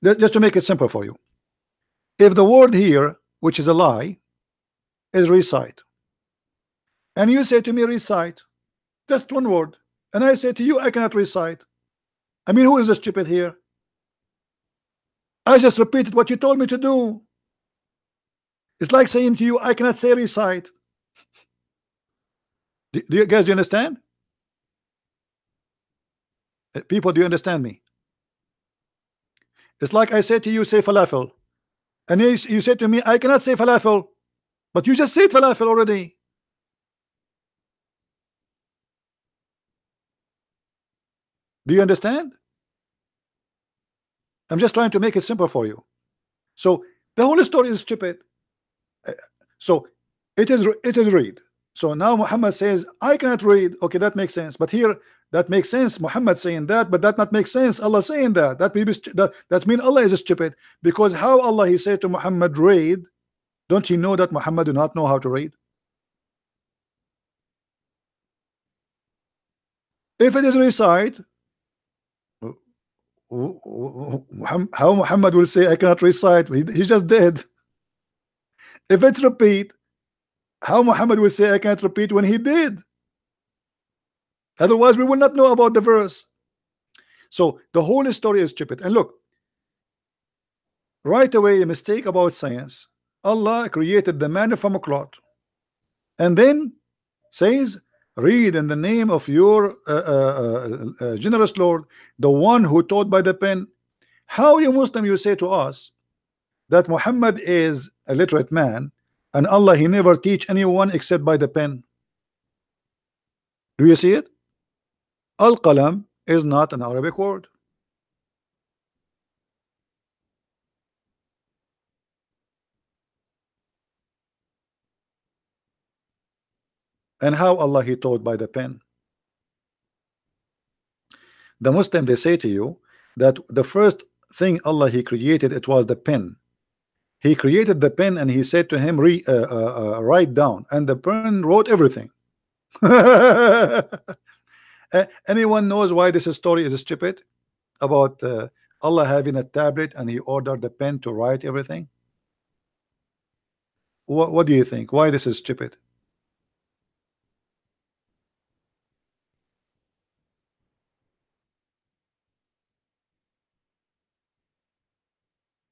Just to make it simple for you. If the word here, which is a lie, is recite, and you say to me recite, just one word, and I say to you I cannot recite, I mean, who is the stupid here? I just repeated what you told me to do. It's like saying to you I cannot say recite. Do you guys, do you understand? People, do you understand me? It's like I said to you, say falafel, and you say to me I cannot say falafel, but you just said falafel already. Do you understand? I'm just trying to make it simple for you. So the whole story is stupid. So it is read. So now Muhammad says I cannot read. Okay, that makes sense. But here that makes sense. Muhammad saying that, but that not make sense. Allah saying that. That mean Allah is stupid, because how Allah he said to Muhammad read? Don't you know that Muhammad do not know how to read? If it is recite, how Muhammad will say I cannot recite? He just did. If it's repeat, how Muhammad will say I can't repeat when he did? Otherwise we will not know about the verse. So the whole story is stupid. And look, right away a mistake about science. Allah created the man from a clot, and then says read in the name of your generous Lord, the one who taught by the pen. How you Muslim you say to us that Muhammad is a literate man, and Allah he never teach anyone except by the pen? Do you see it? Al-Qalam is not an Arabic word. And how Allah He taught by the pen? The Muslim, they say to you that the first thing Allah He created, it was the pen. He created the pen and He said to him, write down, and the pen wrote everything. Anyone knows why this story is stupid about Allah having a tablet and He ordered the pen to write everything? What do you think? Why this is stupid?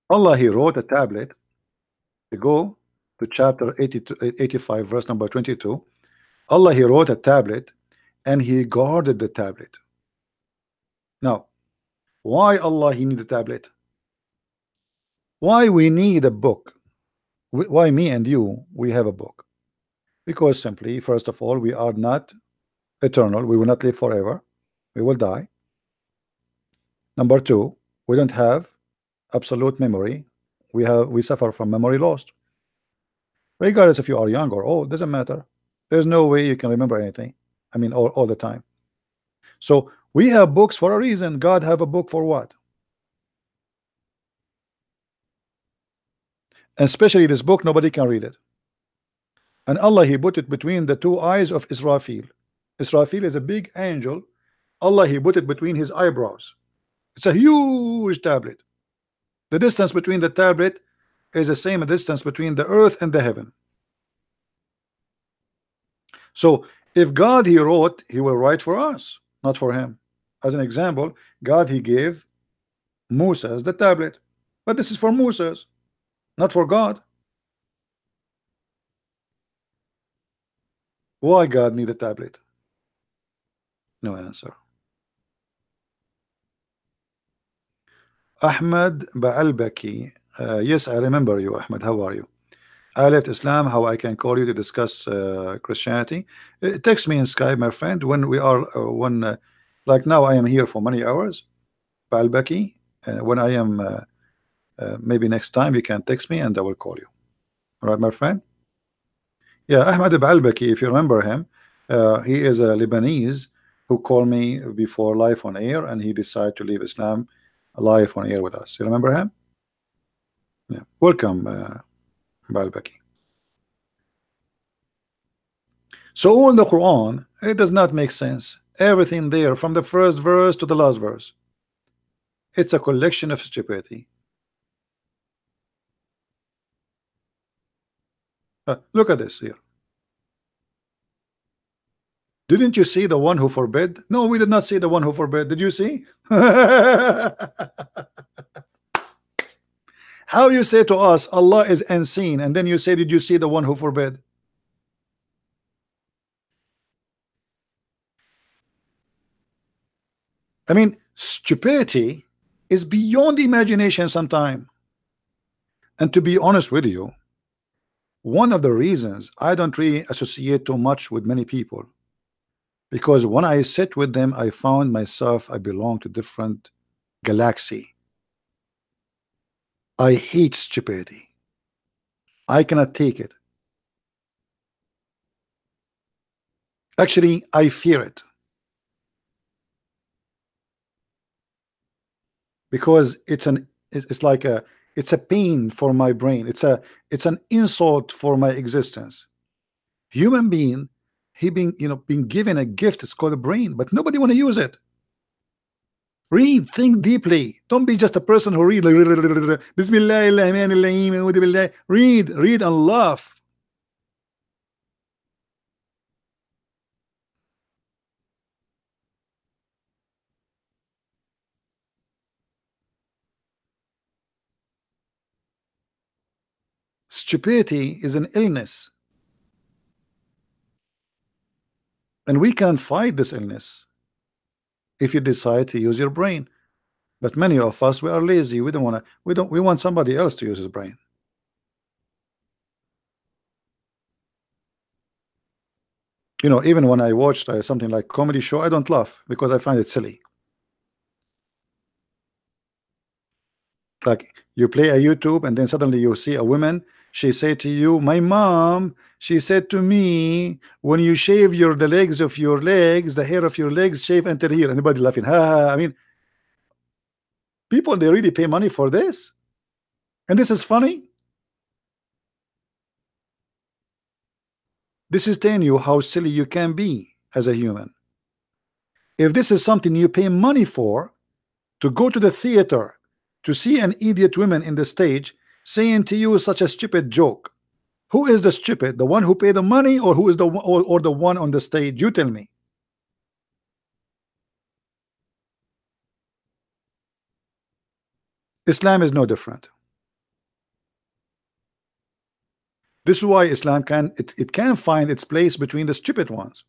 Allah He wrote a tablet. To go to chapter 82, 85, verse number 22. Allah He wrote a tablet and He guarded the tablet. Now, why Allah He need a tablet? Why we need a book? Why me and you we have a book? Because simply, first of all, we are not eternal. We will not live forever. We will die. Number two, we don't have absolute memory. We suffer from memory loss. Regardless if you are young or old, doesn't matter. There's no way you can remember anything. I mean, all the time. So we have books for a reason. God have a book for what? Especially this book, nobody can read it. And Allah He put it between the two eyes of Israfil. Israfil is a big angel. Allah He put it between his eyebrows. It's a huge tablet. The distance between the tablet is the same distance between the earth and the heaven. So if God He wrote, He will write for us, not for him. As an example, God He gave Moses the tablet, but this is for Moses, not for God. Why God need a tablet? No answer. Ahmed Baalbaki, yes, I remember you, Ahmed. How are you? I left Islam. How I can call you to discuss Christianity? Text me in Skype, my friend. When we are like now, I am here for many hours. Baalbaki. When I am maybe next time, you can text me and I will call you. All right, my friend. Yeah, Ahmed Baalbaki, if you remember him, he is a Lebanese who called me before live on air, and he decided to leave Islam live on air with us. You remember him? Yeah. Welcome, Baalbaki. So all the Quran, it does not make sense. Everything there, from the first verse to the last verse, it's a collection of stupidity. Look at this here. Didn't you see the one who forbid? No, we did not see the one who forbid. Did you see? How you say to us Allah is unseen, and then you say, did you see the one who forbid? I mean, stupidity is beyond imagination sometimes. And to be honest with you, one of the reasons I don't really associate too much with many people, because when I sit with them, I found myself I belong to different galaxy. I hate stupidity. I cannot take it. Actually, I fear it. Because it's like it's a pain for my brain. It's an insult for my existence. Human being, he being given a gift. It's called a brain, but nobody want to use it. Read, think deeply. Don't be just a person who read like Bismillah. Read and laugh. Stupidity is an illness, and we can fight this illness if you decide to use your brain. But many of us, we are lazy. We don't want to. We want somebody else to use his brain. Even when I watched something like comedy show, I don't laugh because I find it silly. Like you play a YouTube and then suddenly you see a woman, she say to you, my mom, she said to me, when you shave the legs of your legs, the hair of your legs, shave until here. Anybody laughing? Ha, ha, ha. I mean, people, they really pay money for this, and this is funny. This is telling you how silly you can be as a human. If this is something you pay money for, to go to the theater to see an idiot woman in the stage saying to you such a stupid joke, who is the stupid? The one who paid the money, or who is the or the one on the stage? You tell me. Islam is no different. This is why Islam it can find its place between the stupid ones.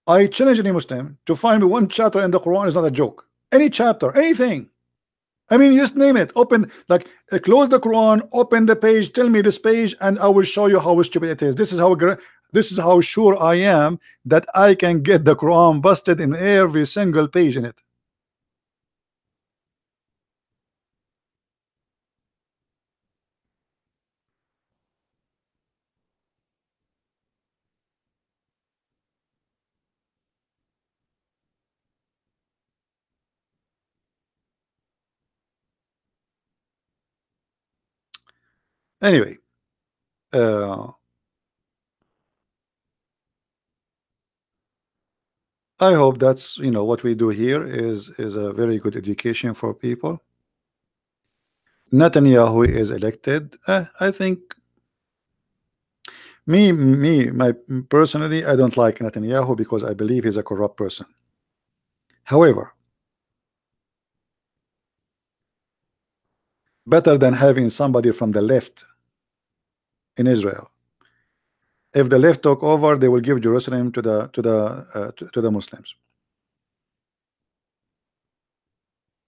I challenge any Muslim to find me one chapter in the Quran is not a joke. Any chapter, anything. I mean, just name it. Open, like, close the Quran, open the page, tell me this page, and I will show you how stupid it is. This is how sure I am that I can get the Quran busted in every single page in it. Anyway, uh, I hope that's what we do here is a very good education for people. Netanyahu is elected. I think my personally, I don't like Netanyahu because I believe he's a corrupt person. However, better than having somebody from the left in Israel. If the left took over, they will give Jerusalem to the Muslims.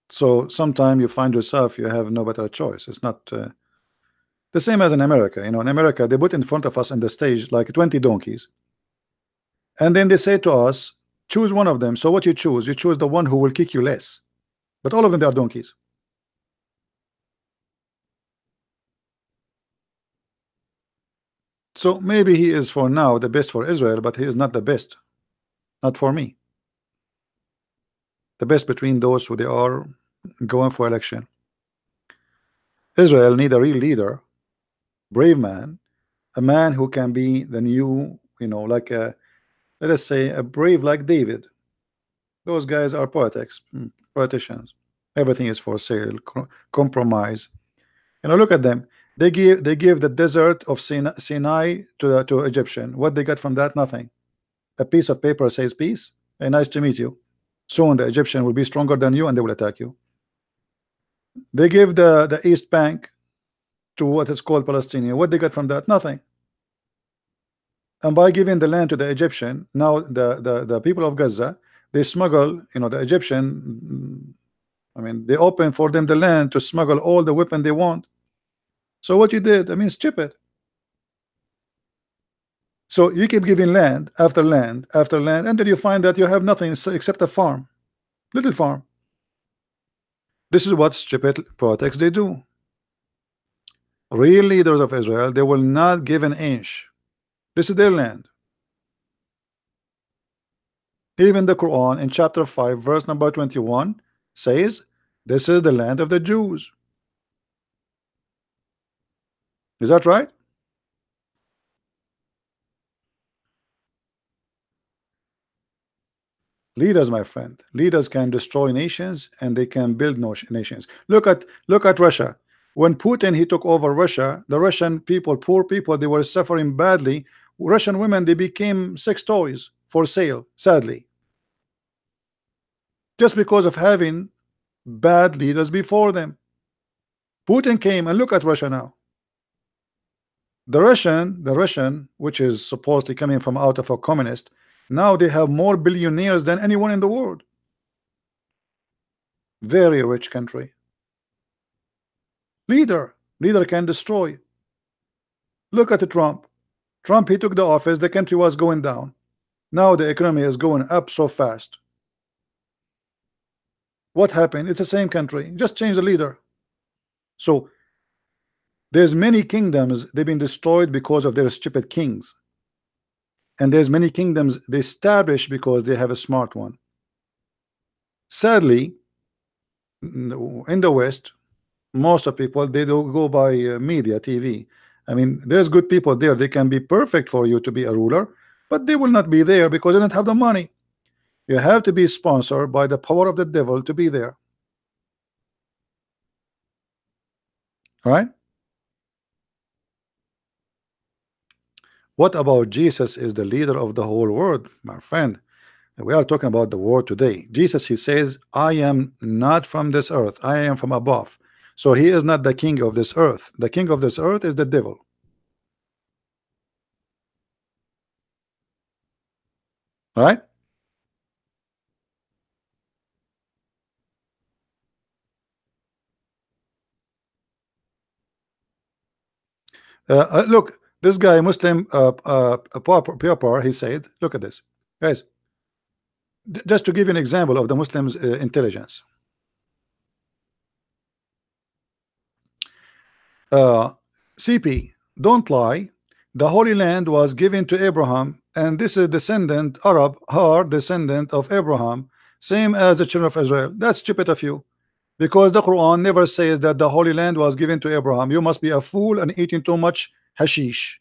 So sometime you find yourself you have no better choice. It's not the same as in America. In America they put in front of us on the stage like 20 donkeys, and then they say to us, choose one of them. So what you choose? You choose the one who will kick you less, but all of them, they are donkeys. So maybe he is for now the best for Israel, but he is not the best, not for me. The best between those who they are going for election. Israel need a real leader, brave man, a man who can be the new, like let us say a brave like David. Those guys are politicians. Everything is for sale, compromise. Look at them. They give the desert of Sinai to Egyptian. What they got from that? Nothing. A piece of paper says peace. Hey, nice to meet you. Soon the Egyptian will be stronger than you and they will attack you. They give the East Bank to what is called Palestinian. What they got from that? Nothing. And by giving the land to the Egyptian, now the people of Gaza, they smuggle, the Egyptian, I mean, they open for them the land to smuggle all the weapon they want. So what you did, I mean, stupid. So you keep giving land after land after land until you find that you have nothing except a farm, little farm. This is what stupid politics they do. Real leaders of Israel, they will not give an inch. This is their land. Even the Quran in chapter 5 verse number 21 says this is the land of the Jews. Is that right? Leaders, my friend, leaders can destroy nations and they can build nations. Look at Russia. When Putin he took over Russia, the Russian people, poor people, they were suffering badly. Russian women, they became sex toys for sale, sadly, just because of having bad leaders before them. Putin came and look at Russia now. The Russian, which is supposedly coming from out of a communist, now they have more billionaires than anyone in the world. Very rich country. Leader can destroy. Look at Trump. Trump, he took the office, the country was going down. Now the economy is going up so fast. What happened? It's the same country, just change the leader. So there's many kingdoms, they've been destroyed because of their stupid kings, and there's many kingdoms they establish because they have a smart one. Sadly, in the West, most of people, they don't go by media, TV. I mean, there's good people there, they can be perfect for you to be a ruler, but they will not be there because they don't have the money. You have to be sponsored by the power of the devil to be there. All right. What about Jesus is the leader of the whole world, my friend? We are talking about the world today. Jesus, he says, I am not from this earth, I am from above. So he is not the king of this earth. The king of this earth is the devil. All right. Look, this guy Muslim Papa, he said, look at this, guys. Just to give you an example of the Muslims intelligence. CP, don't lie. The Holy Land was given to Abraham, and this is descendant Arab, her descendant of Abraham, same as the children of Israel. That's stupid of you, because the Quran never says that the Holy Land was given to Abraham. You must be a fool and eating too much hashish.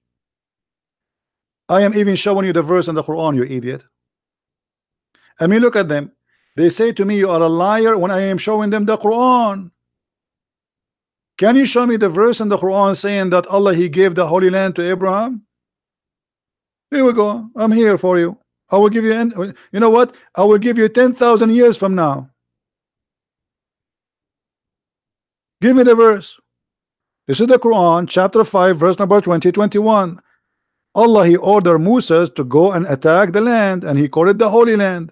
I am even showing you the verse in the Quran, you idiot. I mean, look at them. They say to me, you are a liar, when I am showing them the Quran. Can you show me the verse in the Quran saying that Allah, he gave the Holy Land to Abraham? Here we go. I'm here for you. I will give you, you know what? I will give you 10,000 years from now. Give me the verse. This is the Quran, chapter 5, verse number 20-21. Allah, he ordered Moses to go and attack the land, and he called it the Holy Land.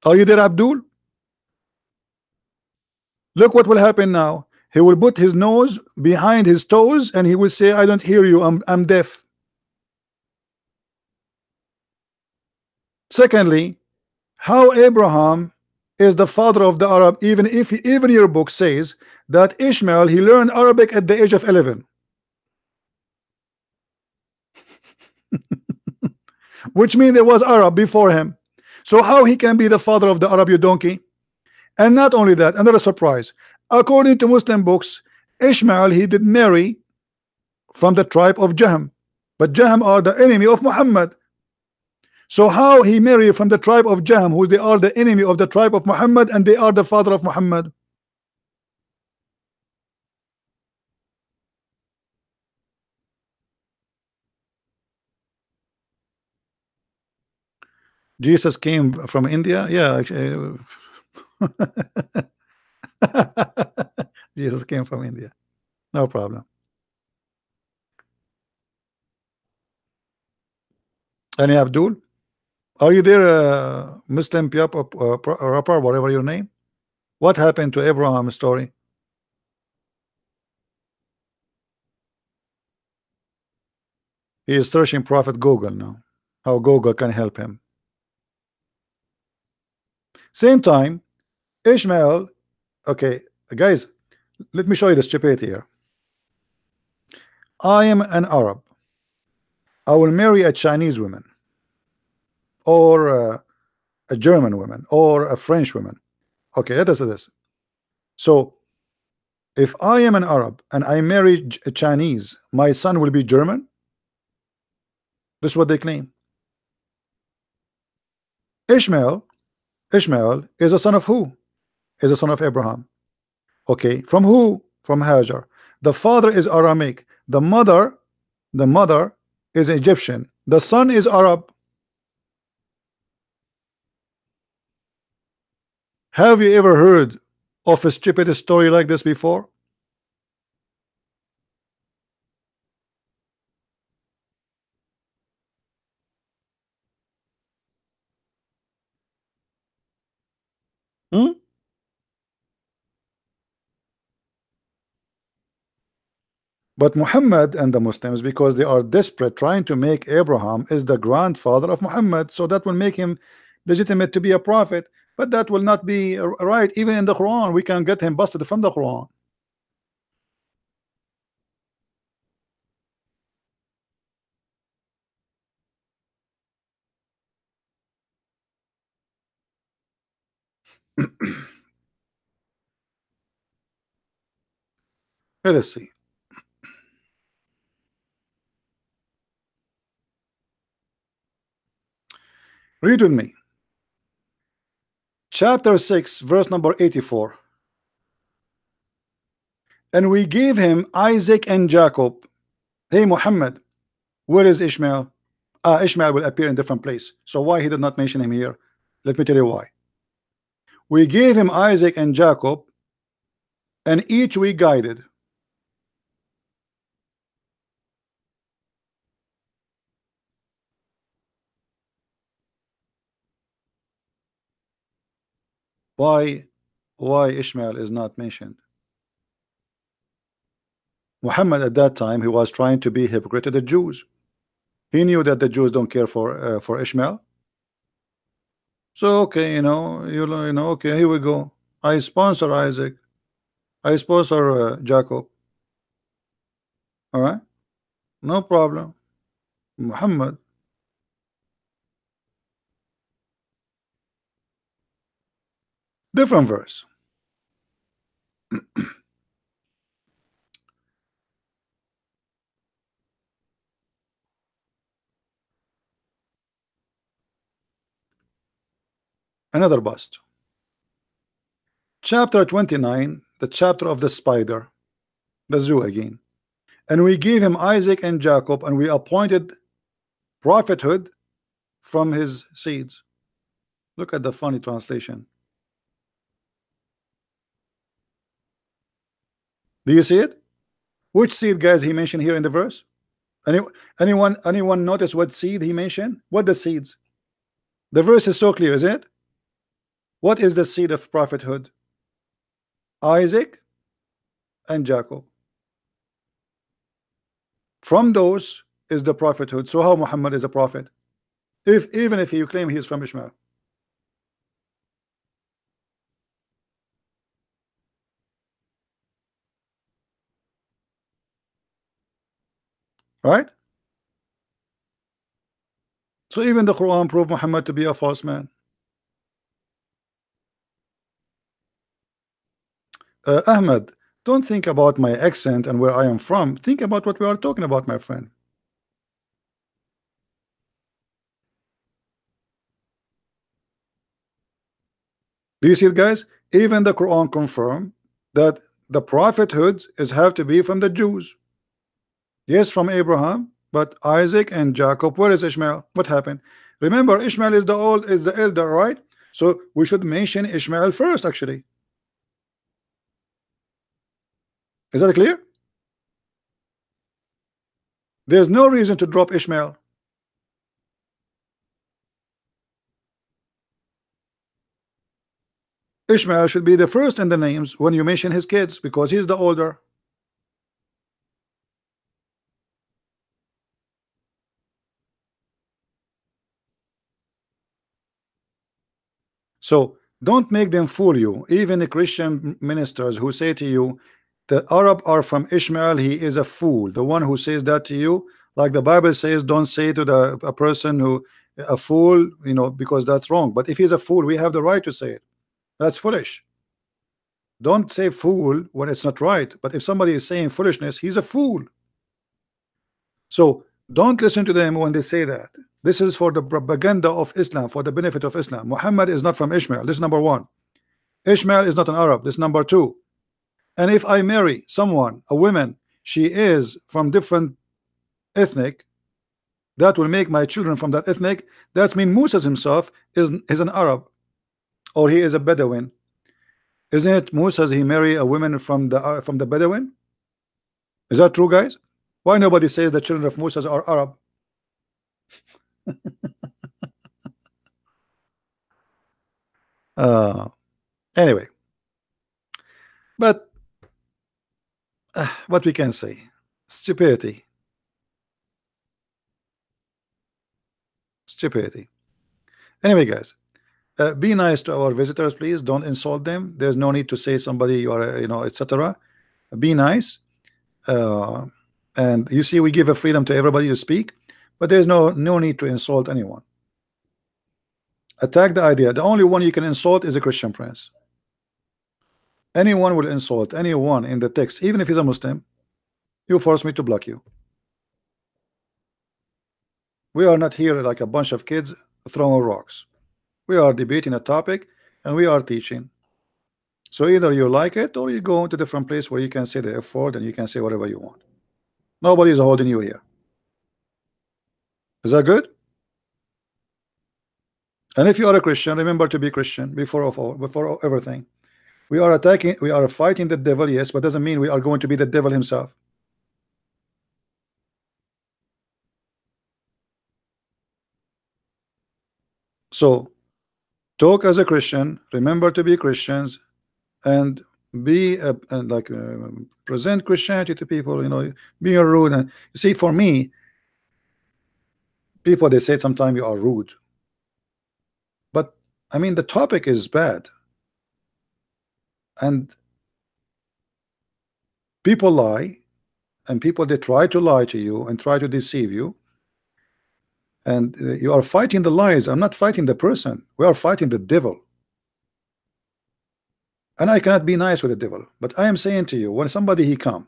Are you there, Abdul? Look what will happen now. He will put his nose behind his toes and he will say, I don't hear you, I'm deaf. Secondly, how Abraham is the father of the Arab, even if even your book says that Ishmael, he learned Arabic at the age of 11. Which means there was Arab before him. So how he can be the father of the Arab, you donkey? And not only that, another surprise. According to Muslim books, Ishmael, he did marry from the tribe of Jahm, but Jahm are the enemy of Muhammad. So how he married from the tribe of Jahm, who they are the enemy of the tribe of Muhammad, and they are the father of Muhammad? Jesus came from India. Yeah, actually. Jesus came from India. No problem. Any Abdul? Are you there, Muslim rapper, whatever your name? What happened to Abraham's story? He is searching Prophet Google now. How Google can help him. Same time, Ishmael. Okay, guys, let me show you the stupidity here. I am an Arab. I will marry a Chinese woman, or a German woman, or a French woman. Okay, let us do this. So, if I am an Arab and I marry a Chinese, my son will be German. This is what they claim. Ishmael, Ishmael is a son of who? Is a son of Abraham. Okay, from who? From Hajar. The father is Aramic. The mother is Egyptian. The son is Arab. Have you ever heard of a stupid story like this before? Hmm? But Muhammad and the Muslims, because they are desperate, trying to make Abraham is the grandfather of Muhammad, so that will make him legitimate to be a prophet. But that will not be right. Even in the Quran, we can get him busted from the Quran. Let us see. Read with me. Chapter 6, verse number 84. And we gave him Isaac and Jacob. Hey Muhammad, where is Ishmael? Ishmael will appear in different place. So why he did not mention him here? Let me tell you why. We gave him Isaac and Jacob, and each we guided. Why Ishmael is not mentioned? Muhammad at that time, he was trying to be hypocrite to the Jews. He knew that the Jews don't care for Ishmael. So okay, okay, here we go. I sponsor Isaac. I sponsor Jacob. All right, no problem. Muhammad. Different verse. Another bust. Chapter 29, the chapter of the spider, the zoo again. And we gave him Isaac and Jacob, and we appointed prophethood from his seeds. Look at the funny translation. Do you see it? Which seed, guys, he mentioned here in the verse? Anyone notice what seed he mentioned? What the seeds? The verse is so clear, is it? What is the seed of prophethood? Isaac and Jacob. From those is the prophethood. So how Muhammad is a prophet? Even if you claim he is from Ishmael. Right? So even the Quran proved Muhammad to be a false man. Ahmed, don't think about my accent and where I am from. Think about what we are talking about, my friend. Do you see it, guys? Even the Quran confirm that the prophethood is have to be from the Jews. Yes, from Abraham, but Isaac and Jacob. Where is Ishmael? What happened? Remember, Ishmael is the elder, right? So we should mention Ishmael first, actually. Is that clear? There's no reason to drop Ishmael. Ishmael should be the first in the names when you mention his kids because he's the older. So don't make them fool you. Even the Christian ministers who say to you the Arab are from Ishmael, he is a fool. The one who says that to you, like the Bible says, don't say to a person who a fool, because that's wrong. But if he's a fool, we have the right to say it. That's foolish. Don't say fool when it's not right. But if somebody is saying foolishness, he's a fool. So don't listen to them when they say that. This is for the propaganda of Islam, for the benefit of Islam. Muhammad is not from Ishmael. This is number one. Ishmael is not an Arab. This is number two. And if I marry someone, a woman, she is from different ethnic, that will make my children from that ethnic. That means Musa himself is an Arab, or he is a Bedouin. Isn't it Musa he marry a woman from the Bedouin? Is that true, guys? Why nobody says the children of Musa are Arab? Anyway, but what we can say, Stupidity. Stupidity. Anyway, guys, be nice to our visitors, please. Don't insult them. There's no need to say somebody you are, etc. Be nice. Uh, and you see, we give a freedom to everybody to speak, but there's no need to insult anyone. Attack the idea. The only one you can insult is a Christian Prince. Anyone will insult anyone in the text, even if he's a Muslim. You force me to block you. We are not here like a bunch of kids throwing rocks. We are debating a topic and we are teaching. So either you like it or you go into a different place where you can say the F word and you can say whatever you want. Nobody is holding you here. Is that good? And if you are a Christian, remember to be Christian before everything. We are fighting the devil, yes, but doesn't mean we are going to be the devil himself. So talk as a Christian, remember to be Christians, and be present Christianity to people, being rude. And you see, for me, people, they say sometimes you are rude, but I mean the topic is bad and people lie, and people, they try to lie to you and try to deceive you, and you are fighting the lies. I'm not fighting the person, we are fighting the devil. And I cannot be nice with the devil, but I am saying to you, when somebody he come,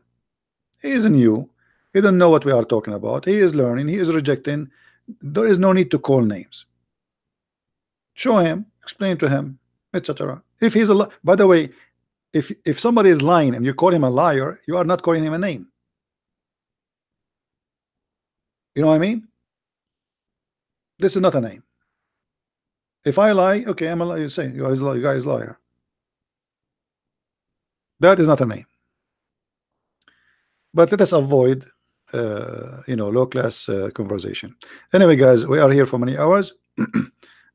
he is new, he don't know what we are talking about, he is learning, he is rejecting, there is no need to call names. Show him, explain to him, etc. If he's a by the way, if somebody is lying and you call him a liar, you are not calling him a name. You know what I mean? This is not a name. If I lie, okay, I'm a liar. You say you guys liar. That is not a name. But let us avoid low class conversation. Anyway, guys, we are here for many hours.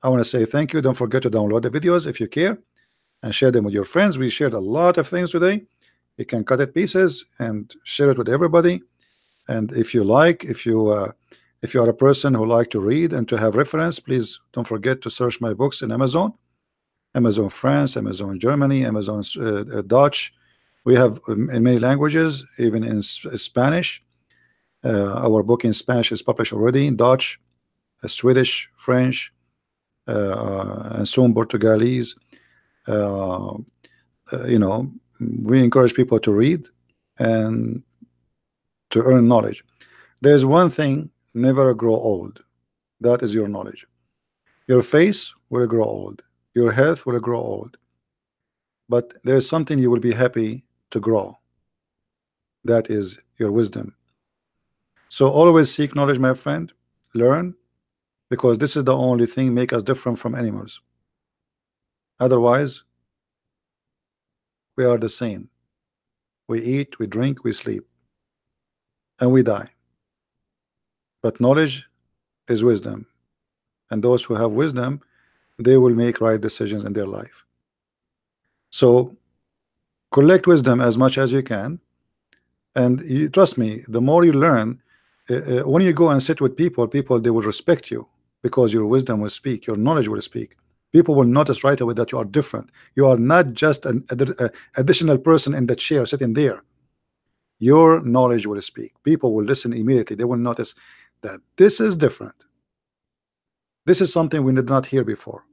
I want to say thank you. Don't forget to download the videos if you care and share them with your friends. We shared a lot of things today. You can cut it pieces and share it with everybody. And if you like, if you are a person who like to read and to have reference, please don't forget to search my books in Amazon France, Amazon Germany, Amazon Dutch. We have in many languages, even in Spanish. Our book in Spanish is published already in Dutch, Swedish, French, and soon Portuguese. We encourage people to read and to earn knowledge. There's one thing, never grow old. That is your knowledge. Your face will grow old, your health will grow old, but there's something you will be happy to grow. That is your wisdom. So always seek knowledge, my friend. Learn, because this is the only thing make us different from animals. Otherwise, we are the same. We eat, we drink, we sleep, and we die. But knowledge is wisdom, and those who have wisdom, they will make right decisions in their life. So collect wisdom as much as you can, and trust me, the more you learn, when you go and sit with people, they will respect you, because your wisdom will speak, your knowledge will speak. People will notice right away that you are different. You are not just an additional person in the chair sitting there. Your knowledge will speak. People will listen immediately. They will notice that this is different. This is something we did not hear before.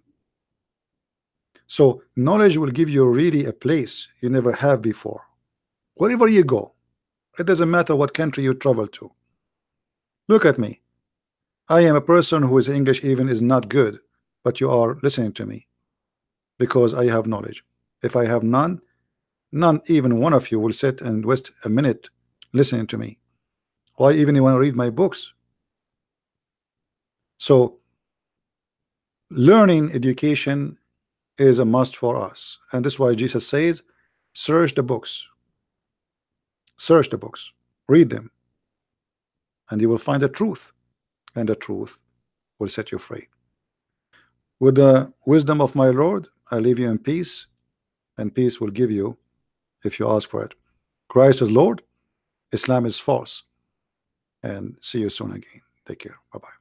So knowledge will give you really a place you never have before. Wherever you go, it doesn't matter what country you travel to. Look at me. I am a person who is English even is not good, but you are listening to me because I have knowledge. If I have none, even one of you will sit and waste a minute listening to me. Why even you want to read my books? So learning, education is a must for us, and this is why Jesus says, search the books. Search the books, read them, and you will find the truth, and the truth will set you free. With the wisdom of my Lord, I leave you in peace, and peace will give you if you ask for it. Christ is Lord, Islam is false. And see you soon again. Take care. Bye bye.